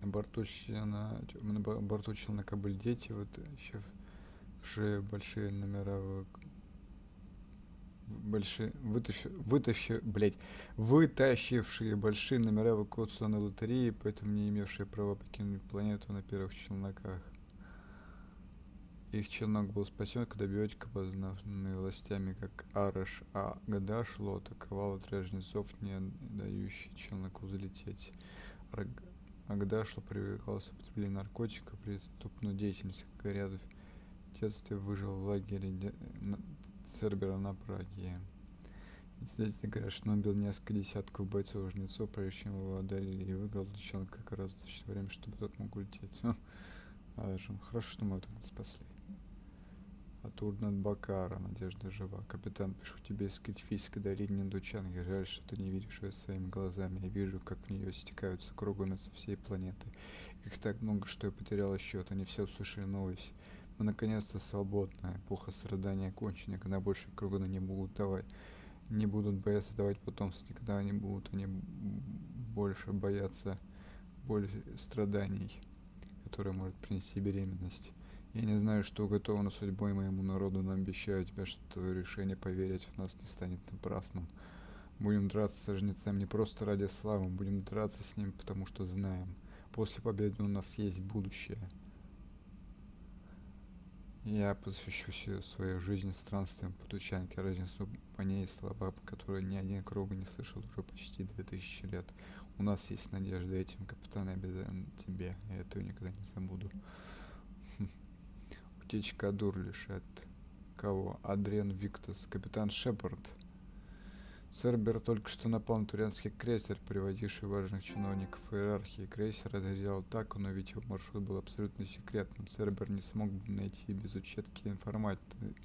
На борту челнока были дети, вытащившие большие номера вытащившие большие номера эвакуационной лотереи, поэтому не имевшие права покинуть планету на первых челноках. Их челнок был спасен, когда биотик, обознанный властями как Араш Агадаш-Ло, атаковал отряд жнецов, не дающий челноку взлететь. Агдашло привлекался к употреблению наркотиков, преступную деятельность, как говорят, в детстве выжил в лагере Цербера на Праге. Свидетели говорят, что он убил несколько десятков бойцов-жнецов, прежде чем его одолели, и выиграл челнок как раз достаточно время, чтобы тот мог улететь. Хорошо, что мы его тогда спасли. Турнет Бакара, Надежда жива. Капитан, пишу тебе из Китфийской долины Индучанги. Жаль, что ты не видишь ее своими глазами. Я вижу, как в нее стекаются кругами со всей планеты. Их так много, что я потеряла счет. Они все услышали новость. Мы наконец-то свободны. Эпоха страдания окончена. Когда больше кругана не будут бояться давать потомство. Никогда не будут они больше бояться боли страданий, которые может принести беременность. Я не знаю, что уготовано судьбой моему народу, но обещаю тебе, что твое решение поверить в нас не станет напрасным. Будем драться со жнецами не просто ради славы, будем драться с ним, потому что знаем, после победы у нас есть будущее. Я посвящу всю свою жизнь странствиям по Тучанке, разнесу по ней слова, по которым ни один круг не слышал уже почти 2000 лет. У нас есть надежда, этим, капитан, я обязан тебе, я этого никогда не забуду. Утечка Дурлиш от кого? Адриан Виктус. Капитан Шепард. Цербер только что напал на турянский крейсер, приводивший важных чиновников иерархии. Крейсер отразил атаку, но ведь его маршрут был абсолютно секретным. Цербер не смог бы найти без учетки информации.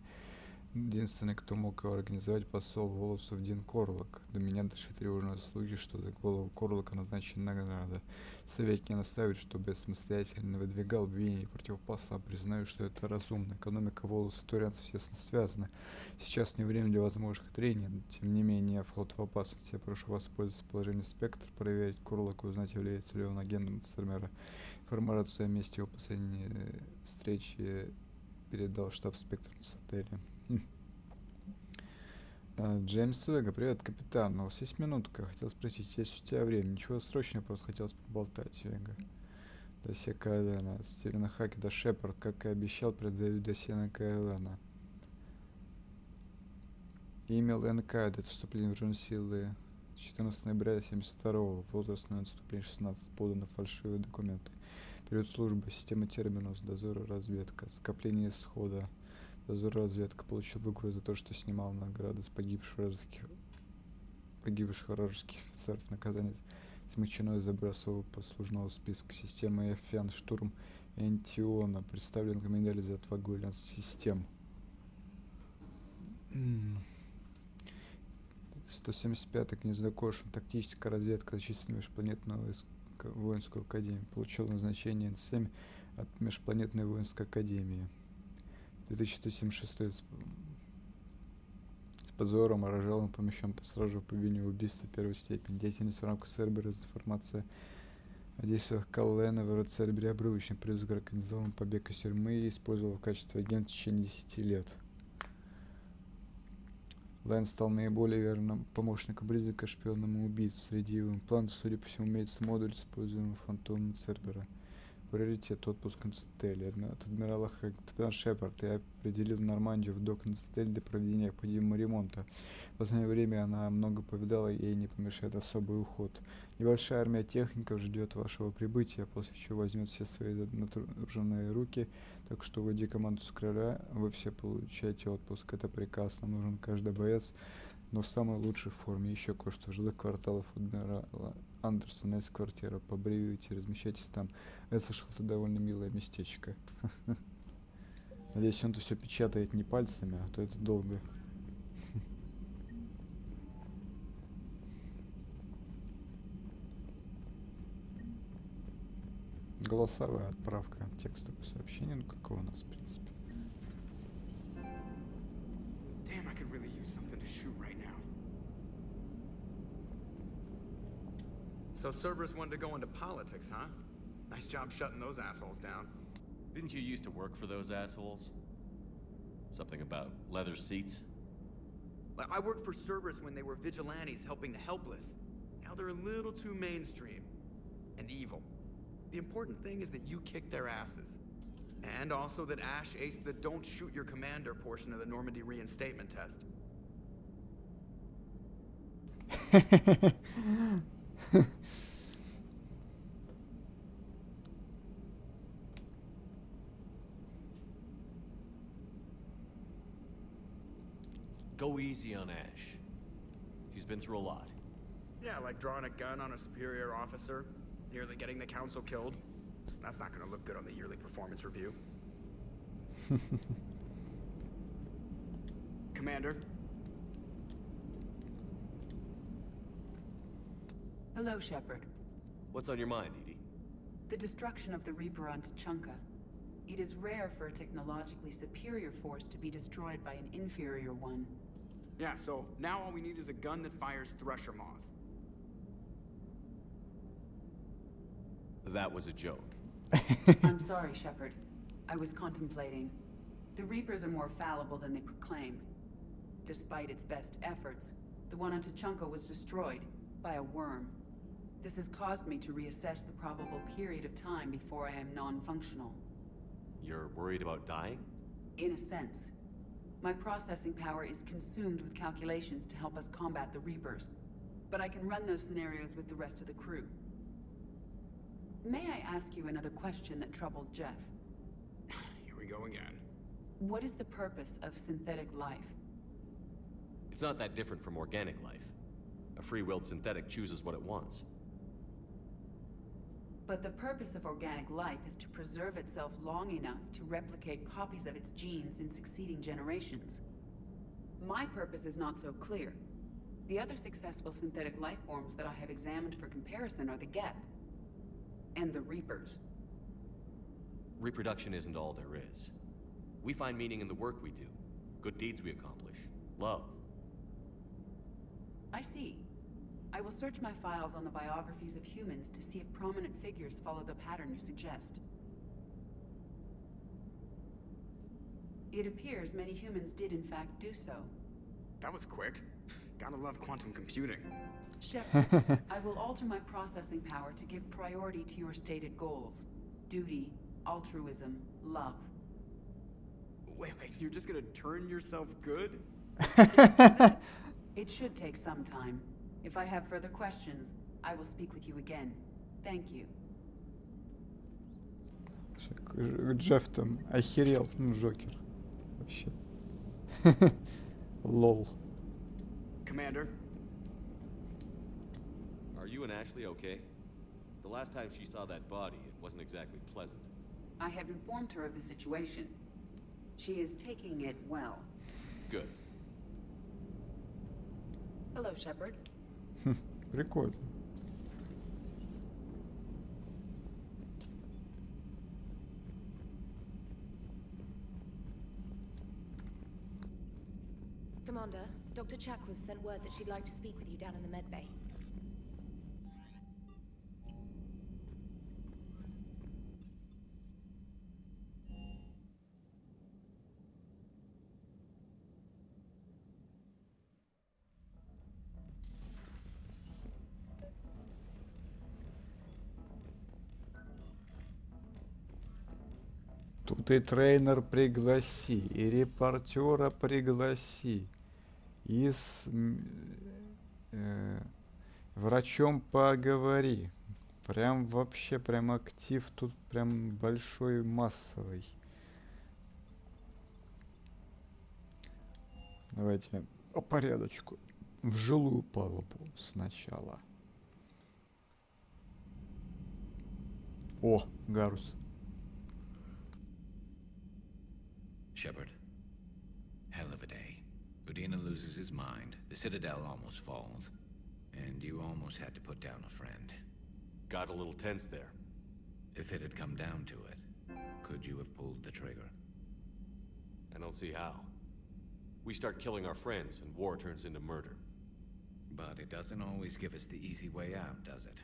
Единственный, кто мог его организовать, посол Волосов Дин Корлок. До меня дошли тревожные слухи, что за голову Корлока назначена награда. Советник настаивает, чтобы я самостоятельно выдвигал обвинения против посла. Признаю, что это разумно. Экономика Волосов и турянцев тесно связана. Сейчас не время для возможных трений, но тем не менее флот в опасности. Я прошу воспользоваться положением Спектр, проверить Корлока, узнать, является ли он агентом Цербера. Информацию о месте его последней встречи передал штаб Спектр на Цитадели. Джеймс Вега, привет, капитан. У вас есть минутка? Хотел спросить, есть у тебя время? Ничего срочного, просто хотелось поболтать, Вега. Досье Кайлена. Стивена Хакеда Шепард, как и обещал, передаю досье на Кайлена. Имейл НК, это вступление в вооруженные силы 14 ноября 72-го, возрастное наступление 16, поданы фальшивые документы. Период службы, система терминус, дозор, разведка, скопление исхода. Дозор, разведка, получил выговор за то, что снимал награды с погибших вражеских офицеров. Наказание смягчено из-за образцового послужного списка. Система FN, штурм Антиона, представлен к медали за отвагу систем. 175-й гнездокошен, тактическая разведка, зачислена в межпланетную воинскую академию. Получил назначение Н7 от межпланетной воинской академии. 2176 с позором Орожалом помещен сразу же по обвинению в убийстве первой степени. Деятельность в рамках Цербера, информация о действиях Каллена в Цербере обрывочный, плюс организовал побег из тюрьмы и использовал в качестве агента в течение 10 лет. Лайн стал наиболее верным помощником призрака, шпионом и убийц. Среди его имплантов, судя по всему, имеется модуль, используемый фантомом Цербера. Приоритет отпуск на Цитадели. От адмирала капитан Шепард я определил Нормандию в док на Цитадель для проведения необходимого ремонта. В последнее время она много повидала, ей не помешает особый уход. Небольшая армия техников ждет вашего прибытия, после чего возьмет все свои натруженные руки. Так что уводи команду с короля, вы все получаете отпуск. Это приказ, нам нужен каждый боец, но в самой лучшей форме. Еще кое-что в жилых кварталах адмирала Андерсона есть квартира. Побреюйте, размещайтесь там. Я слышал, это довольно милое местечко. Надеюсь, он-то все печатает не пальцами, а то это долго. Голосовая отправка текстовых сообщений, ну какого у нас, в принципе.
Damn, I could really use something to shoot right now.
So Cerberus wanted to go into politics, huh? Nice job shutting those assholes down.
Didn't you used to work for those assholes? Something about leather seats?
I worked for Cerberus when they were vigilantes helping the helpless. Now they're a little too mainstream. And evil. The important thing is that you kicked their asses. And also that Ash aced the don't shoot your commander portion of the Normandy reinstatement test.
Go easy on Ash. She's been through a lot.
Yeah, like drawing a gun on a superior officer, nearly getting the council killed. That's not gonna look good on the yearly performance review. Commander?
Hello, Shepard.
What's on your mind, Edie?
The destruction of the Reaper on Tuchanka. It is rare for a technologically superior force to be destroyed by an inferior one.
Yeah, so now all we need is a gun that fires Thresher Maws.
That was a joke.
I'm sorry, Shepard. I was contemplating. The Reapers are more fallible than they proclaim. Despite its best efforts, the one on Tuchanka was destroyed by a worm. This has caused me to reassess the probable period of time before I am non-functional.
You're worried about dying?
In a sense. My processing power is consumed with calculations to help us combat the Reapers. But I can run those scenarios with the rest of the crew. May I ask you another question that troubled Jeff?
Here we go again.
What is the purpose of synthetic life?
It's not that different from organic life. A free-willed synthetic chooses what it wants.
But the purpose of organic life is to preserve itself long enough to replicate copies of its genes in succeeding generations. My purpose is not so clear. The other successful synthetic life forms that I have examined for comparison are the Geth and the Reapers.
Reproduction isn't all there is. We find meaning in the work we do, good deeds we accomplish, love.
I see. I will search my files on the biographies of humans to see if prominent figures follow the pattern you suggest. It appears many humans did in fact do so.
That was quick. Gotta love quantum computing.
Shepard, I will alter my processing power to give priority to your stated goals. Duty, altruism, love.
Wait, you're just gonna turn yourself good?
It should take some time. If I have further questions, I will speak with you again. Thank you.
Джефф там охерел, ну, Джокер. Вообще. Лол.
Commander?
Are you and Ashley okay? The last time she saw that body, it wasn't exactly pleasant.
I have informed her of the situation. She is taking it well.
Good.
Hello, Shepard.
Прикольно.
Commander, Dr. Chakwas sent word that she'd like to speak with you down in the medbay.
Тут и тренер пригласи, и репортера пригласи, и с врачом поговори. Прям вообще, прям актив тут прям большой, массовый. Давайте по порядочку. В жилую палубу сначала. О, Гарус.
Shepard, hell of a day. Udina loses his mind, the Citadel almost falls, and you almost had to put down a friend.
Got a little tense there.
If it had come down to it, could you have pulled the trigger?
I don't see how. We start killing our friends, and war turns into murder.
But it doesn't always give us the easy way out, does it?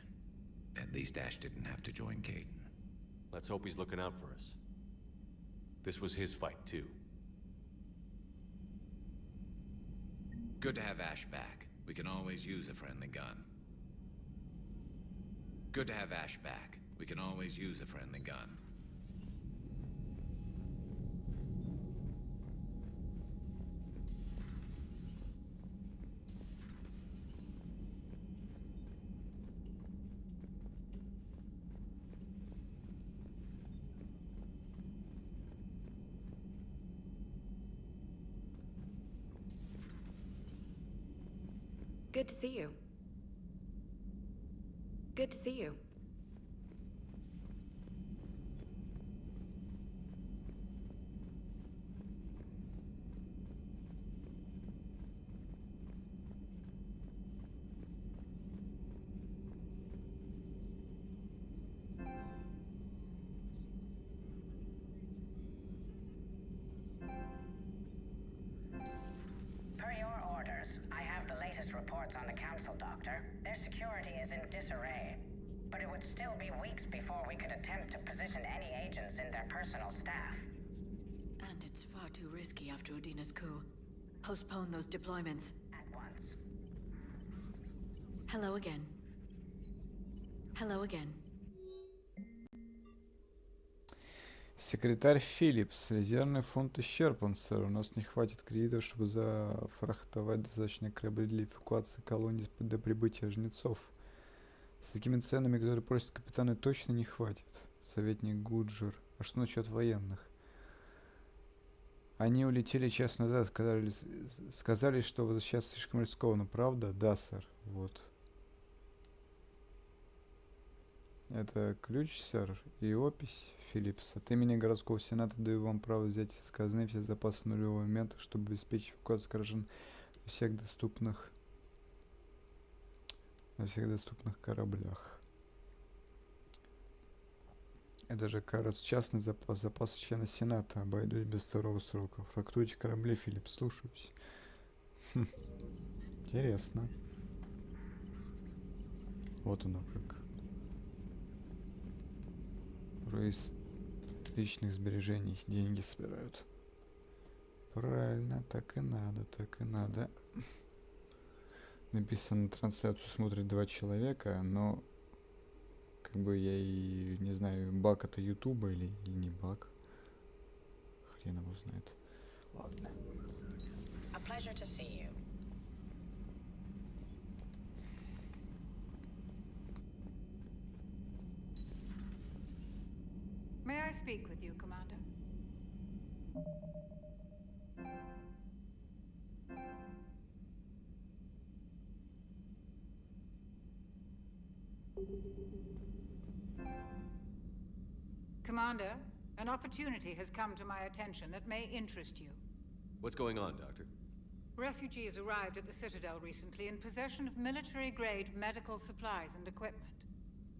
At least Ash didn't have to join Caden.
Let's hope he's looking out for us. This was his fight, too.
Good to have Ash back. We can always use a friendly gun. Good to have Ash back. We can always use a friendly gun.
Good to see you. Good to see you.
Per your orders, I have the latest reports on the Council, Doctor. Their security is in disarray. But it would still be weeks before we could attempt to position any agents in their personal staff.
And it's far too risky after Udina's coup. Postpone those deployments.
At once.
Hello again. Hello again.
Секретарь Филлипс. Резервный фонд исчерпан, сэр. У нас не хватит кредитов, чтобы зафрахтовать достаточно корабли для эвакуации колонии до прибытия жнецов. С такими ценами, которые просят капитаны, точно не хватит. Советник Гуджер. А что насчет военных? Они улетели час назад, сказали, что возвращаться слишком рискованно, правда? Да, сэр. Вот. Это ключ, сэр, и опись Филлипс. От имени городского сената даю вам право взять из казны все запасы нулевого момента, чтобы обеспечить эвакуацию граждан на всех доступных кораблях. Это же, кажется, частный запас члена сената. Обойдусь без второго срока. Фрактуйте корабли, Филлипс, слушаюсь. Интересно. Вот оно как. Уже из личных сбережений деньги собирают. Правильно, так и надо, так и надо. написано, трансляцию смотрит 2 человека, но как бы я и не знаю, баг это Ютуба или не баг. Хрен его знает. Ладно.
A pleasure to see you.
May I speak with you, Commander? Commander, an opportunity has come to my attention that may interest you.
What's going on, Doctor?
Refugees arrived at the Citadel recently in possession of military-grade medical supplies and equipment.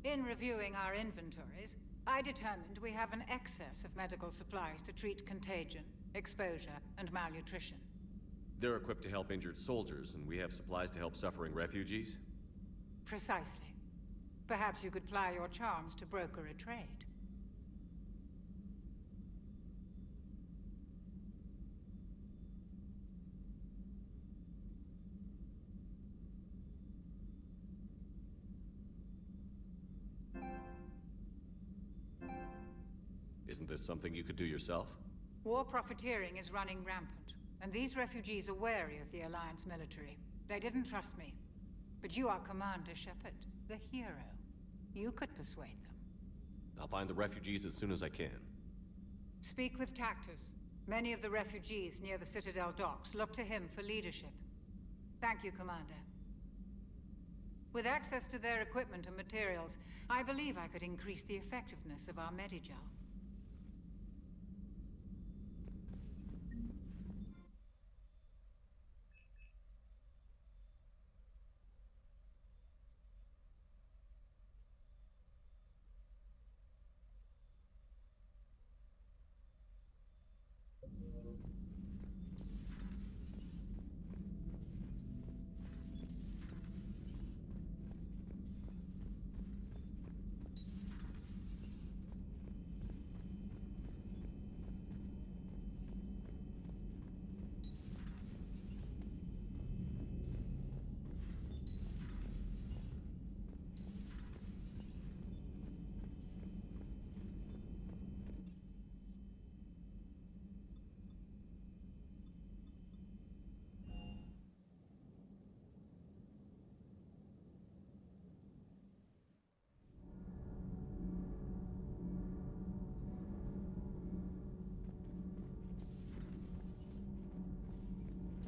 In reviewing our inventories, I determined we have an excess of medical supplies to treat contagion, exposure, and malnutrition.
They're equipped to help injured soldiers, and we have supplies to help suffering refugees?
Precisely. Perhaps you could ply your charms to broker a trade.
Isn't this something you could do yourself?
War profiteering is running rampant, and these refugees are wary of the Alliance military. They didn't trust me. But you are Commander Shepard, the hero. You could persuade them.
I'll find the refugees as soon as I can.
Speak with Tactus. Many of the refugees near the Citadel docks look to him for leadership. Thank you, Commander. With access to their equipment and materials, I believe I could increase the effectiveness of our Medigel.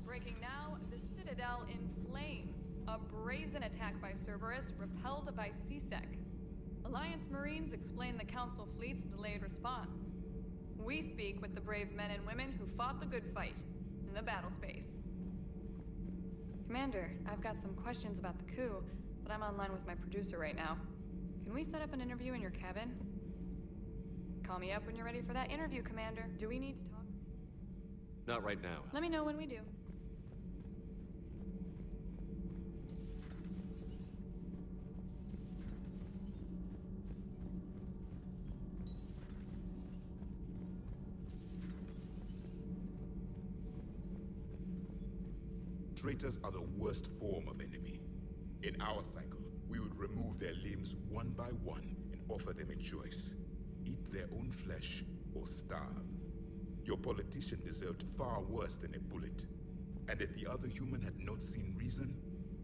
Breaking now, the Citadel in flames. A brazen attack by Cerberus repelled by CSEC. Alliance Marines explain the Council fleet's delayed response. We speak with the brave men and women who fought the good fight in the battle space. Commander, I've got some questions about the coup, but I'm online with my producer right now. Can we set up an interview in your cabin? Call me up when you're ready for that interview, Commander. Do we need to talk?
Not right now.
Let me know when we do.
Traitors are the worst form of enemy. In our cycle, we would remove their limbs one by one and offer them a choice. Eat their own flesh or starve. Your politician deserved far worse than a bullet. And if the other human had not seen reason,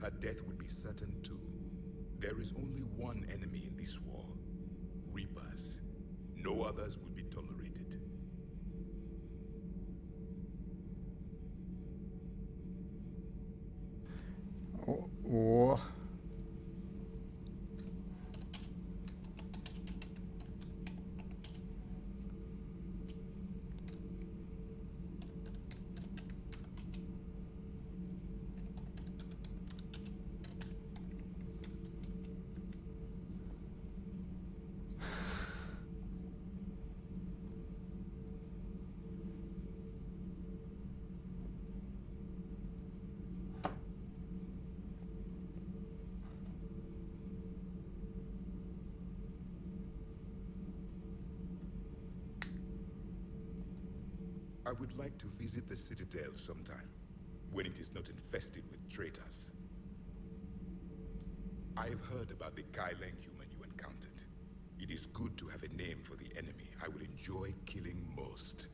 her death would be certain too. There is only one enemy in this war. Reapers. No others will be tolerated.
О.
I would like to visit the Citadel sometime. when it is not infested with traitors. I've heard about the Kailang human you encountered. It is good to have a name for the enemy I will enjoy killing most.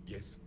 Yes.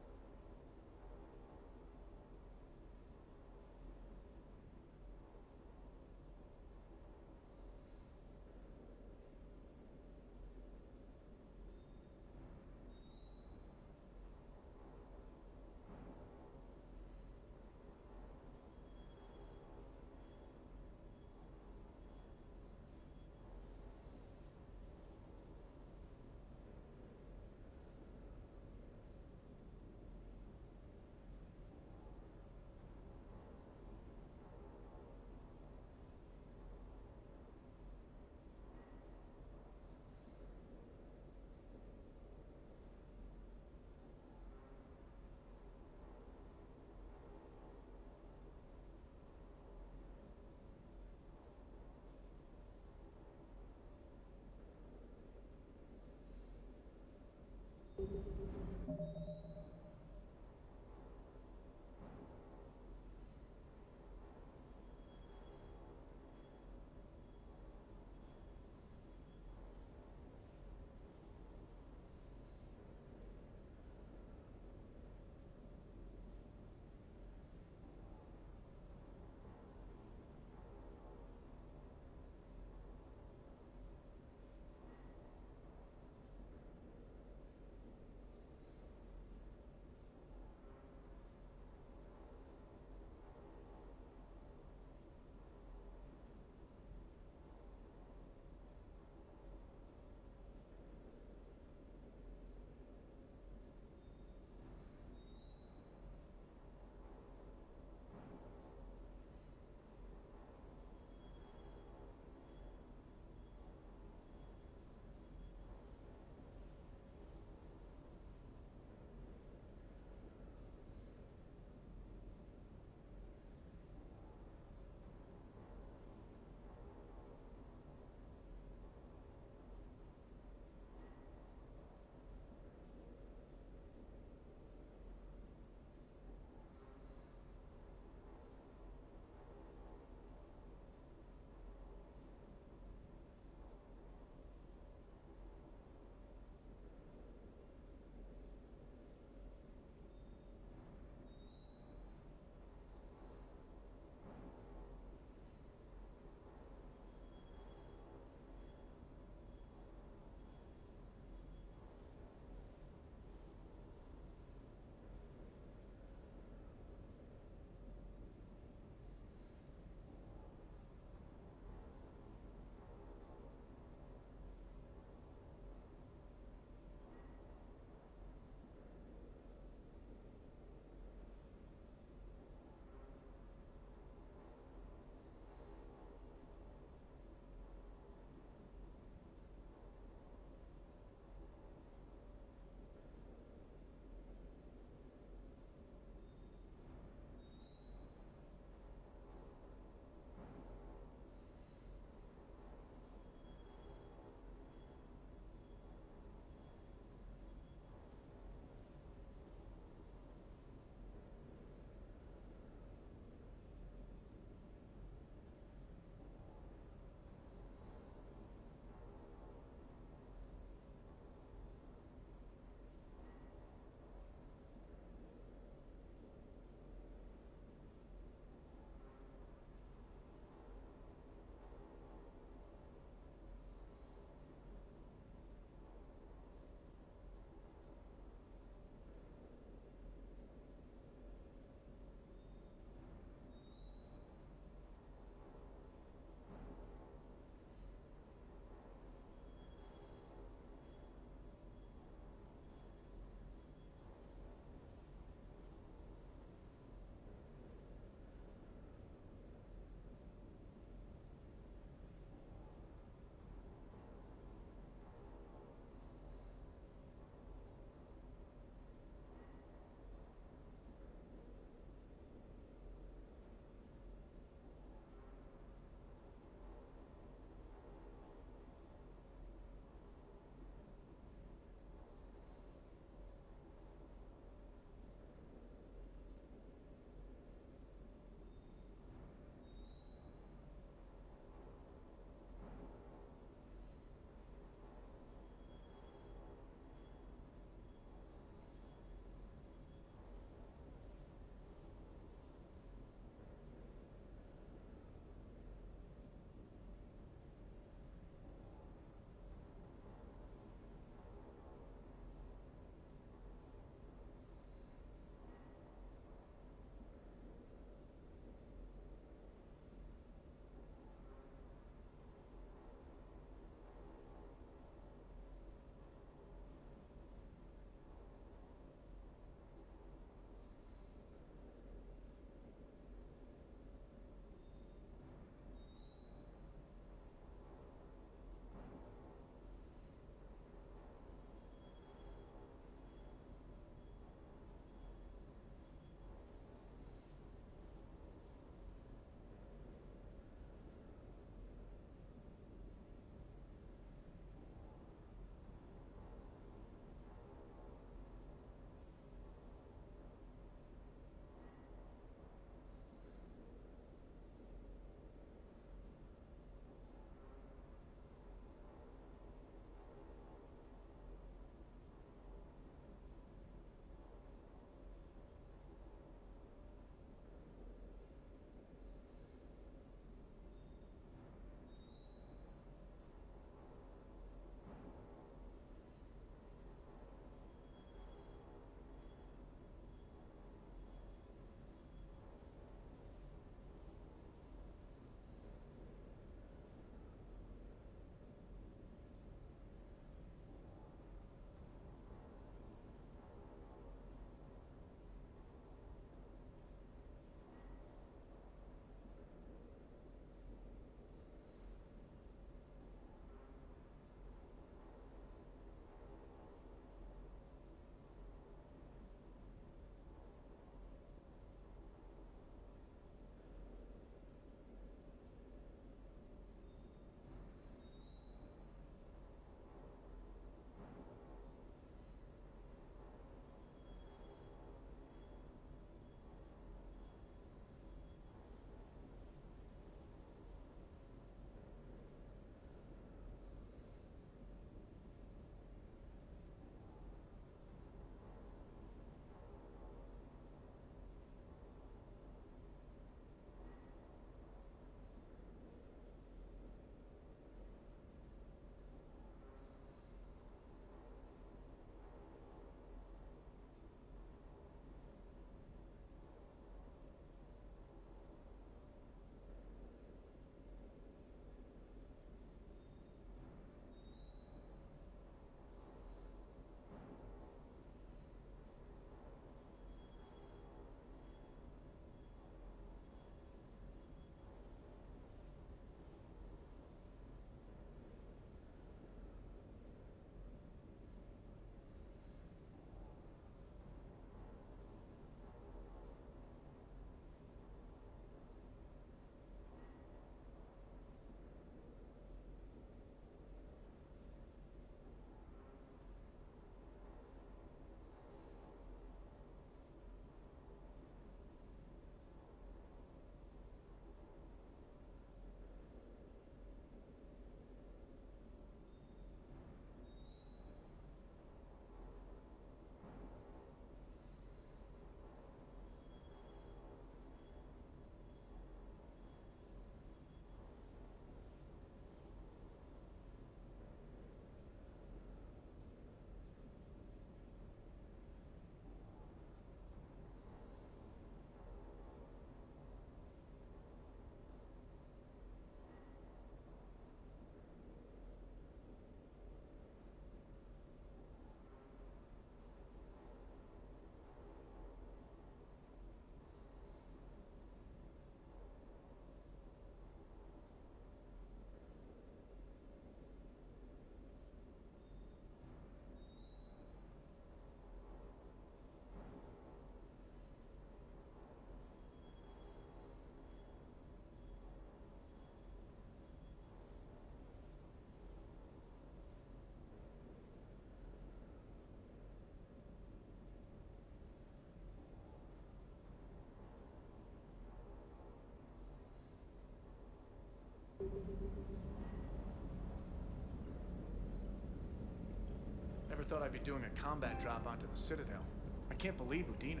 thought I'd be doing a combat drop onto the Citadel. I can't believe Udina.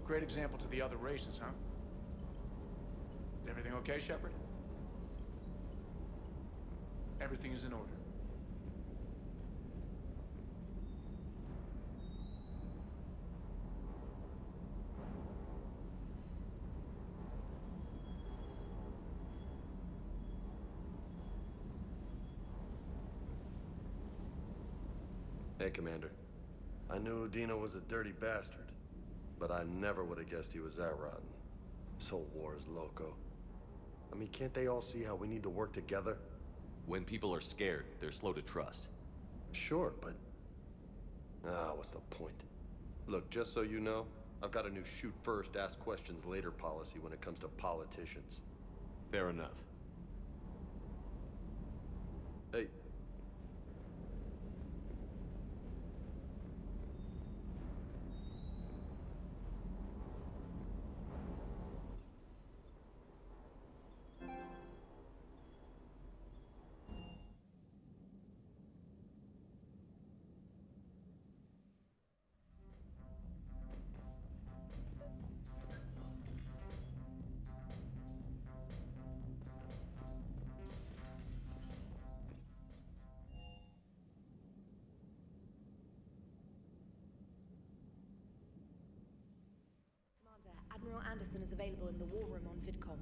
Great example to the other races, huh? Is everything okay, Shepard? Everything is in order.
Hey, Commander. I knew Udina was a dirty bastard, but I never would have guessed he was that rotten. This whole war is loco. I mean, can't they all see how we need to work together?
When people are scared, they're slow to trust.
Sure, but... what's the point? Look, just so you know, I've got a new shoot first, ask questions later policy when it comes to politicians.
Fair enough.
Hey.
Admiral Anderson is available in the war room on VidCom.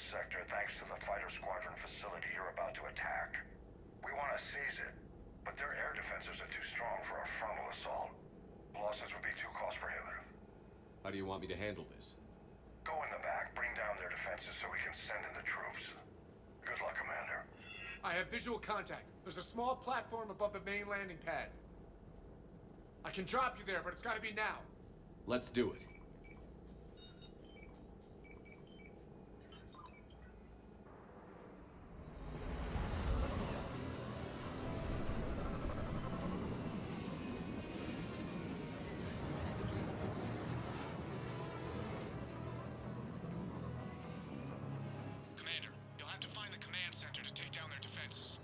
this sector thanks to the fighter squadron facility you're about to attack. We want to seize it, but their air defenses are too strong for a frontal assault. Losses would be too cost prohibitive.
How do you want me to handle this?
Go in the back, bring down their defenses so we can send in the troops. Good luck, Commander.
I have visual contact. There's a small platform above the main landing pad. I can drop you there, but it's gotta be now.
Let's do it.
Commander, you'll have to find the command center to take down their defenses.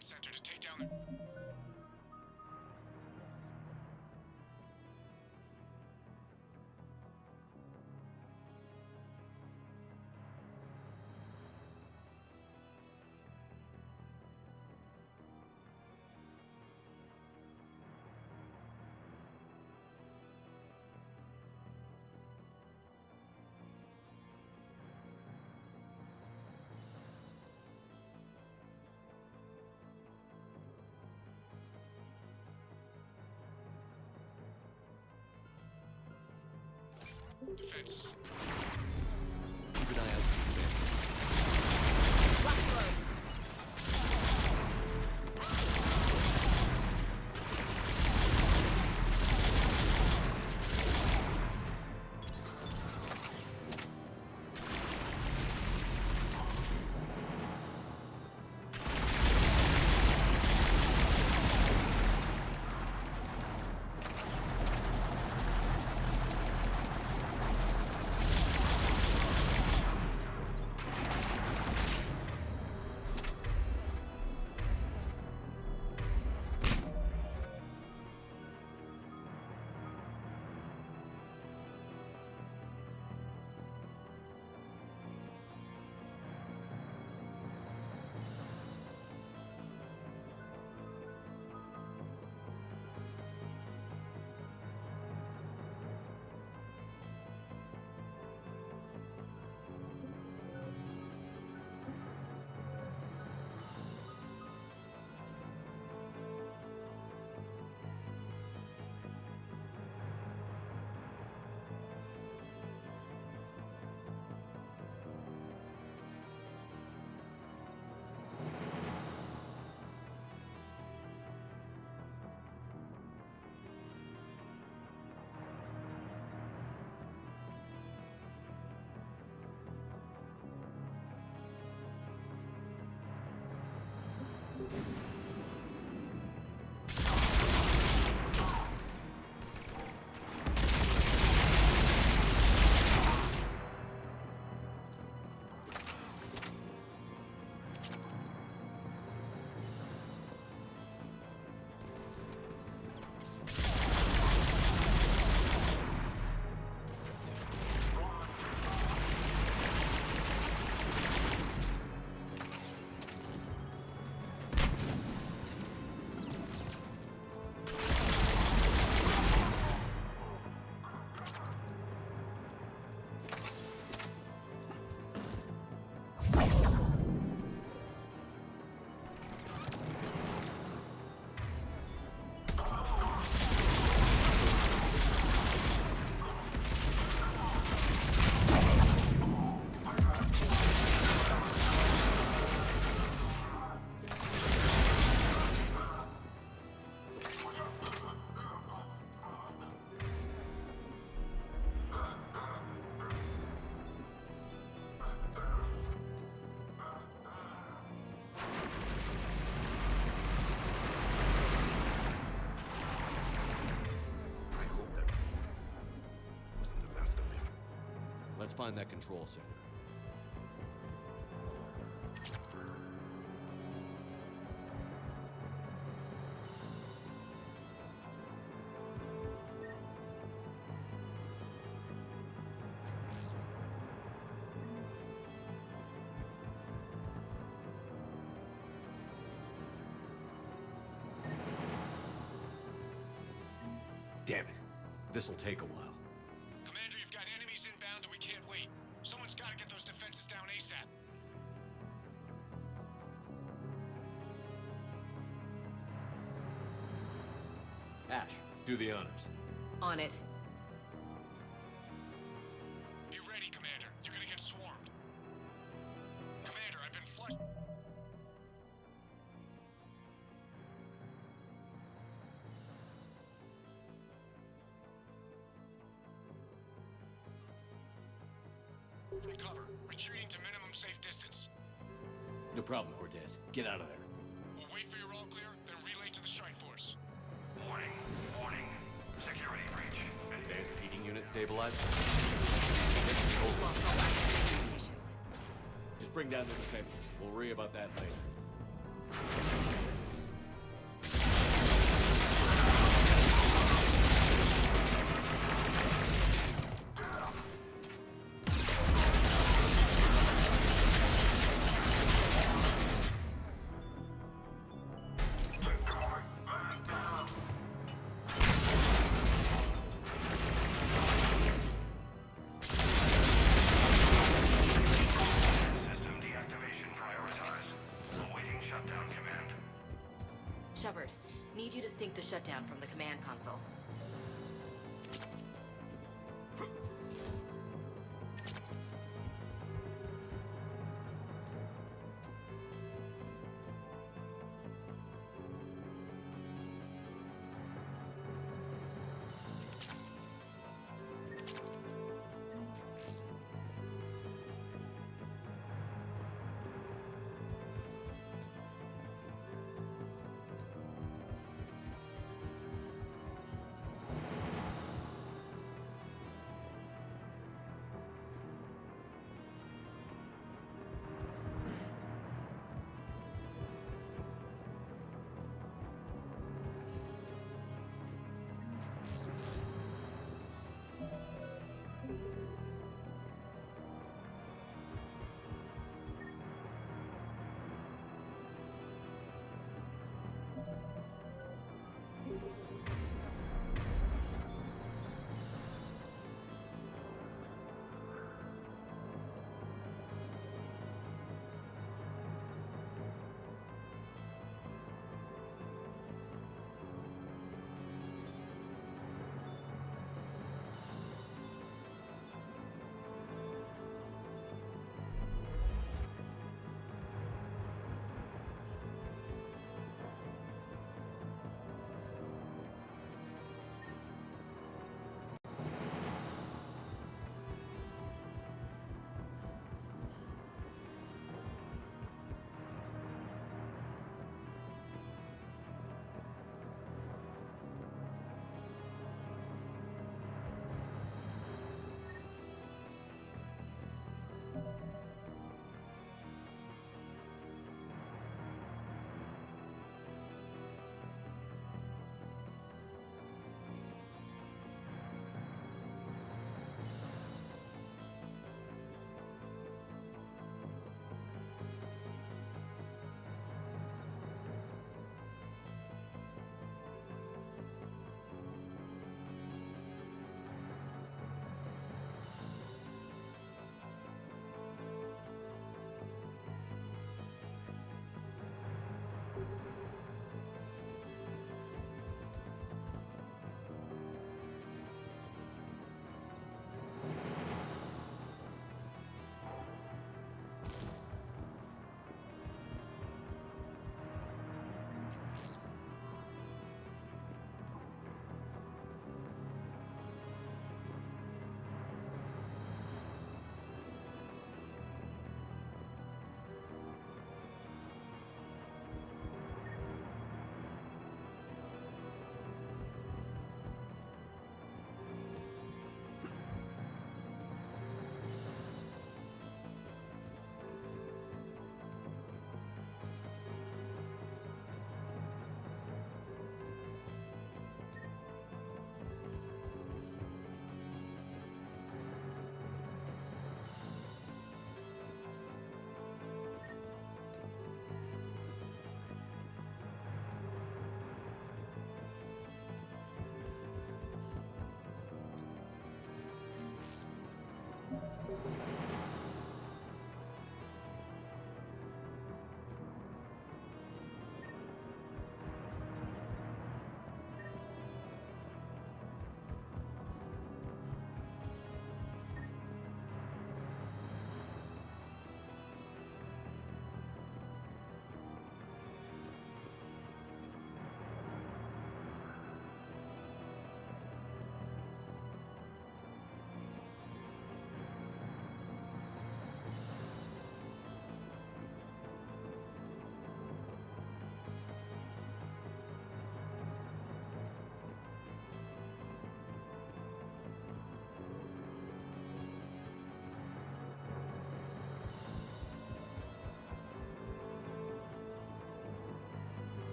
Center to take down the... defenses.
Keep an eye out for the Let's find that control center. Damn it. This'll take a while.
Commander, you've got enemies inbound and we can't wait. Someone's got to get those defenses down ASAP.
Ash, do the honors.
On it.
Be ready, Commander. You're gonna get swarmed. Commander, I've been flushed. From cover, retreating to minimum safe distance.
No problem, Cortez. Get out of there.
We'll wait for your all clear, then relay to the strike force.
Warning, warning. Security breach.
Advanced heating unit stabilized. Just bring down the defenses. We'll worry about that later.
Shepard, need you to sync the shutdown from the command console.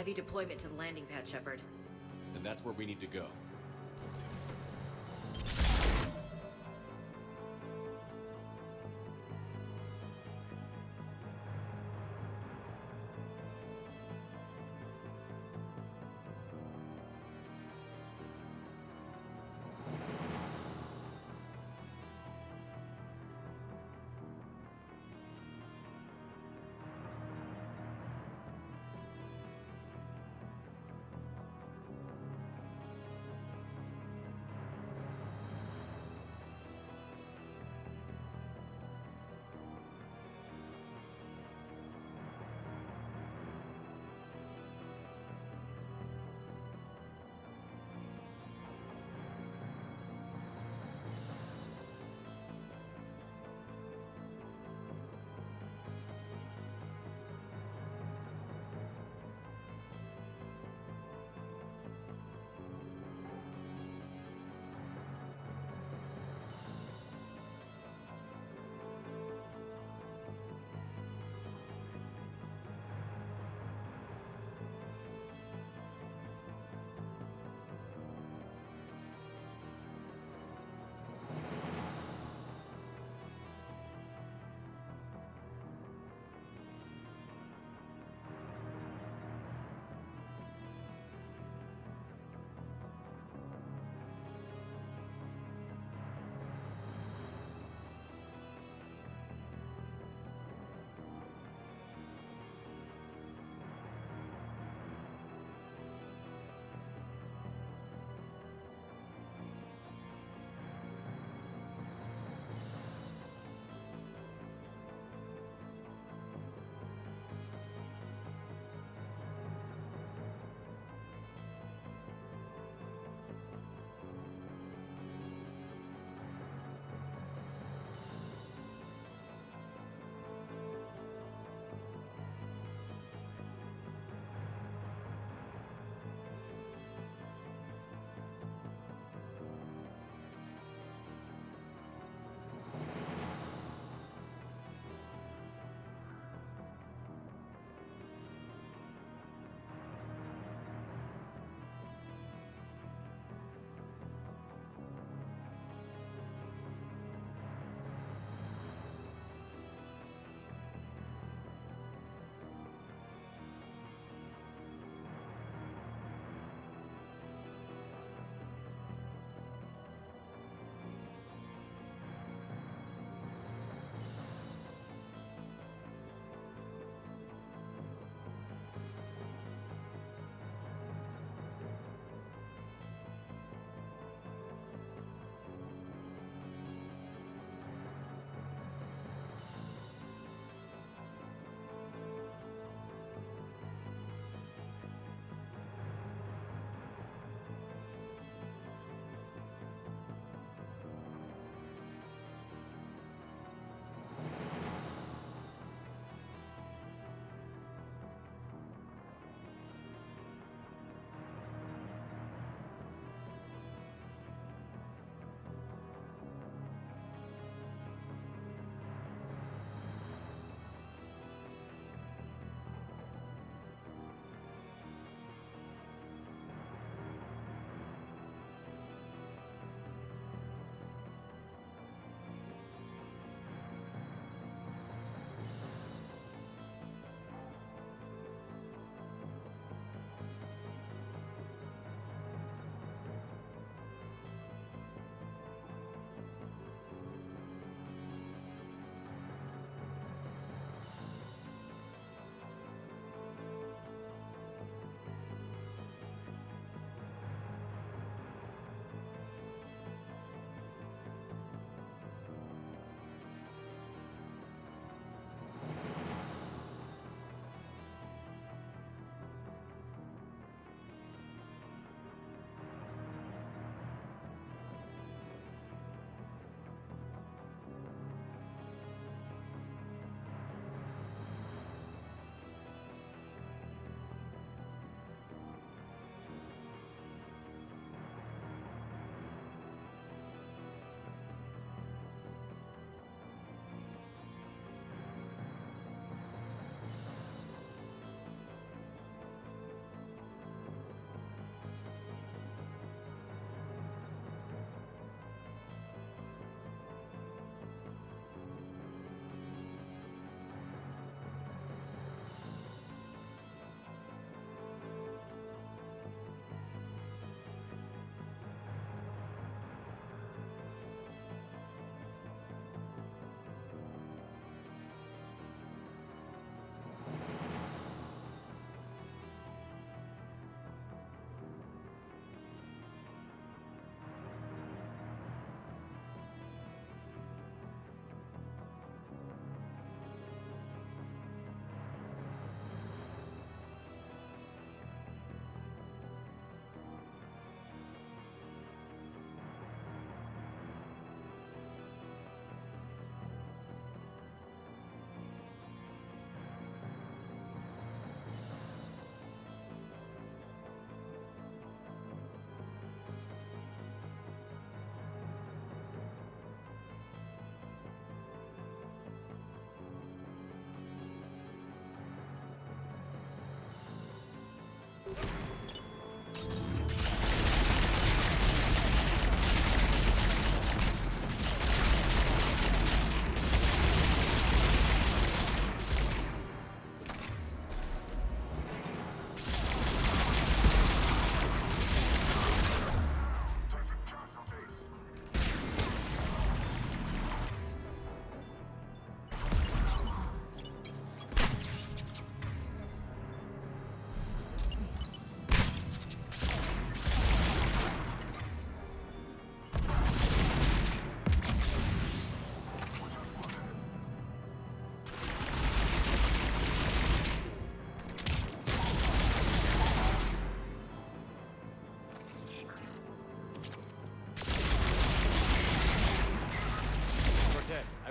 Heavy deployment to the landing pad, Shepard.
Then that's where we need to go.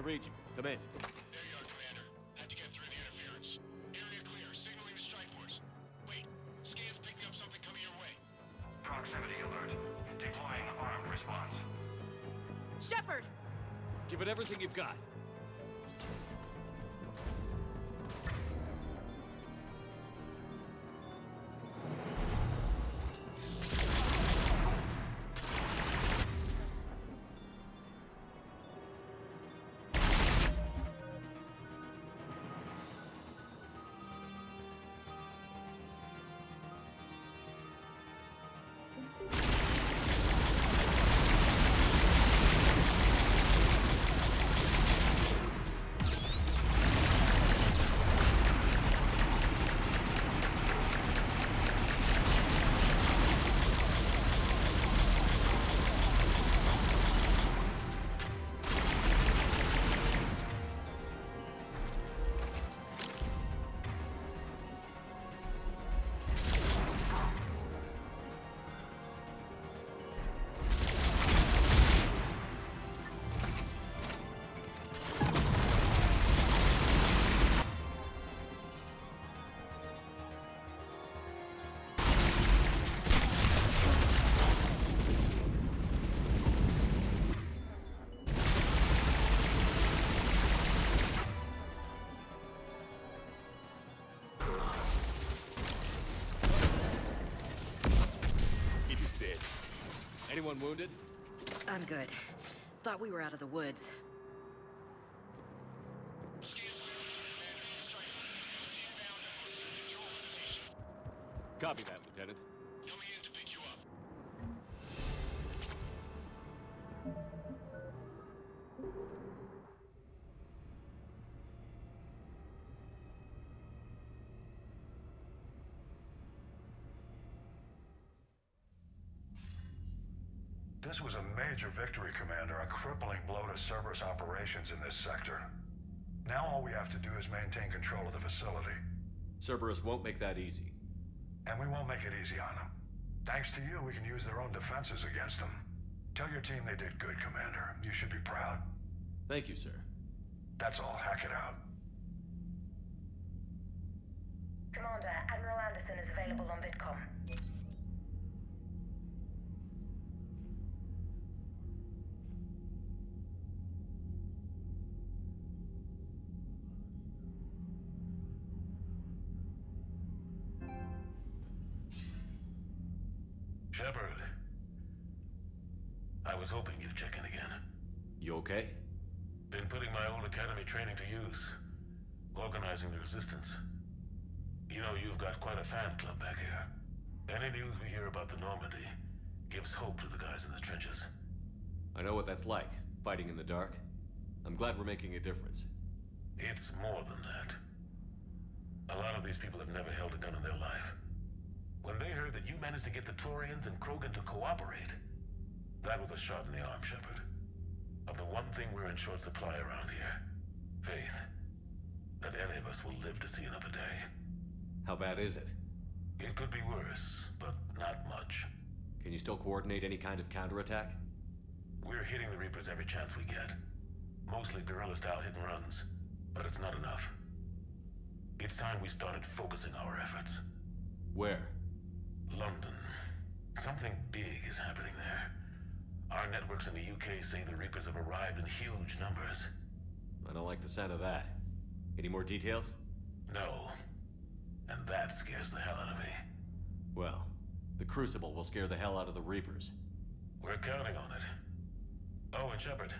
read you. Come in.
There you are, Commander. Had to get through the interference. Area clear, signaling to strike force. Wait, scan's picking up something coming your way.
Proximity alert. Deploying armed response.
Shepard!
Give it everything you've got. Anyone wounded?
I'm good. Thought we were out of the woods.
Copy that, Lieutenant.
Coming in to pick you up.
This was a major victory, Commander. A crippling blow to Cerberus operations in this sector. Now all we have to do is maintain control of the facility.
Cerberus won't make that easy.
And we won't make it easy on them. Thanks to you, we can use their own defenses against them. Tell your team they did good, Commander. You should be proud.
Thank you, sir.
That's all. Hack it out.
Commander, Admiral Anderson is available on VidCom.
Shepard. I was hoping you'd check in again.
You okay?
Been putting my old academy training to use. Organizing the resistance. You know, you've got quite a fan club back here. Any news we hear about the Normandy gives hope to the guys in the trenches.
I know what that's like, fighting in the dark. I'm glad we're making a difference.
It's more than that. A lot of these people have never held a gun in their life. When they heard that you managed to get the Torians and Krogan to cooperate, that was a shot in the arm, Shepard. Of the one thing we're in short supply around here, faith. That any of us will live to see another day.
How bad is it?
It could be worse, but not much.
Can you still coordinate any kind of counterattack?
We're hitting the Reapers every chance we get. Mostly guerrilla-style hit and runs, but it's not enough. It's time we started focusing our efforts.
Where?
London. Something big is happening there. Our networks in the UK say the Reapers have arrived in huge numbers.
I don't like the sound of that. Any more details?
No. And that scares the hell out of me.
Well, the Crucible will scare the hell out of the Reapers.
We're counting on it. Oh, and Shepard,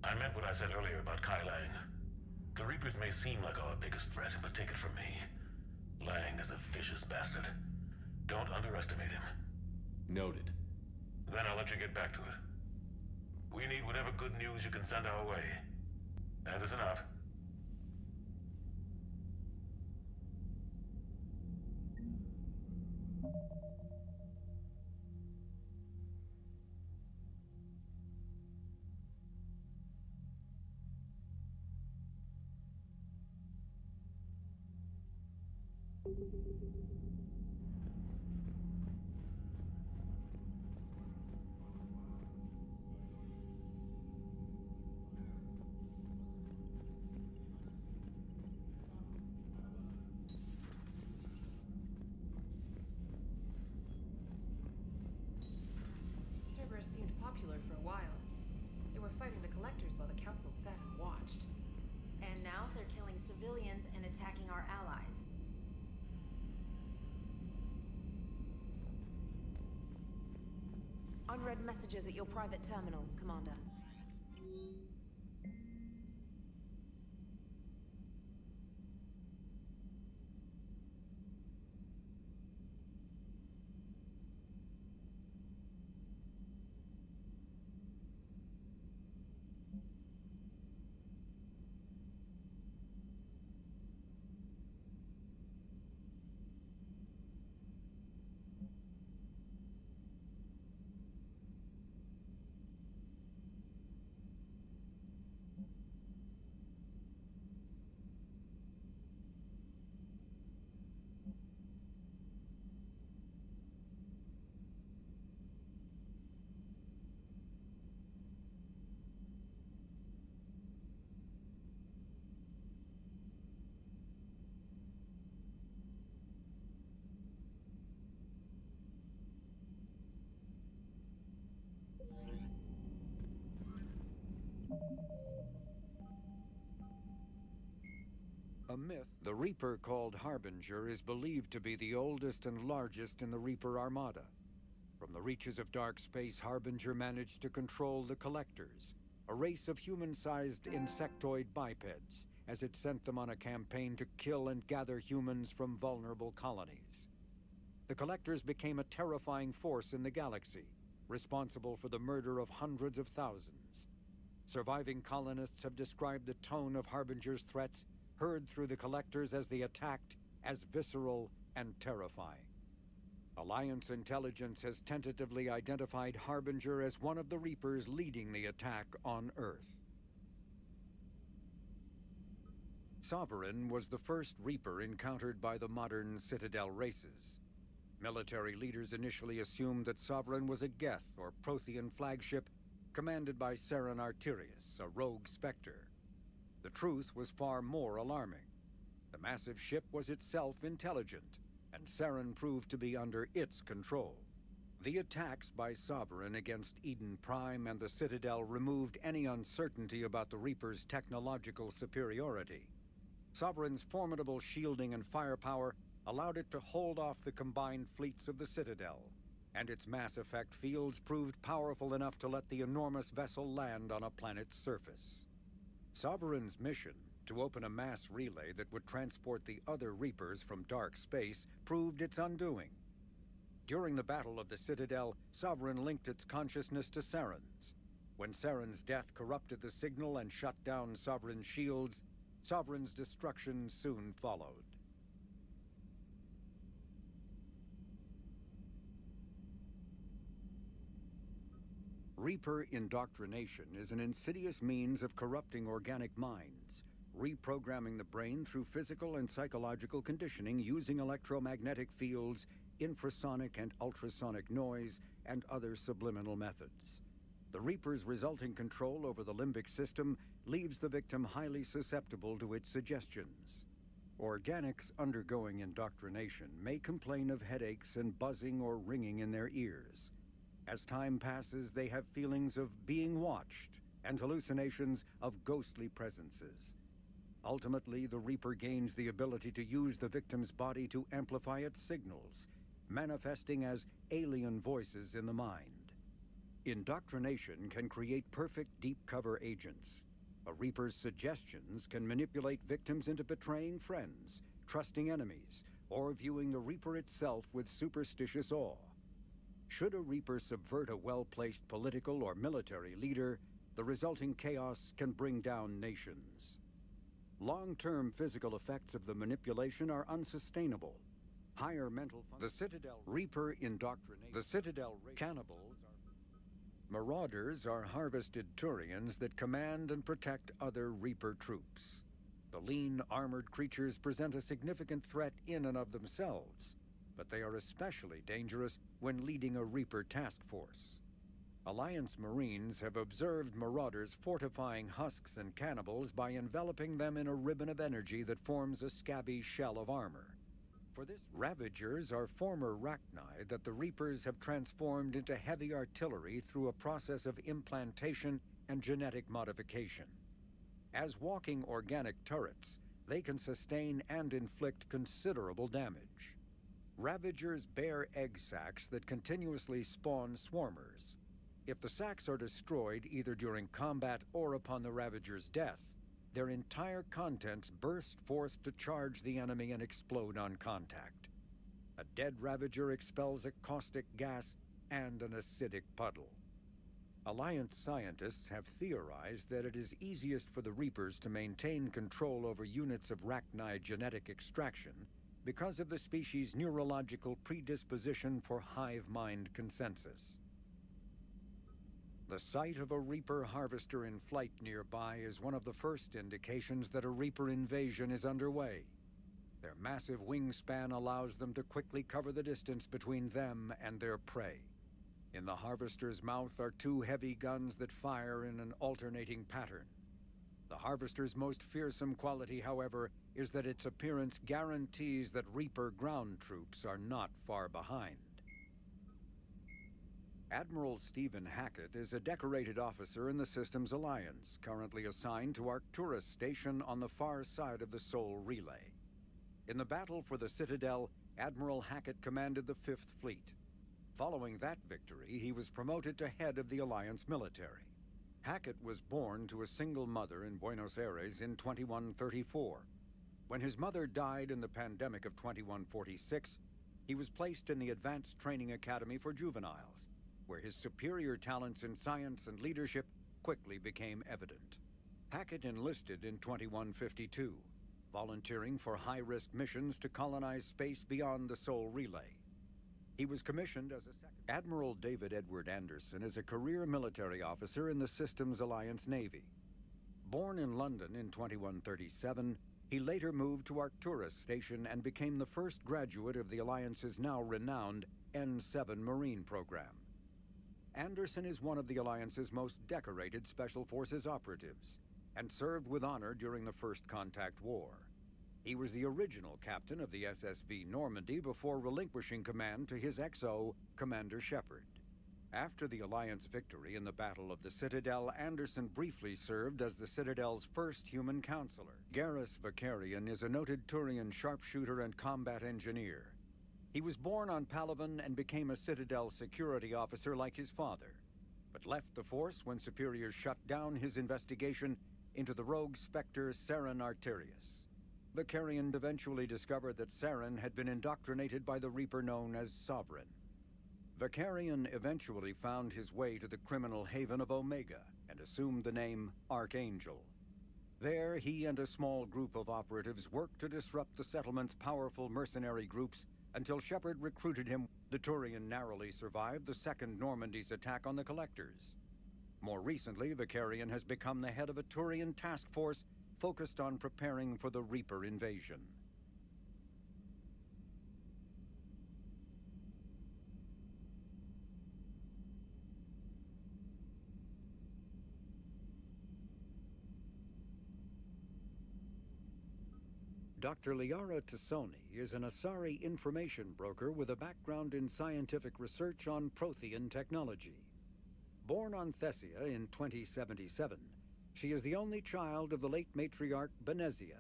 I meant what I said earlier about Kai Lang. The Reapers may seem like our biggest threat, but take it from me. Lang is a vicious bastard. Don't underestimate him.
Noted.
Then I'll let you get back to it. We need whatever good news you can send our way. Anderson out.
Unread messages at your private terminal, Commander.
A myth, the Reaper called Harbinger is believed to be the oldest and largest in the Reaper Armada. From the reaches of dark space, Harbinger managed to control the Collectors, a race of human-sized insectoid bipeds, as it sent them on a campaign to kill and gather humans from vulnerable colonies. The Collectors became a terrifying force in the galaxy, responsible for the murder of hundreds of thousands. Surviving colonists have described the tone of Harbinger's threats heard through the Collectors as they attacked as visceral and terrifying. Alliance intelligence has tentatively identified Harbinger as one of the Reapers leading the attack on Earth. Sovereign was the first Reaper encountered by the modern Citadel races. Military leaders initially assumed that Sovereign was a Geth or Prothean flagship commanded by Saren Arterius, a rogue Spectre. The truth was far more alarming. The massive ship was itself intelligent, and Saren proved to be under its control. The attacks by Sovereign against Eden Prime and the Citadel removed any uncertainty about the Reaper's technological superiority. Sovereign's formidable shielding and firepower allowed it to hold off the combined fleets of the Citadel, and its mass effect fields proved powerful enough to let the enormous vessel land on a planet's surface. Sovereign's mission, to open a mass relay that would transport the other Reapers from dark space, proved its undoing. During the Battle of the Citadel, Sovereign linked its consciousness to Saren's. When Saren's death corrupted the signal and shut down Sovereign's shields, Sovereign's destruction soon followed. Reaper indoctrination is an insidious means of corrupting organic minds, reprogramming the brain through physical and psychological conditioning using electromagnetic fields, infrasonic and ultrasonic noise, and other subliminal methods. The Reaper's resulting control over the limbic system leaves the victim highly susceptible to its suggestions. Organics undergoing indoctrination may complain of headaches and buzzing or ringing in their ears. As time passes, they have feelings of being watched and hallucinations of ghostly presences. Ultimately, the Reaper gains the ability to use the victim's body to amplify its signals, manifesting as alien voices in the mind. Indoctrination can create perfect deep cover agents. A Reaper's suggestions can manipulate victims into betraying friends, trusting enemies, or viewing the Reaper itself with superstitious awe. Should a Reaper subvert a well-placed political or military leader, the resulting chaos can bring down nations. Long-term physical effects of the manipulation are unsustainable. Higher mental the Citadel Reaper indoctrinate. The Citadel cannibals are marauders are harvested Turians that command and protect other Reaper troops. The lean, armored creatures present a significant threat in and of themselves, but they are especially dangerous when leading a Reaper task force. Alliance Marines have observed marauders fortifying husks and cannibals by enveloping them in a ribbon of energy that forms a scabby shell of armor. For this, Ravagers are former Rachni that the Reapers have transformed into heavy artillery through a process of implantation and genetic modification. As walking organic turrets, they can sustain and inflict considerable damage. Ravagers bear egg sacs that continuously spawn swarmers. If the sacs are destroyed either during combat or upon the Ravager's death, their entire contents burst forth to charge the enemy and explode on contact. A dead Ravager expels a caustic gas and an acidic puddle. Alliance scientists have theorized that it is easiest for the Reapers to maintain control over units of Rachni genetic extraction because of the species' neurological predisposition for hive mind consensus. The sight of a Reaper harvester in flight nearby is one of the first indications that a Reaper invasion is underway. Their massive wingspan allows them to quickly cover the distance between them and their prey. In the harvester's mouth are two heavy guns that fire in an alternating pattern. The harvester's most fearsome quality, however, is that its appearance guarantees that Reaper ground troops are not far behind. Admiral Stephen Hackett is a decorated officer in the Systems Alliance, currently assigned to Arcturus Station on the far side of the Sol Relay. In the battle for the Citadel, Admiral Hackett commanded the Fifth Fleet. Following that victory, he was promoted to head of the Alliance military. Hackett was born to a single mother in Buenos Aires in 2134. When his mother died in the pandemic of 2146, he was placed in the Advanced Training Academy for Juveniles, where his superior talents in science and leadership quickly became evident. Hackett enlisted in 2152, volunteering for high-risk missions to colonize space beyond the Sol Relay. He was commissioned as a second. Admiral David Edward Anderson is a career military officer in the Systems Alliance Navy. Born in London in 2137, he later moved to Arcturus Station and became the first graduate of the Alliance's now renowned N7 Marine program. Anderson is one of the Alliance's most decorated Special Forces operatives and served with honor during the First Contact War. He was the original captain of the SSV Normandy before relinquishing command to his XO, Commander Shepard. After the Alliance victory in the Battle of the Citadel, Anderson briefly served as the Citadel's first human counselor. Garrus Vakarian is a noted Turian sharpshooter and combat engineer. He was born on Palaven and became a Citadel security officer like his father, but left the force when superiors shut down his investigation into the rogue specter Saren Arterius. Vakarian eventually discovered that Saren had been indoctrinated by the Reaper known as Sovereign. Vakarian eventually found his way to the criminal haven of Omega and assumed the name Archangel. There, he and a small group of operatives worked to disrupt the settlement's powerful mercenary groups until Shepard recruited him. The Turian narrowly survived the Second Normandy's attack on the Collectors. More recently, Vakarian has become the head of a Turian task force focused on preparing for the Reaper invasion. Dr. Liara Tassoni is an Asari information broker with a background in scientific research on Prothean technology. Born on Thessia in 2077, she is the only child of the late matriarch Benezia.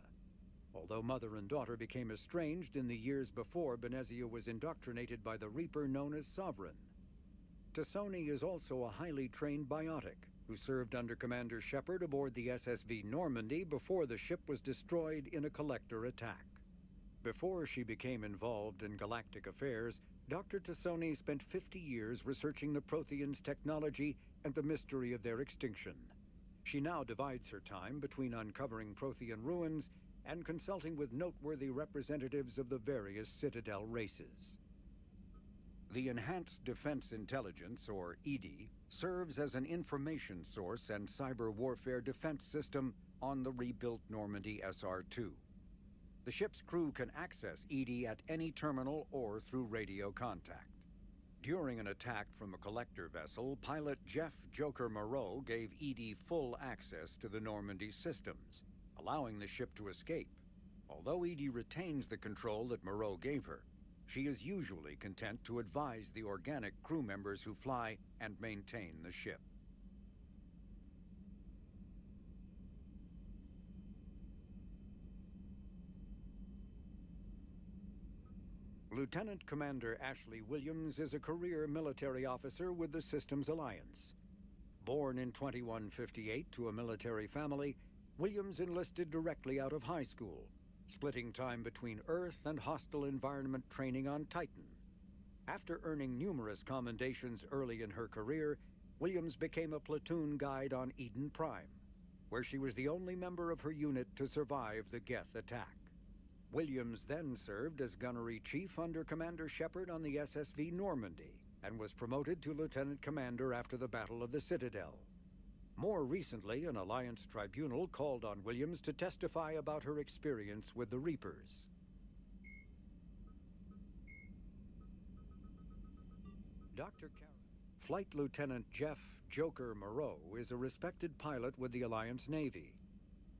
Although mother and daughter became estranged in the years before Benezia was indoctrinated by the Reaper known as Sovereign. Tassoni is also a highly trained biotic who served under Commander Shepard aboard the SSV Normandy before the ship was destroyed in a Collector attack. Before she became involved in galactic affairs, Dr. Tassoni spent 50 years researching the Protheans' technology and the mystery of their extinction. She now divides her time between uncovering Prothean ruins and consulting with noteworthy representatives of the various Citadel races. The Enhanced Defense Intelligence, or EDI, serves as an information source and cyber warfare defense system on the rebuilt Normandy SR-2. The ship's crew can access EDI at any terminal or through radio contact. During an attack from a Collector vessel, pilot Jeff Joker Moreau gave EDI full access to the Normandy systems, allowing the ship to escape. Although EDI retains the control that Moreau gave her, she is usually content to advise the organic crew members who fly and maintain the ship. Lieutenant Commander Ashley Williams is a career military officer with the Systems Alliance. Born in 2158 to a military family, Williams enlisted directly out of high school, splitting time between Earth and hostile environment training on Titan. After earning numerous commendations early in her career, Williams became a platoon guide on Eden Prime, where she was the only member of her unit to survive the Geth attack. Williams then served as gunnery chief under Commander Shepard on the SSV Normandy, and was promoted to lieutenant commander after the Battle of the Citadel. More recently, an Alliance tribunal called on Williams to testify about her experience with the Reapers. Dr. Flight Lieutenant Jeff Joker Moreau is a respected pilot with the Alliance Navy.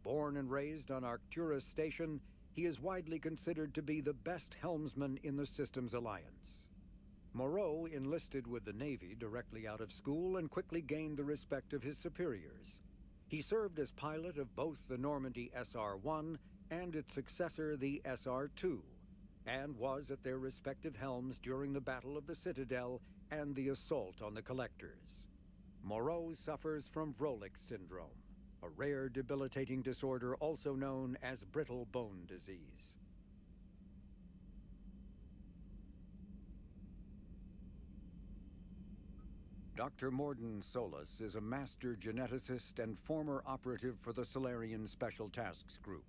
Born and raised on Arcturus Station, he is widely considered to be the best helmsman in the Systems Alliance. Moreau enlisted with the Navy directly out of school and quickly gained the respect of his superiors. He served as pilot of both the Normandy SR-1 and its successor, the SR-2, and was at their respective helms during the Battle of the Citadel and the assault on the Collectors. Moreau suffers from Vrolik syndrome, a rare debilitating disorder also known as brittle bone disease. Dr. Morden Solis is a master geneticist and former operative for the Solarian Special Tasks Group.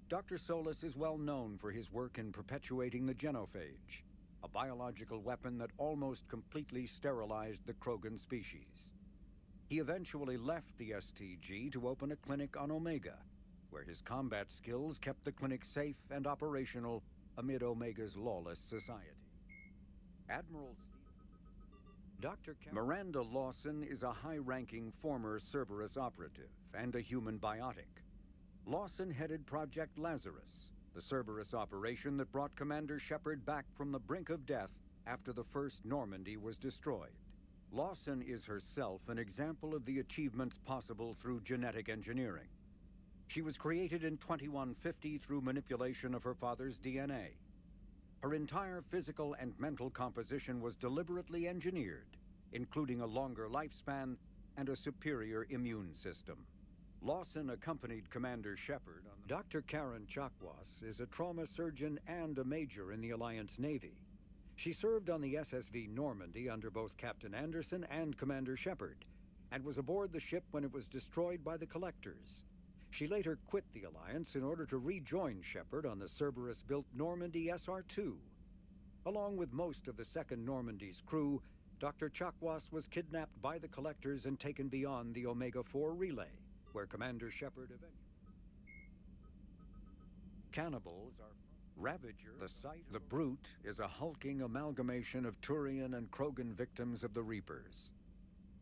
Dr. Solis is well known for his work in perpetuating the genophage, a biological weapon that almost completely sterilized the Krogan species. He eventually left the STG to open a clinic on Omega, where his combat skills kept the clinic safe and operational amid Omega's lawless society. Admiral Dr. Miranda Lawson is a high-ranking former Cerberus operative and a human biotic. Lawson headed Project Lazarus, the Cerberus operation that brought Commander Shepard back from the brink of death after the first Normandy was destroyed. Lawson is herself an example of the achievements possible through genetic engineering. She was created in 2150 through manipulation of her father's DNA. Her entire physical and mental composition was deliberately engineered, including a longer lifespan and a superior immune system. Lawson accompanied Commander Shepard on Dr. Karen Chakwas is a trauma surgeon and a major in the Alliance Navy. She served on the SSV Normandy under both Captain Anderson and Commander Shepard, and was aboard the ship when it was destroyed by the Collectors. She later quit the Alliance in order to rejoin Shepard on the Cerberus-built Normandy SR-2. Along with most of the Second Normandy's crew, Dr. Chakwas was kidnapped by the Collectors and taken beyond the Omega-4 relay, where Commander Shepard eventually... Cannibals are Ravager. The Brute is a hulking amalgamation of Turian and Krogan victims of the Reapers.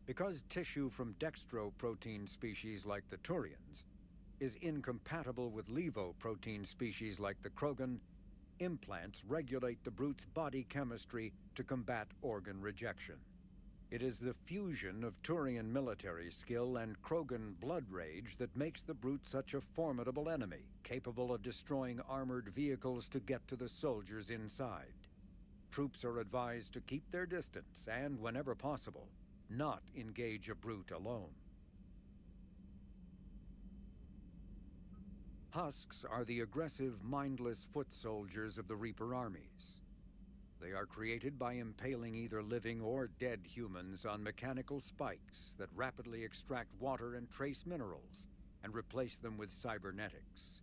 Because tissue from dextroprotein species like the Turians is incompatible with levoprotein species like the Krogan, implants regulate the Brute's body chemistry to combat organ rejection. It is the fusion of Turian military skill and Krogan blood rage that makes the Brute such a formidable enemy, capable of destroying armored vehicles to get to the soldiers inside. Troops are advised to keep their distance and, whenever possible, not engage a Brute alone. Husks are the aggressive, mindless foot soldiers of the Reaper armies. They are created by impaling either living or dead humans on mechanical spikes that rapidly extract water and trace minerals and replace them with cybernetics.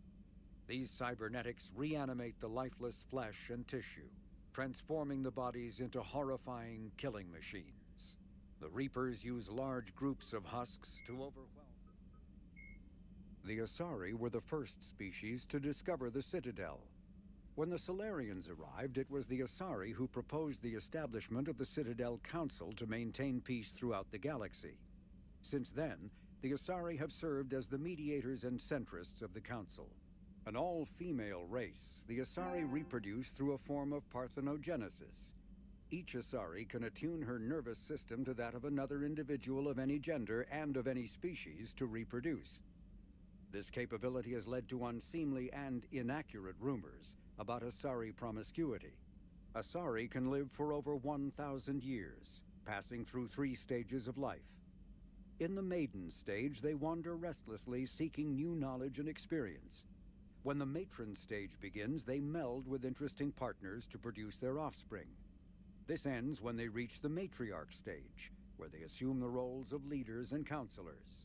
These cybernetics reanimate the lifeless flesh and tissue, transforming the bodies into horrifying killing machines. The Reapers use large groups of husks to overwhelm. The Asari were the first species to discover the Citadel. When the Solarians arrived, it was the Asari who proposed the establishment of the Citadel Council to maintain peace throughout the galaxy. Since then, the Asari have served as the mediators and centrists of the Council. An all-female race, the Asari reproduce through a form of parthenogenesis. Each Asari can attune her nervous system to that of another individual of any gender and of any species to reproduce. This capability has led to unseemly and inaccurate rumors about Asari promiscuity. Asari can live for over 1,000 years, passing through 3 stages of life. In the maiden stage, they wander restlessly, seeking new knowledge and experience. When the matron stage begins, they meld with interesting partners to produce their offspring. This ends when they reach the matriarch stage, where they assume the roles of leaders and counselors.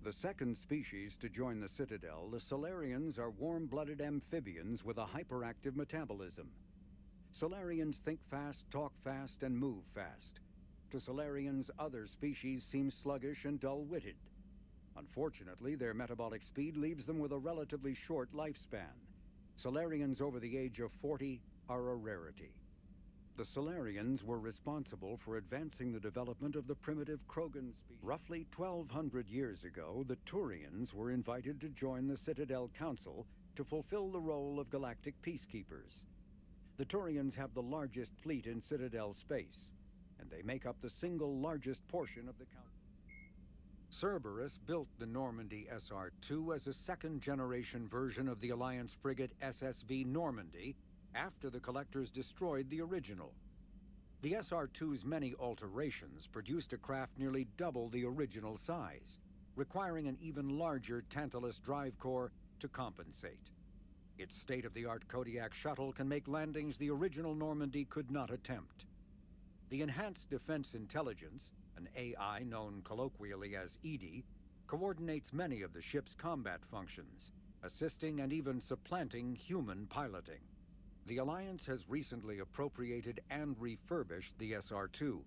The second species to join the Citadel, the Solarians, are warm-blooded amphibians with a hyperactive metabolism. Solarians think fast, talk fast, and move fast. To Solarians, other species seem sluggish and dull-witted. Unfortunately, their metabolic speed leaves them with a relatively short lifespan. Solarians over the age of 40 are a rarity. The Solarians were responsible for advancing the development of the primitive Krogan species. Roughly 1,200 years ago, the Turians were invited to join the Citadel Council to fulfill the role of galactic peacekeepers. The Turians have the largest fleet in Citadel space, and they make up the single largest portion of the Council. Cerberus built the Normandy SR-2 as a second-generation version of the Alliance frigate SSV Normandy, after the Collectors destroyed the original. The SR-2's many alterations produced a craft nearly double the original size, requiring an even larger Tantalus drive core to compensate. Its state-of-the-art Kodiak shuttle can make landings the original Normandy could not attempt. The Enhanced Defense Intelligence, an AI known colloquially as EDI, coordinates many of the ship's combat functions, assisting and even supplanting human piloting. The Alliance has recently appropriated and refurbished the SR-2.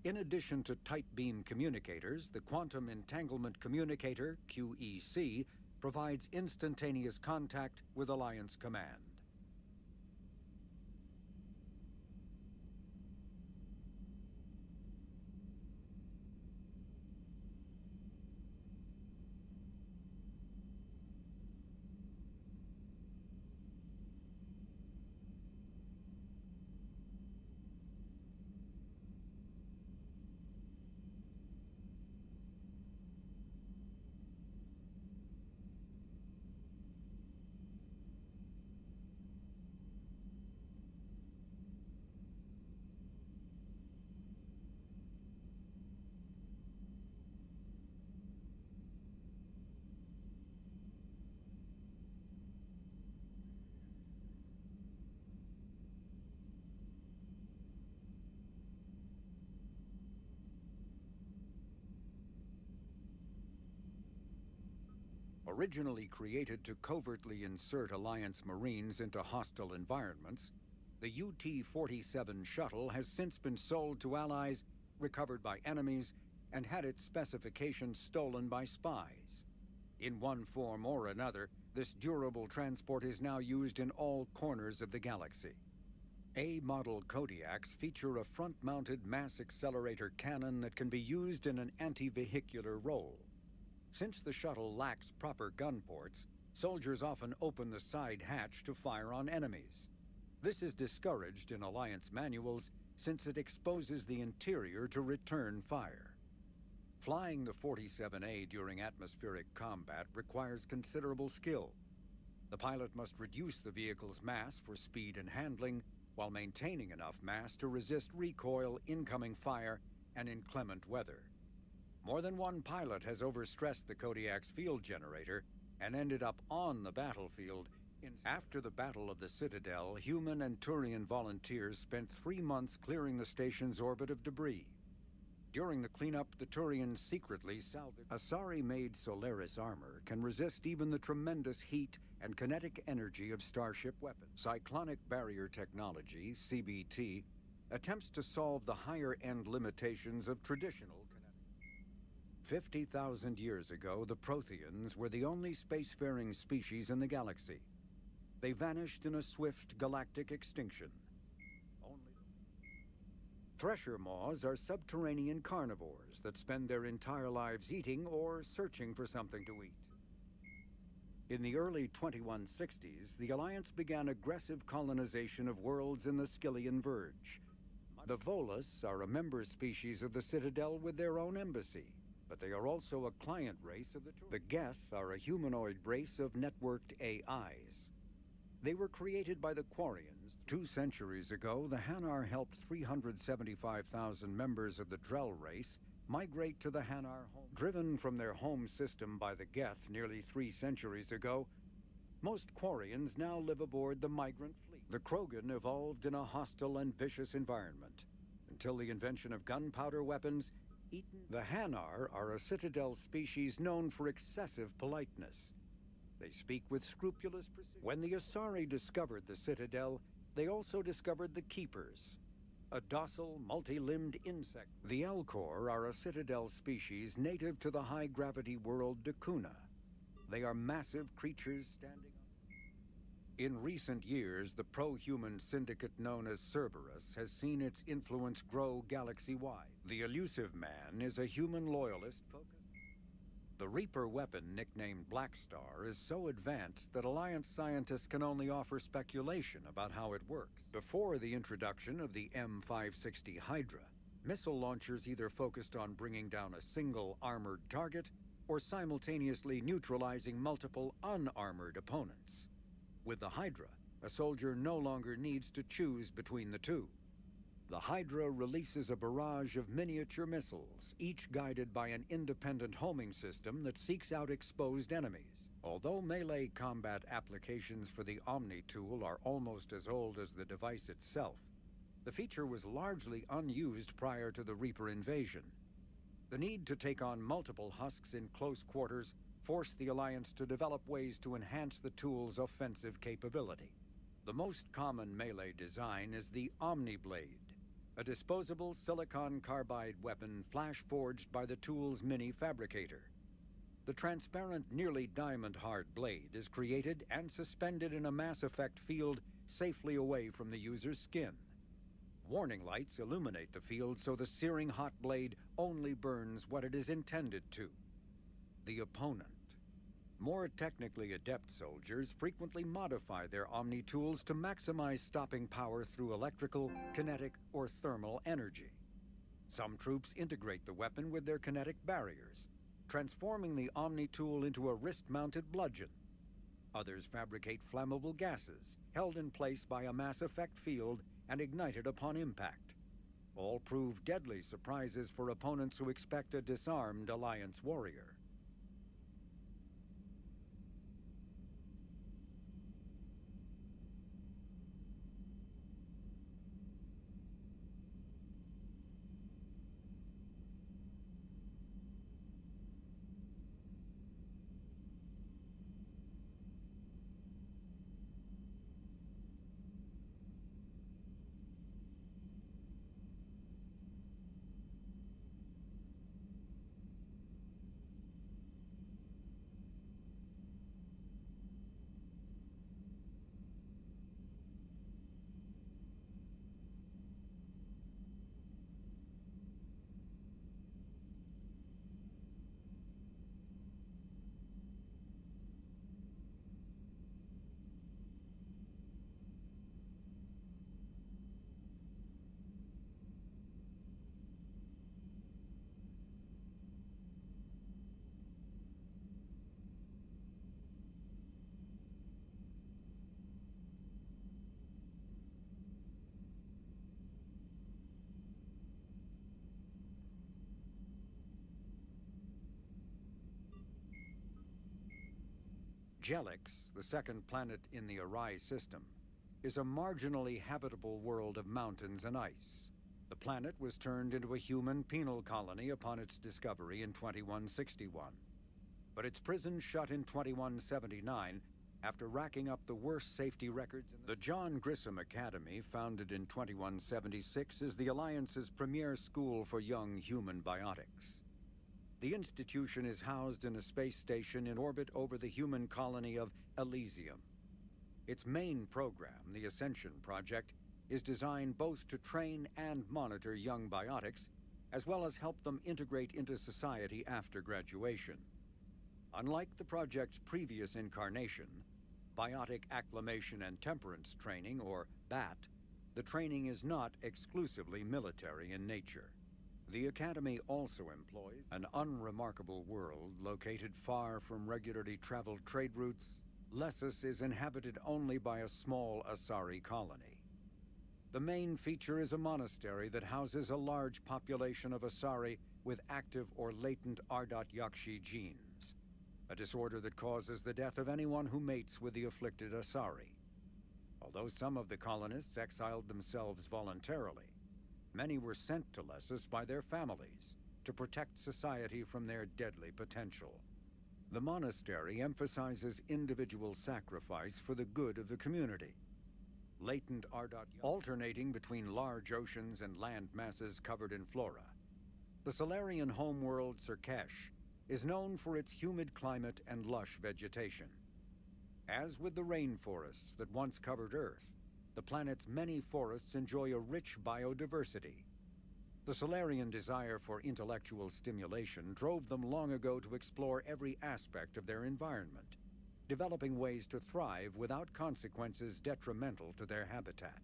In addition to tight beam communicators, the Quantum Entanglement Communicator, QEC, provides instantaneous contact with Alliance Command. Originally created to covertly insert Alliance Marines into hostile environments, the UT-47 shuttle has since been sold to allies, recovered by enemies, and had its specifications stolen by spies. In one form or another, this durable transport is now used in all corners of the galaxy. A-model Kodiaks feature a front-mounted mass accelerator cannon that can be used in an anti-vehicular role. Since the shuttle lacks proper gun ports, soldiers often open the side hatch to fire on enemies. This is discouraged in Alliance manuals since it exposes the interior to return fire. Flying the 47A during atmospheric combat requires considerable skill. The pilot must reduce the vehicle's mass for speed and handling, while maintaining enough mass to resist recoil, incoming fire, and inclement weather. More than one pilot has overstressed the Kodiak's field generator and ended up on the battlefield. After the Battle of the Citadel, human and Turian volunteers spent 3 months clearing the station's orbit of debris. During the cleanup, the Turians secretly salvaged. Asari-made Solaris armor can resist even the tremendous heat and kinetic energy of starship weapons. Cyclonic Barrier Technology, CBT, attempts to solve the higher-end limitations of traditional 50,000 years ago, the Protheans were the only spacefaring species in the galaxy. They vanished in a swift galactic extinction. Thresher maws are subterranean carnivores that spend their entire lives eating or searching for something to eat. In the early 2160s, the Alliance began aggressive colonization of worlds in the Skyllian Verge. The Volus are a member species of the Citadel with their own embassy, but they are also a client race of the Geth are a humanoid race of networked AIs. They were created by the Quarians. 2 centuries ago, the Hanar helped 375,000 members of the Drell race migrate to the Hanar home. Driven from their home system by the Geth nearly 3 centuries ago, most Quarians now live aboard the migrant fleet. The Krogan evolved in a hostile and vicious environment. Until the invention of gunpowder weapons, the Hanar are a Citadel species known for excessive politeness. They speak with scrupulous precision. When the Asari discovered the Citadel, they also discovered the Keepers, a docile, multi-limbed insect. The Elcor are a Citadel species native to the high-gravity world Dakuna. They are massive creatures standing on... In recent years, the pro-human syndicate known as Cerberus has seen its influence grow galaxy-wide. The Elusive Man is a human loyalist focused. The Reaper weapon, nicknamed Blackstar, is so advanced that Alliance scientists can only offer speculation about how it works. Before the introduction of the M560 Hydra, missile launchers either focused on bringing down a single armored target or simultaneously neutralizing multiple unarmored opponents. With the Hydra, a soldier no longer needs to choose between the two. The Hydra releases a barrage of miniature missiles, each guided by an independent homing system that seeks out exposed enemies. Although melee combat applications for the Omni tool are almost as old as the device itself, the feature was largely unused prior to the Reaper invasion. The need to take on multiple husks in close quarters forced the Alliance to develop ways to enhance the tool's offensive capability. The most common melee design is the Omni Blade, a disposable silicon carbide weapon flash-forged by the tool's mini-fabricator. The transparent, nearly diamond-hard blade is created and suspended in a mass effect field safely away from the user's skin. Warning lights illuminate the field so the searing hot blade only burns what it is intended to: the opponent. More technically adept soldiers frequently modify their Omni tools to maximize stopping power through electrical, kinetic, or thermal energy. Some troops integrate the weapon with their kinetic barriers, transforming the Omni tool into a wrist-mounted bludgeon. Others fabricate flammable gases, held in place by a mass effect field and ignited upon impact. All prove deadly surprises for opponents who expect a disarmed Alliance warrior. Jelix, the second planet in the Arai system, is a marginally habitable world of mountains and ice. The planet was turned into a human penal colony upon its discovery in 2161. But its prison shut in 2179 after racking up the worst safety records in the John Grissom Academy, founded in 2176, is the Alliance's premier school for young human biotics. The institution is housed in a space station in orbit over the human colony of Elysium. Its main program, the Ascension Project, is designed both to train and monitor young biotics, as well as help them integrate into society after graduation. Unlike the project's previous incarnation, Biotic Acclimation and Temperance Training, or BAT, the training is not exclusively military in nature. The Academy also employs an unremarkable world located far from regularly traveled trade routes. Lessus is inhabited only by a small Asari colony. The main feature is a monastery that houses a large population of Asari with active or latent Ardot Yakshi genes, a disorder that causes the death of anyone who mates with the afflicted Asari. Although some of the colonists exiled themselves voluntarily, many were sent to Lessus by their families to protect society from their deadly potential. The monastery emphasizes individual sacrifice for the good of the community. Latent Ardot alternating between large oceans and land masses covered in flora. The Solarian homeworld Serkesh is known for its humid climate and lush vegetation. As with the rainforests that once covered Earth, the planet's many forests enjoy a rich biodiversity. The Solarian desire for intellectual stimulation drove them long ago to explore every aspect of their environment, developing ways to thrive without consequences detrimental to their habitat.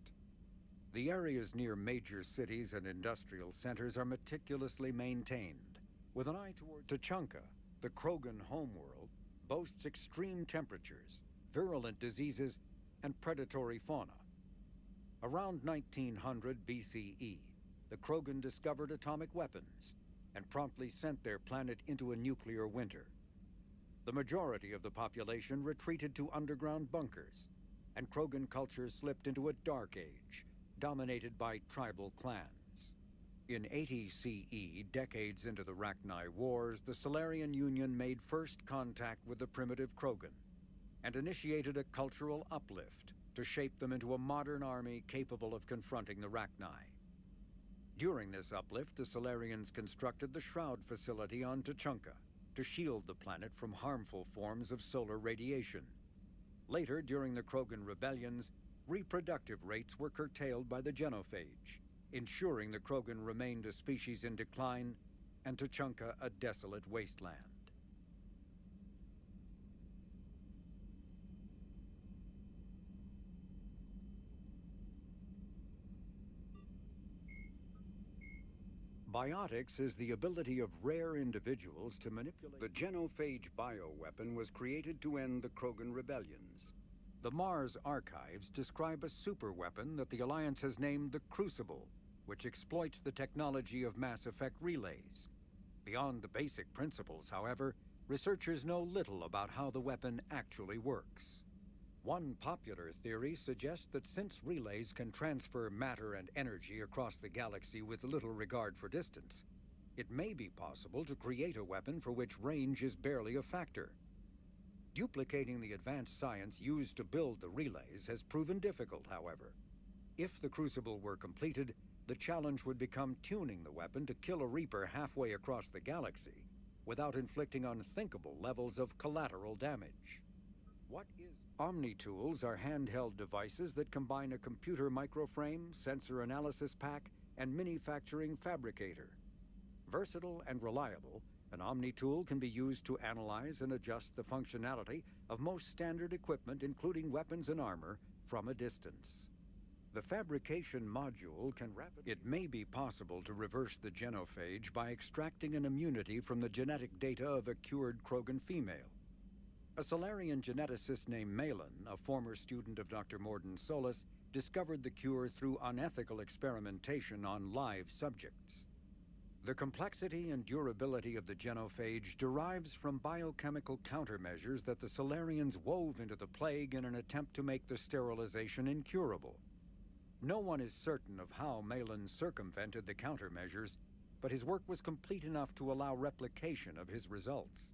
The areas near major cities and industrial centers are meticulously maintained, with an eye toward Tuchanka. The Krogan homeworld boasts extreme temperatures, virulent diseases, and predatory fauna. Around 1900 BCE, the Krogan discovered atomic weapons and promptly sent their planet into a nuclear winter. The majority of the population retreated to underground bunkers, and Krogan culture slipped into a dark age, dominated by tribal clans. In 80 CE, decades into the Rachni Wars, the Solarian Union made first contact with the primitive Krogan and initiated a cultural uplift to shape them into a modern army capable of confronting the Rachni. During this uplift, the Solarians constructed the Shroud facility on Tuchanka to shield the planet from harmful forms of solar radiation. Later, during the Krogan rebellions, reproductive rates were curtailed by the genophage, ensuring the Krogan remained a species in decline and Tuchanka a desolate wasteland. Biotics is the ability of rare individuals to manipulate. The genophage bioweapon was created to end the Krogan rebellions. The Mars archives describe a superweapon that the Alliance has named the Crucible, which exploits the technology of Mass Effect relays. Beyond the basic principles, however, researchers know little about how the weapon actually works. One popular theory suggests that since relays can transfer matter and energy across the galaxy with little regard for distance, it may be possible to create a weapon for which range is barely a factor. Duplicating the advanced science used to build the relays has proven difficult, however. If the Crucible were completed, the challenge would become tuning the weapon to kill a Reaper halfway across the galaxy without inflicting unthinkable levels of collateral damage. What is Omni-tools are handheld devices that combine a computer microframe, sensor analysis pack, and manufacturing fabricator. Versatile and reliable, an Omni-tool can be used to analyze and adjust the functionality of most standard equipment, including weapons and armor, from a distance. The fabrication module can rapidly... It may be possible to reverse the genophage by extracting an immunity from the genetic data of a cured Krogan female. A Solarian geneticist named Malin, a former student of Dr. Morden Solis, discovered the cure through unethical experimentation on live subjects. The complexity and durability of the genophage derives from biochemical countermeasures that the Solarians wove into the plague in an attempt to make the sterilization incurable. No one is certain of how Malin circumvented the countermeasures, but his work was complete enough to allow replication of his results.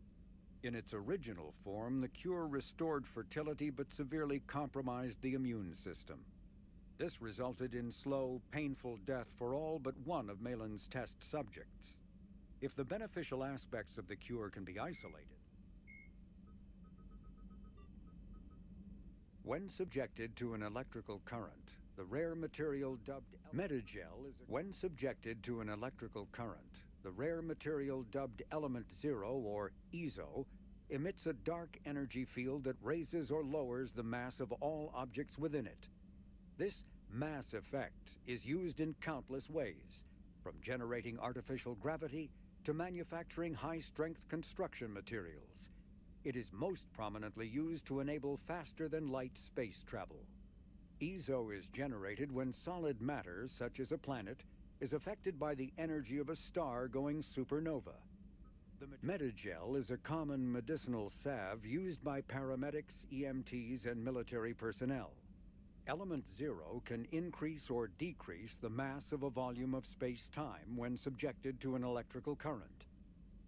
In its original form, the cure restored fertility but severely compromised the immune system. This resulted in slow, painful death for all but one of Malin's test subjects. If the beneficial aspects of the cure can be isolated, when subjected to an electrical current, the rare material dubbed Metagel is when subjected to an electrical current, the rare material dubbed Element Zero, or EZO, emits a dark energy field that raises or lowers the mass of all objects within it. This mass effect is used in countless ways, from generating artificial gravity to manufacturing high-strength construction materials. It is most prominently used to enable faster-than-light space travel. EZO is generated when solid matter, such as a planet, is affected by the energy of a star going supernova. The Metagel is a common medicinal salve used by paramedics, EMTs, and military personnel. Element Zero can increase or decrease the mass of a volume of space-time when subjected to an electrical current.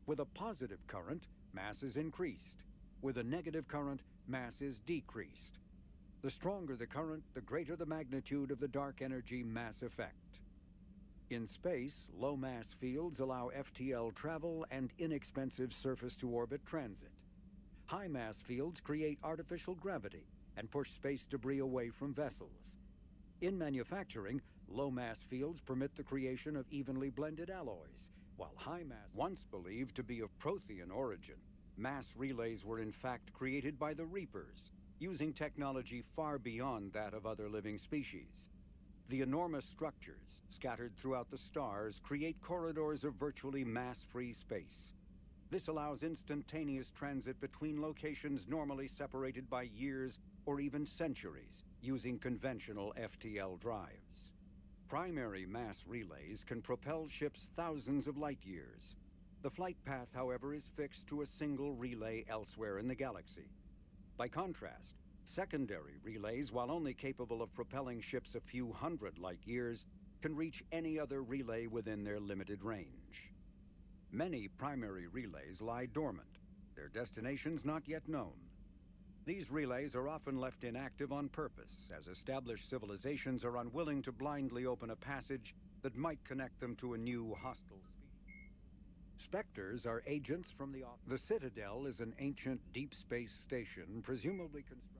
With a positive current, mass is increased. With a negative current, mass is decreased. The stronger the current, the greater the magnitude of the dark energy mass effect. In space, low mass fields allow FTL travel and inexpensive surface-to-orbit transit. High mass fields create artificial gravity and push space debris away from vessels. In manufacturing, low mass fields permit the creation of evenly blended alloys, while high mass, once believed to be of Prothean origin, mass relays were in fact created by the Reapers, using technology far beyond that of other living species. The enormous structures, scattered throughout the stars, create corridors of virtually mass-free space. This allows instantaneous transit between locations normally separated by years or even centuries, using conventional FTL drives. Primary mass relays can propel ships thousands of light years. The flight path, however, is fixed to a single relay elsewhere in the galaxy. By contrast, secondary relays, while only capable of propelling ships a few hundred light years, can reach any other relay within their limited range. Many primary relays lie dormant, their destinations not yet known. These relays are often left inactive on purpose, as established civilizations are unwilling to blindly open a passage that might connect them to a new hostile species. Spectres are agents from the Citadel is an ancient deep space station, presumably constructed.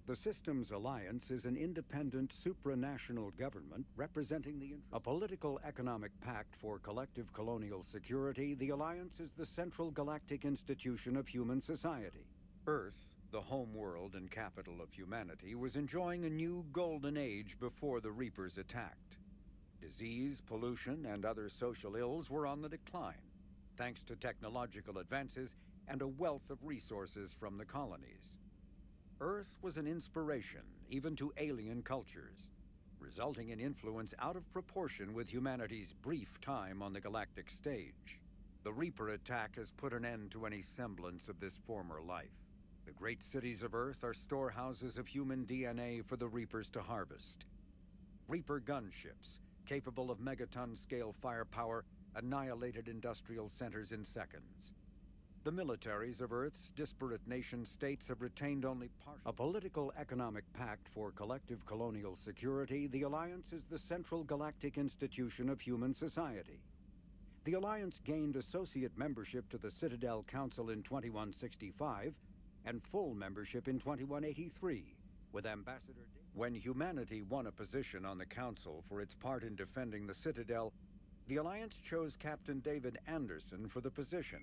The Systems Alliance is an independent supranational government representing a political economic pact for collective colonial security. The Alliance is the central galactic institution of human society. Earth, the home world and capital of humanity, was enjoying a new golden age before the Reapers attacked. Disease, pollution, and other social ills were on the decline, thanks to technological advances and a wealth of resources from the colonies. Earth was an inspiration even to alien cultures, resulting in influence out of proportion with humanity's brief time on the galactic stage. The Reaper attack has put an end to any semblance of this former life. The great cities of Earth are storehouses of human DNA for the Reapers to harvest. Reaper gunships, capable of megaton-scale firepower, annihilated industrial centers in seconds. The militaries of Earth's disparate nation-states have retained only a political economic pact for collective colonial security. The Alliance is the central galactic institution of human society. The Alliance gained associate membership to the Citadel Council in 2165 and full membership in 2183, with Ambassador... When humanity won a position on the Council for its part in defending the Citadel, the Alliance chose Captain David Anderson for the position.